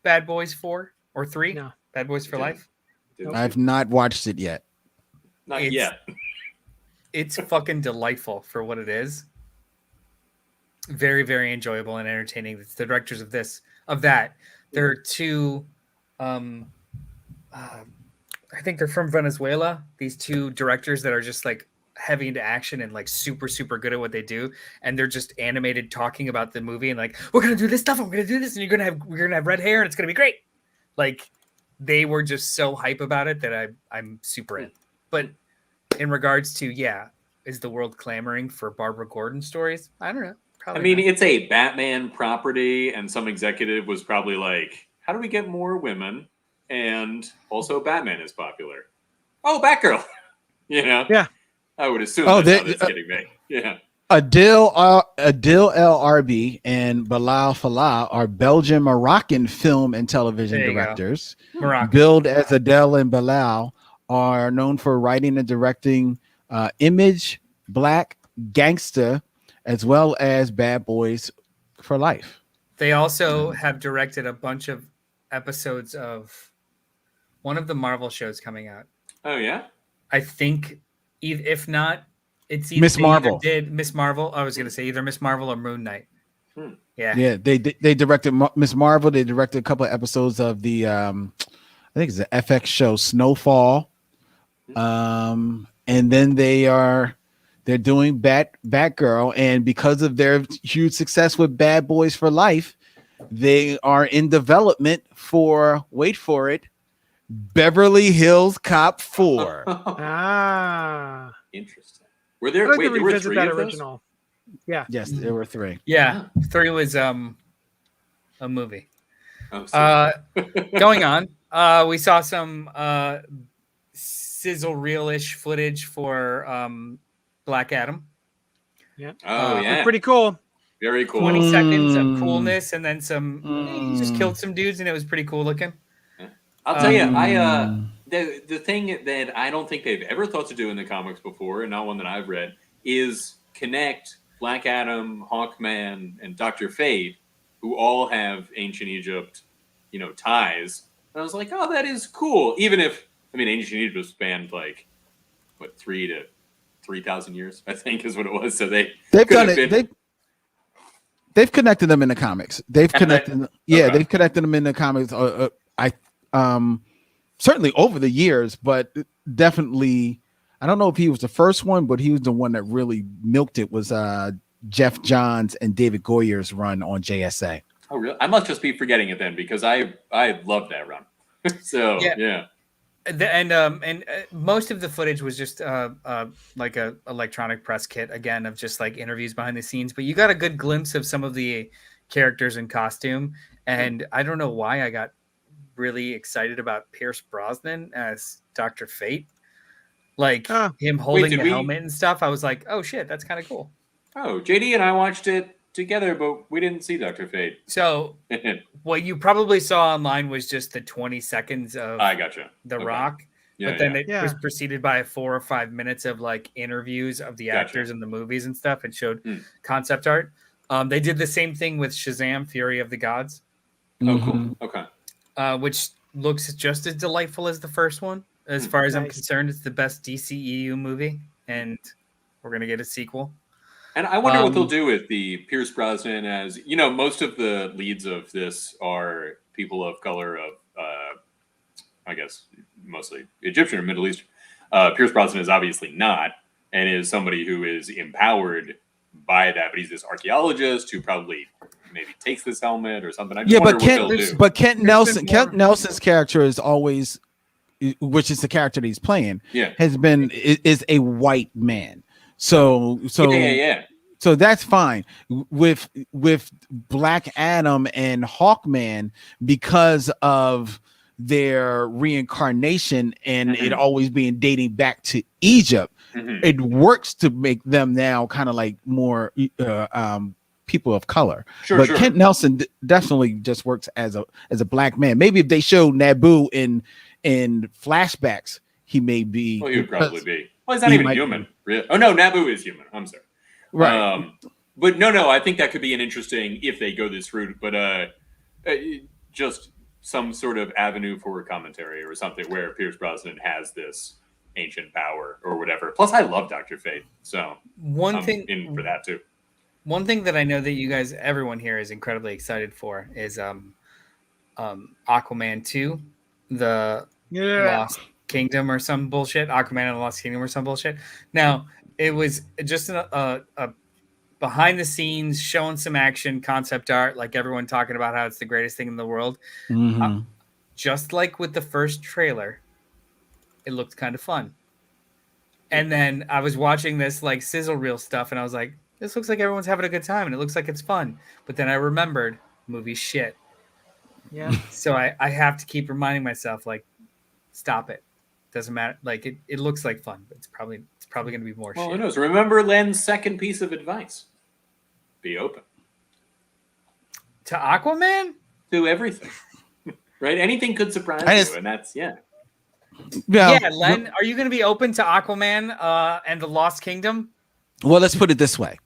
Bad Boys 4 or 3? No. Bad Boys for Life. I've not watched it yet. Not yet. It's fucking delightful for what it is. Very, very enjoyable and entertaining. It's the directors of that. There are two. I think they're from Venezuela. These two directors that are just like heavy into action and like super, super good at what they do. And they're just animated talking about the movie and like, we're gonna do this stuff, and we're gonna do this, and we're gonna have red hair, and it's gonna be great. Like, they were just so hype about it that I'm super in. But in regards to, is the world clamoring for Barbara Gordon stories? I don't know. I mean, it's a Batman property, and some executive was probably like, how do we get more women? And also Batman is popular. Oh, Batgirl. Yeah. I would assume that's how it's getting made. Yeah. Adil El Arbi and Bilal Fallah are Belgian Moroccan film and television directors. Billed as Adele and Bilal are known for writing and directing Image, Black, Gangsta, as well as Bad Boys for Life. They also have directed a bunch of episodes of one of the Marvel shows coming out. Oh, yeah? I think, if not, it's either Miss Marvel. Did Miss Marvel? I was going to say either Miss Marvel or Moon Knight. Yeah. They directed Miss Marvel. They directed a couple of episodes of the I think it's an FX show Snowfall. And then they're doing Batgirl, and because of their huge success with Bad Boys for Life, they are in development for, wait for it, Beverly Hills Cop 4. Interesting. Were there? Wait, there were 3 that of original. Those? Yeah. Yes, there were 3. Yeah, 3 was a movie. Oh, going on, we saw some sizzle reel-ish footage for Black Adam. Yeah. Oh, yeah. Pretty cool. Very cool. 20 seconds of coolness, and then he just killed some dudes, and it was pretty cool looking. I'll tell you, the thing that I don't think they've ever thought to do in the comics before, and not one that I've read, is connect Black Adam, Hawkman, and Dr. Fate, who all have ancient Egypt, ties. And I was like, oh, that is cool. Even if, ancient Egypt spanned 3 to 3,000 years, I think is what it was. So they've done it. They've connected them in the comics. They've connected them in the comics. Certainly over the years, but definitely, I don't know if he was the first one, but he was the one that really milked it. Was Jeff Johns and David Goyer's run on JSA. Oh, really? I must just be forgetting it then, because I loved that run. So yeah. And most of the footage was just like a electronic press kit again of just like interviews behind the scenes, but you got a good glimpse of some of the characters in costume. And I don't know why I got really excited about Pierce Brosnan as Dr. Fate, him holding the helmet and stuff. I was like, oh shit, that's kind of cool. Oh, JD and I watched it together, but we didn't see Dr. Fate. So what you probably saw online was just the 20 seconds of I gotcha. The Rock. Yeah, but then it was preceded by 4 or 5 minutes of interviews of the actors in the movies and stuff, and showed concept art. They did the same thing with Shazam! Fury of the Gods. Oh, cool. Okay. Which looks just as delightful as the first one. As far as I'm concerned, it's the best DCEU movie, and we're gonna get a sequel. And I wonder what they'll do with the Pierce Brosnan, as most of the leads of this are people of color of, I guess, mostly Egyptian or Middle Eastern. Pierce Brosnan is obviously not, and is somebody who is empowered by that, but he's this archaeologist who probably maybe takes this helmet or something. I just wonder what they'll do. But Kent Nelson's character is always, which is the character that he's playing, is a white man. So that's fine with Black Adam and Hawkman, because of their reincarnation and it always being dating back to Egypt. It works to make them now kind of like more people of color. But Kent Nelson definitely just works as a black man. Maybe if they showed Naboo in in flashbacks, he may be. Well, he would probably be. Well, he's not even human. Really. Oh no, Naboo is human. I'm sorry. Right. But no, I think that could be an interesting if they go this route. But just some sort of avenue for commentary or something where Pierce Brosnan has this ancient power or whatever. Plus, I love Dr. Fate, so I'm in for that too. One thing that I know that you guys, everyone here, is incredibly excited for is Aquaman 2, the Lost Kingdom or some bullshit. Aquaman and the Lost Kingdom or some bullshit. Now, it was just a behind the scenes, showing some action, concept art, like everyone talking about how it's the greatest thing in the world. Mm-hmm. Just like with the first trailer, it looked kind of fun. And then I was watching this like sizzle reel stuff, and I was like, this looks like everyone's having a good time, and it looks like it's fun. But then I remembered movie shit. Yeah. So I have to keep reminding myself, like, stop it. Doesn't matter. Like it looks like fun, but it's probably going to be more shit. Well, who knows? Remember Len's second piece of advice: be open to Aquaman. Do everything. Right? Anything could surprise you, and that's Yeah, Len, are you going to be open to Aquaman and the Lost Kingdom? Well, let's put it this way: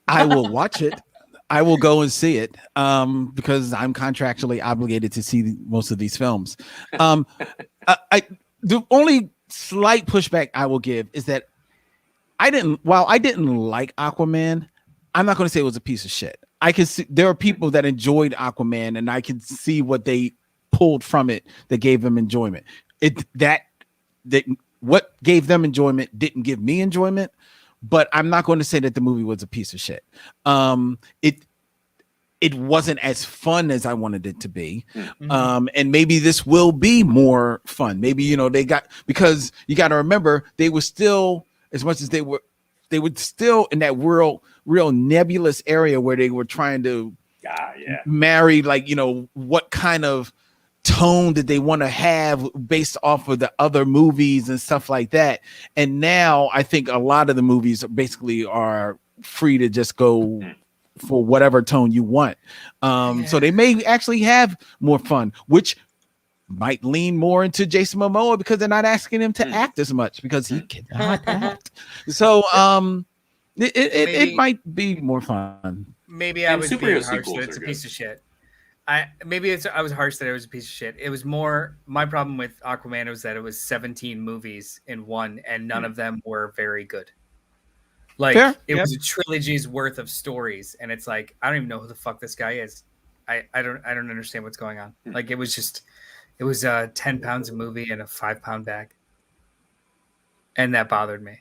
I will watch it. I will go and see it because I'm contractually obligated to see most of these films. The only slight pushback I will give is that while I didn't like Aquaman, I'm not going to say it was a piece of shit. I can see there are people that enjoyed Aquaman, and I can see what they pulled from it that gave them enjoyment. What gave them enjoyment didn't give me enjoyment, but I'm not going to say that the movie was a piece of shit. It wasn't as fun as I wanted it to be. Mm-hmm. And maybe this will be more fun. Maybe, because you got to remember they were still, as much as they were still in that real nebulous area where they were trying to marry, what kind of tone did they want to have based off of the other movies and stuff like that. And now I think a lot of the movies basically are free to just go for whatever tone you want. So they may actually have more fun, which might lean more into Jason Momoa because they're not asking him to act as much because he cannot act. So it might be more fun. Maybe I was being harsh that it's a piece of shit. I was harsh that it was a piece of shit. It was more my problem with Aquaman was that it was 17 movies in one, and none of them were very good. Like it was a trilogy's worth of stories, and it's like I don't even know who the fuck this guy is. I don't understand what's going on. Like it was 10 pounds a movie in a 5-pound bag, and that bothered me.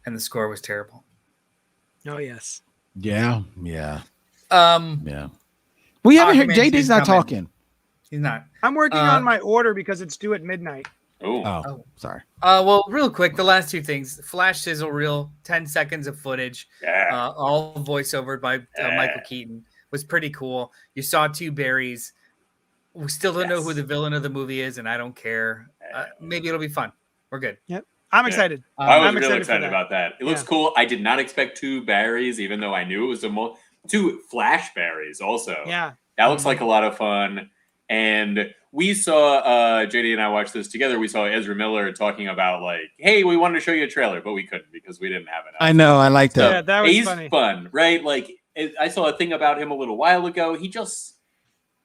And the score was terrible. Oh yes. Yeah. Yeah. We haven't heard. JD's not talking. He's not. I'm working on my order because it's due at midnight. Oh, sorry. Well, real quick, the last two things: flash sizzle reel, 10 seconds of footage, all voiceover by Michael Keaton, was pretty cool. You saw 2 berries. We still don't know who the villain of the movie is, and I don't care. Maybe it'll be fun. We're good. Yep, I'm excited. I was really excited about that. It looks cool. I did not expect 2 berries, even though I knew it was 2 flash berries. Also, that looks like a lot of fun. And we saw JD and I watched this together. We saw Ezra Miller talking about like, "Hey, we wanted to show you a trailer, but we couldn't because we didn't have enough." I know, I like that. Yeah, that was he's funny. Fun, right? Like I saw a thing about him a little while ago.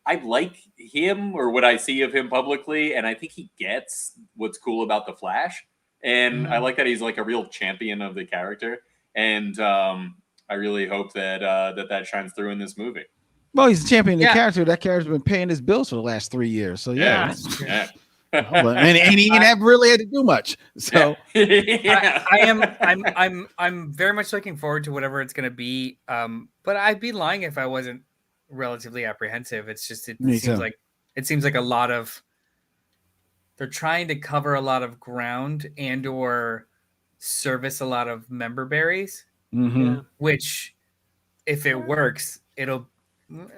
I like him or what I see of him publicly, and I think he gets what's cool about the Flash. And I like that he's like a real champion of the character. And I really hope that that shines through in this movie. Well, he's a champion of the character. That character's been paying his bills for the last 3 years. So and he ain't really had to do much. So I'm very much looking forward to whatever it's going to be. But I'd be lying if I wasn't relatively apprehensive. It's just it seems like a lot of they're trying to cover a lot of ground and or service a lot of member berries, which if it works, it'll.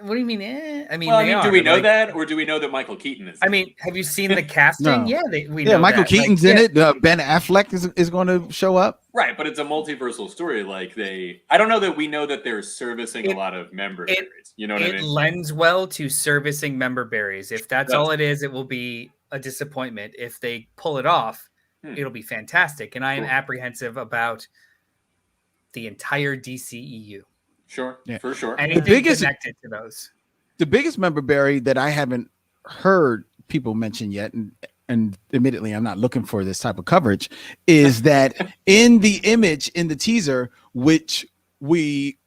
What do you mean? I mean, do we know that, or do we know that Michael Keaton is? I mean, have you seen the casting? No. Yeah, we know Michael that. Keaton's in it. Ben Affleck is going to show up. Right, but it's a multiversal story. Like I don't know that we know that they're servicing a lot of member berries. You know what I mean? It lends well to servicing member berries. If that's all it is, it will be a disappointment. If they pull it off, it'll be fantastic. And I am apprehensive about the entire DCEU. Sure, for sure. Anything connected to those. The biggest member, Barry, that I haven't heard people mention yet, and admittedly, I'm not looking for this type of coverage, is that in the image in the teaser, which we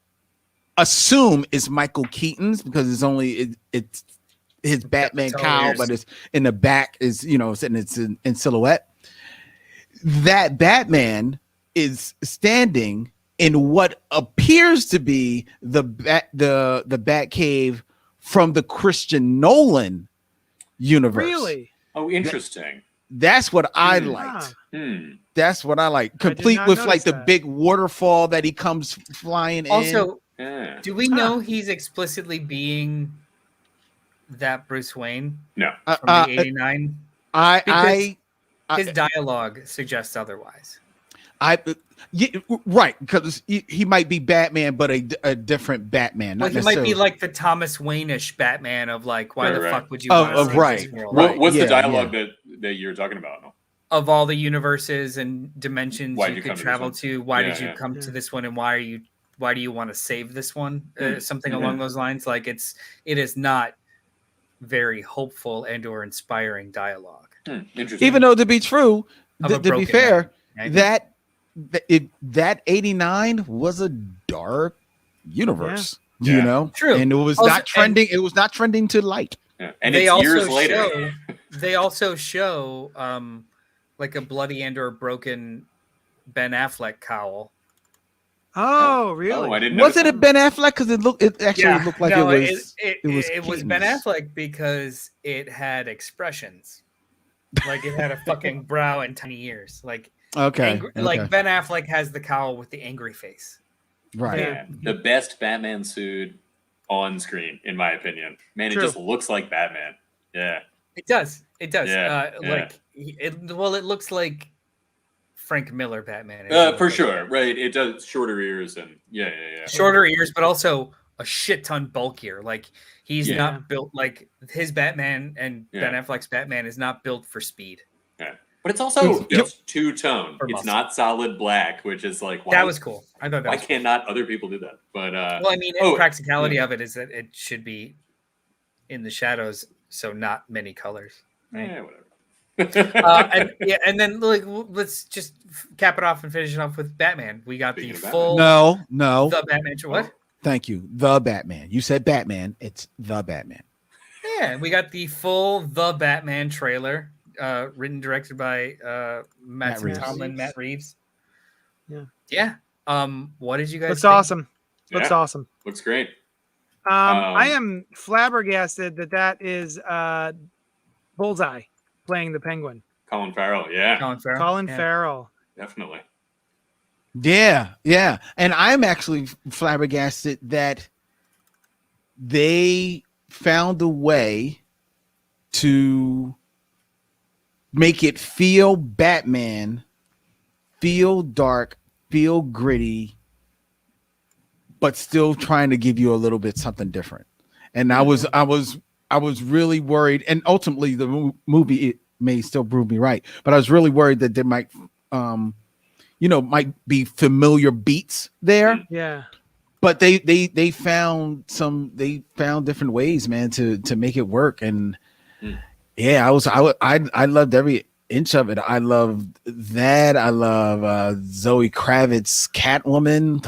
assume is Michael Keaton's because it's his Batman cowl, but it's in the back is it's in silhouette. That Batman is standing in what appears to be the Batcave from the Christian Nolan universe. Really? Oh, interesting. That's what I liked. That's what I like. Complete with like the big waterfall that he comes flying in. Also, do we know he's explicitly being that Bruce Wayne? No. From the 89? His dialogue suggests otherwise. Right, because he might be Batman, but a different Batman. Well, he might be like the Thomas Wayne-ish Batman of like, why the fuck would you want to save this world? What's the dialogue that you're talking about? Of all the universes and dimensions you could travel to, why did you come to this one, and why do you want to save this one? Something along those lines. Like it is not very hopeful and or inspiring dialogue. Interesting. Even though to be true, to be fair, that 89 was a dark universe, True. And it was also, not trending. It was not trending to light. And it's years later. They also show like a bloody and or broken Ben Affleck cowl. Oh, really? Oh, I didn't. Was it a Ben Affleck? Because it looked like it was Ben Affleck because it had expressions. Like it had a fucking brow and tiny ears. Like like Ben Affleck has the cowl with the angry face. Right. Yeah, the best Batman suit on screen, in my opinion. Man, it just looks like Batman. Yeah. It does. It does. Yeah. Like it looks like Frank Miller Batman. For sure. Right. It does shorter ears and shorter ears, but also a shit ton bulkier. Like he's not built like his Batman and Ben Affleck's Batman is not built for speed. Yeah. But it's also two-tone. It's not solid black, which is like that was cool. I thought that why cannot other people do that? But well, I mean, the practicality of it is that it should be in the shadows, so not many colors. Right? Yeah, whatever. And then like let's just cap it off and finish it off with Batman. We got the full no the Batman. What? Thank you. The Batman. You said Batman. It's the Batman. Yeah, we got the full The Batman trailer, written, directed by Matt Reeves. Yeah. What did you guys think? Awesome. Looks awesome. Looks great. I am flabbergasted that is Bullseye playing the Penguin. Colin Farrell, yeah. Colin Farrell. Definitely. Yeah. And I'm actually flabbergasted that they found a way to make it feel Batman, feel dark, feel gritty, but still trying to give you a little bit something different. And I was really worried, and ultimately the movie, it may still prove me right, but I was really worried that there might be familiar beats there. Yeah. But they found different ways, man, to make it work. And I loved every inch of it. I love that. I love Zoe Kravitz's Catwoman.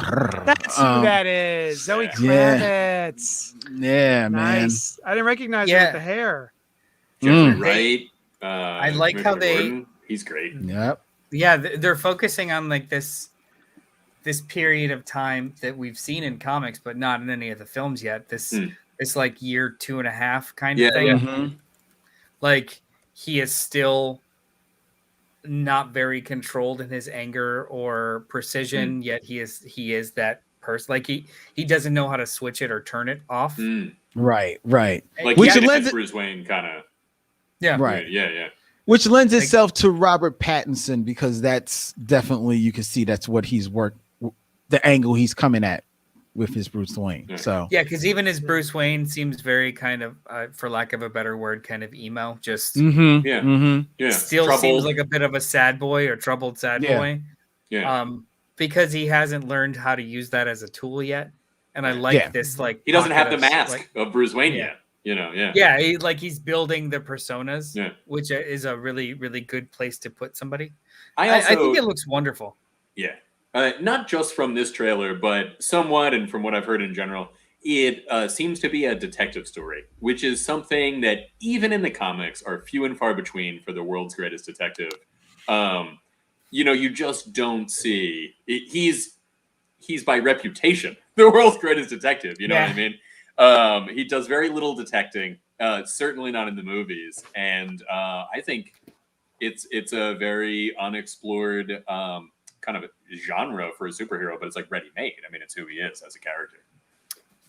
That's who that is. Zoe Kravitz. Yeah, nice. Man. I didn't recognize her with the hair. Jeffrey Wright. I like how he's great. Yep. Yeah, they're focusing on like this period of time that we've seen in comics, but not in any of the films yet. This like year 2.5 kind of thing. Mm-hmm. Like he is still not very controlled in his anger or precision, yet he is that person. Like he doesn't know how to switch it or turn it off. Right. Like which lends Bruce Wayne kind of. Yeah. Right. Yeah. Which lends itself to Robert Pattinson, because that's definitely, you can see that's what he's the angle he's coming at with his Bruce Wayne. So yeah, because even his Bruce Wayne seems very kind of, for lack of a better word, kind of emo. Just still troubled. Seems like a bit of a sad boy or troubled sad boy. Yeah. Because he hasn't learned how to use that as a tool yet. And I like this, like he doesn't have the pocket mask of Bruce Wayne yet. You know, he's building the personas, which is a really, really good place to put somebody. I think it looks wonderful. Yeah, not just from this trailer, but somewhat, and from what I've heard in general, it seems to be a detective story, which is something that even in the comics are few and far between for the world's greatest detective. You just don't see. He's by reputation the world's greatest detective. You know what I mean? He does very little detecting, certainly not in the movies, and I think it's a very unexplored kind of genre for a superhero, but it's like ready-made. I mean, it's who he is as a character.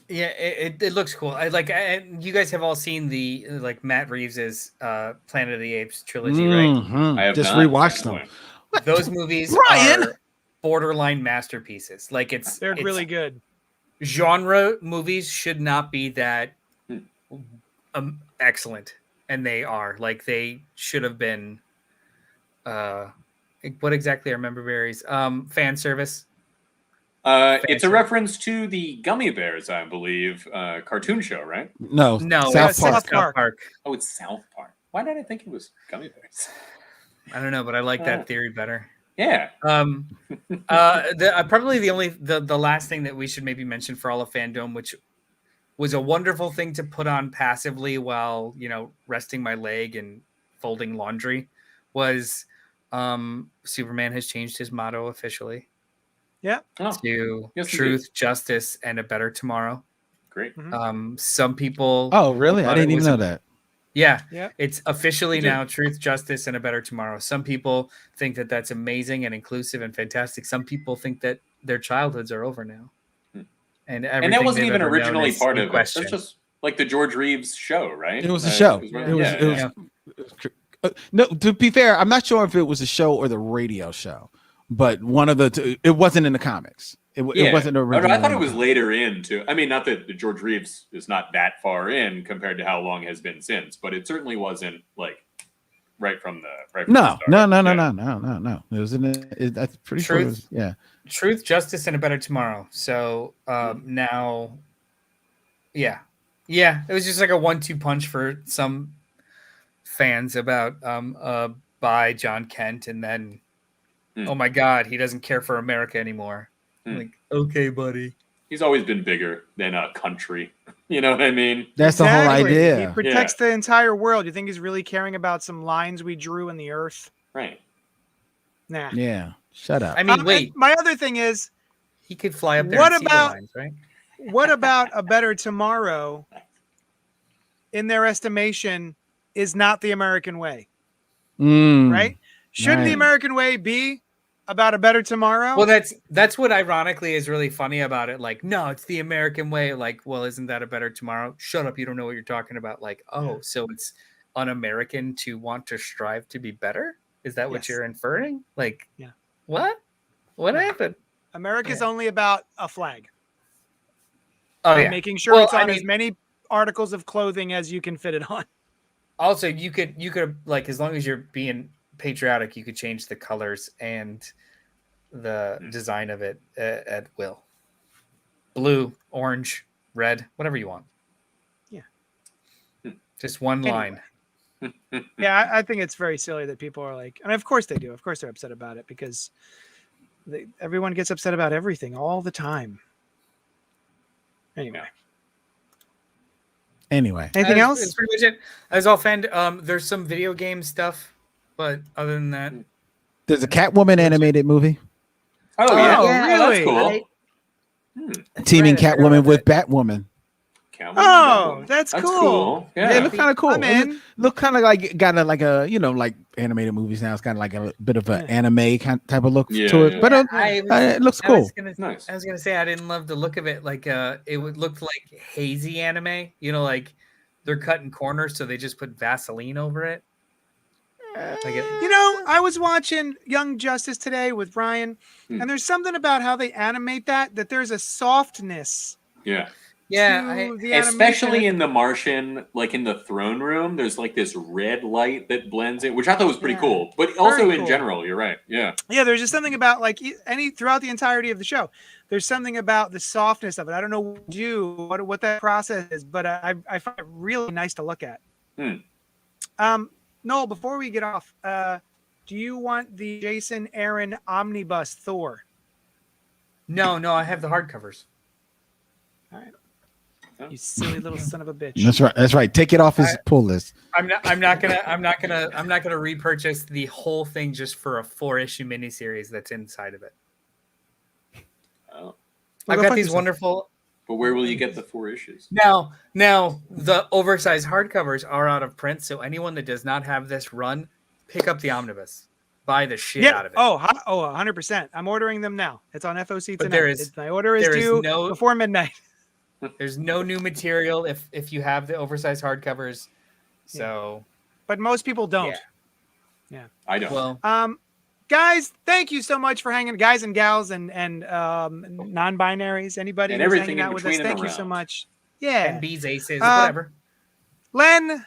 Yeah, it looks cool. You guys have all seen the Matt Reeves's Planet of the Apes trilogy, right? I have just not rewatched them. Those movies are borderline masterpieces. They're really good. Genre movies should not be that excellent, and they are. They should have been. What exactly are member berries? Fan service. It's a reference to the Gummy Bears, I believe, cartoon show, right? No, South Park. Oh, it's South Park. Why did I think it was Gummy Bears? I don't know, but I like that theory better. Yeah. Probably the last thing that we should maybe mention for all of FanDome, which was a wonderful thing to put on passively while resting my leg and folding laundry, was Superman has changed his motto officially. Yeah. To truth, justice, and a better tomorrow. Great. Some people. Oh, really? I didn't even know that. Yeah. It's officially now truth, justice, and a better tomorrow. Some people think that that's amazing and inclusive and fantastic. Some people think that their childhoods are over now. And that wasn't even originally part of it. That's just like the George Reeves show, right? It was a show. It was no, to be fair, I'm not sure if it was a show or the radio show, but one of it wasn't in the comics. It wasn't original. I thought it was later in too. I mean, not that the George Reeves is not that far in compared to how long it has been since, but it certainly wasn't right from the No. It was that's pretty truth, sure. Truth, justice, and a better tomorrow. So now, it was just like a 1-2 punch for some fans about by John Kent, and then oh my God, he doesn't care for America anymore. Like, okay, buddy. He's always been bigger than a country. You know what I mean? That's the whole idea. He protects the entire world. You think he's really caring about some lines we drew in the earth? Right. Nah. Yeah. Shut up. I mean, wait. My other thing is, he could fly up there and see the lines, right? What about a better tomorrow, in their estimation, is not the American way? Right? Shouldn't the American way be about a better tomorrow? Well, that's what ironically is really funny about it. Like, no, it's the American way. Like, well, isn't that a better tomorrow? Shut up, you don't know what you're talking about. Like, so it's un-American to want to strive to be better? Is that what you're inferring? Like, what? What happened? America's only about a flag. Oh, and making sure it's on as many articles of clothing as you can fit it on. Also, you could like, as long as you're being patriotic, you could change the colors and the design of it at will. Blue, orange, red, whatever you want. Yeah. Just one line. Yeah, I think it's very silly that people are like, and of course they do. Of course they're upset about it because everyone gets upset about everything all the time. Anyway. Anything else? It's pretty much it. As all there's some video game stuff, but other than that, there's a Catwoman animated movie. Oh yeah, really? That's cool. Teaming Catwoman with Batwoman. Oh, that's cool. Yeah, it looked kind of cool. I'm in. Look kind of like like a like animated movies now. It's kind of like a bit of an anime type of look to it, but it looks cool. I was gonna say I didn't love the look of it. Like it would look like hazy anime. Like they're cutting corners, so they just put Vaseline over it. You know, I was watching Young Justice today with Ryan, and there's something about how they animate that there's a softness. Yeah. To the especially animation. in The Martian, like in the throne room, there's like this red light that blends in, which I thought was pretty cool. But also Very in cool. general, you're right. Yeah. Yeah, there's just something about like throughout the entirety of the show. There's something about the softness of it. I don't know what that process is, but I find it really nice to look at. Noel, before we get off, do you want the Jason Aaron omnibus Thor? No, I have the hardcovers. All right. You silly little son of a bitch. That's right. Take it off his pull list. I'm not gonna repurchase the whole thing just for a 4-issue miniseries that's inside of it. Oh. I've got these wonderful. But where will you get the 4 issues? Now the oversized hardcovers are out of print, so anyone that does not have this run, pick up the omnibus. Buy the shit out of it. 100%. I'm ordering them now. It's on FOC tonight. My order is due before midnight. There's no new material if you have the oversized hardcovers. So, but most people don't. Yeah. I don't. Well, guys, thank you so much for hanging, guys and gals and non-binaries, anybody and who's everything hanging out with us. Thank you so much. Yeah. And B's, aces, whatever. Len,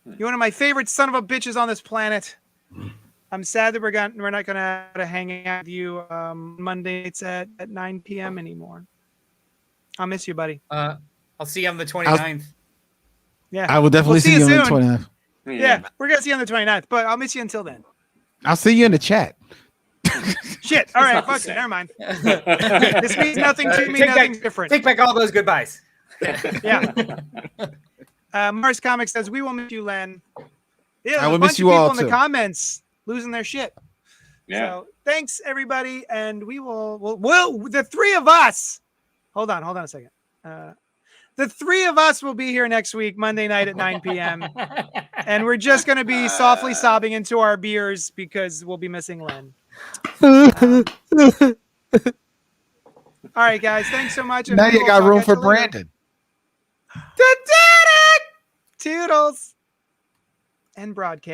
you're one of my favorite son of a bitches on this planet. I'm sad that we're not gonna hang out with you Monday nights at 9 p.m. anymore. I'll miss you, buddy. I'll see you on the 29th. Yeah, I will definitely see you on the 29th. Yeah, we're gonna see you on the 29th, but I'll miss you until then. I'll see you in the chat. Shit. All right, fuck it. Never mind. This means nothing to me. Nothing's different. Take back all those goodbyes. Yeah. Mars Comics says we will miss you, Len. Yeah, I will miss you all too. In the comments losing their shit. Yeah. So thanks everybody, and we'll the three of us. Hold on a second. The three of us will be here next week, Monday night at 9 p.m. and we're just going to be softly sobbing into our beers because we'll be missing Len. All right, guys. Thanks so much. Now you got room for Brandon. Toodles. And broadcast.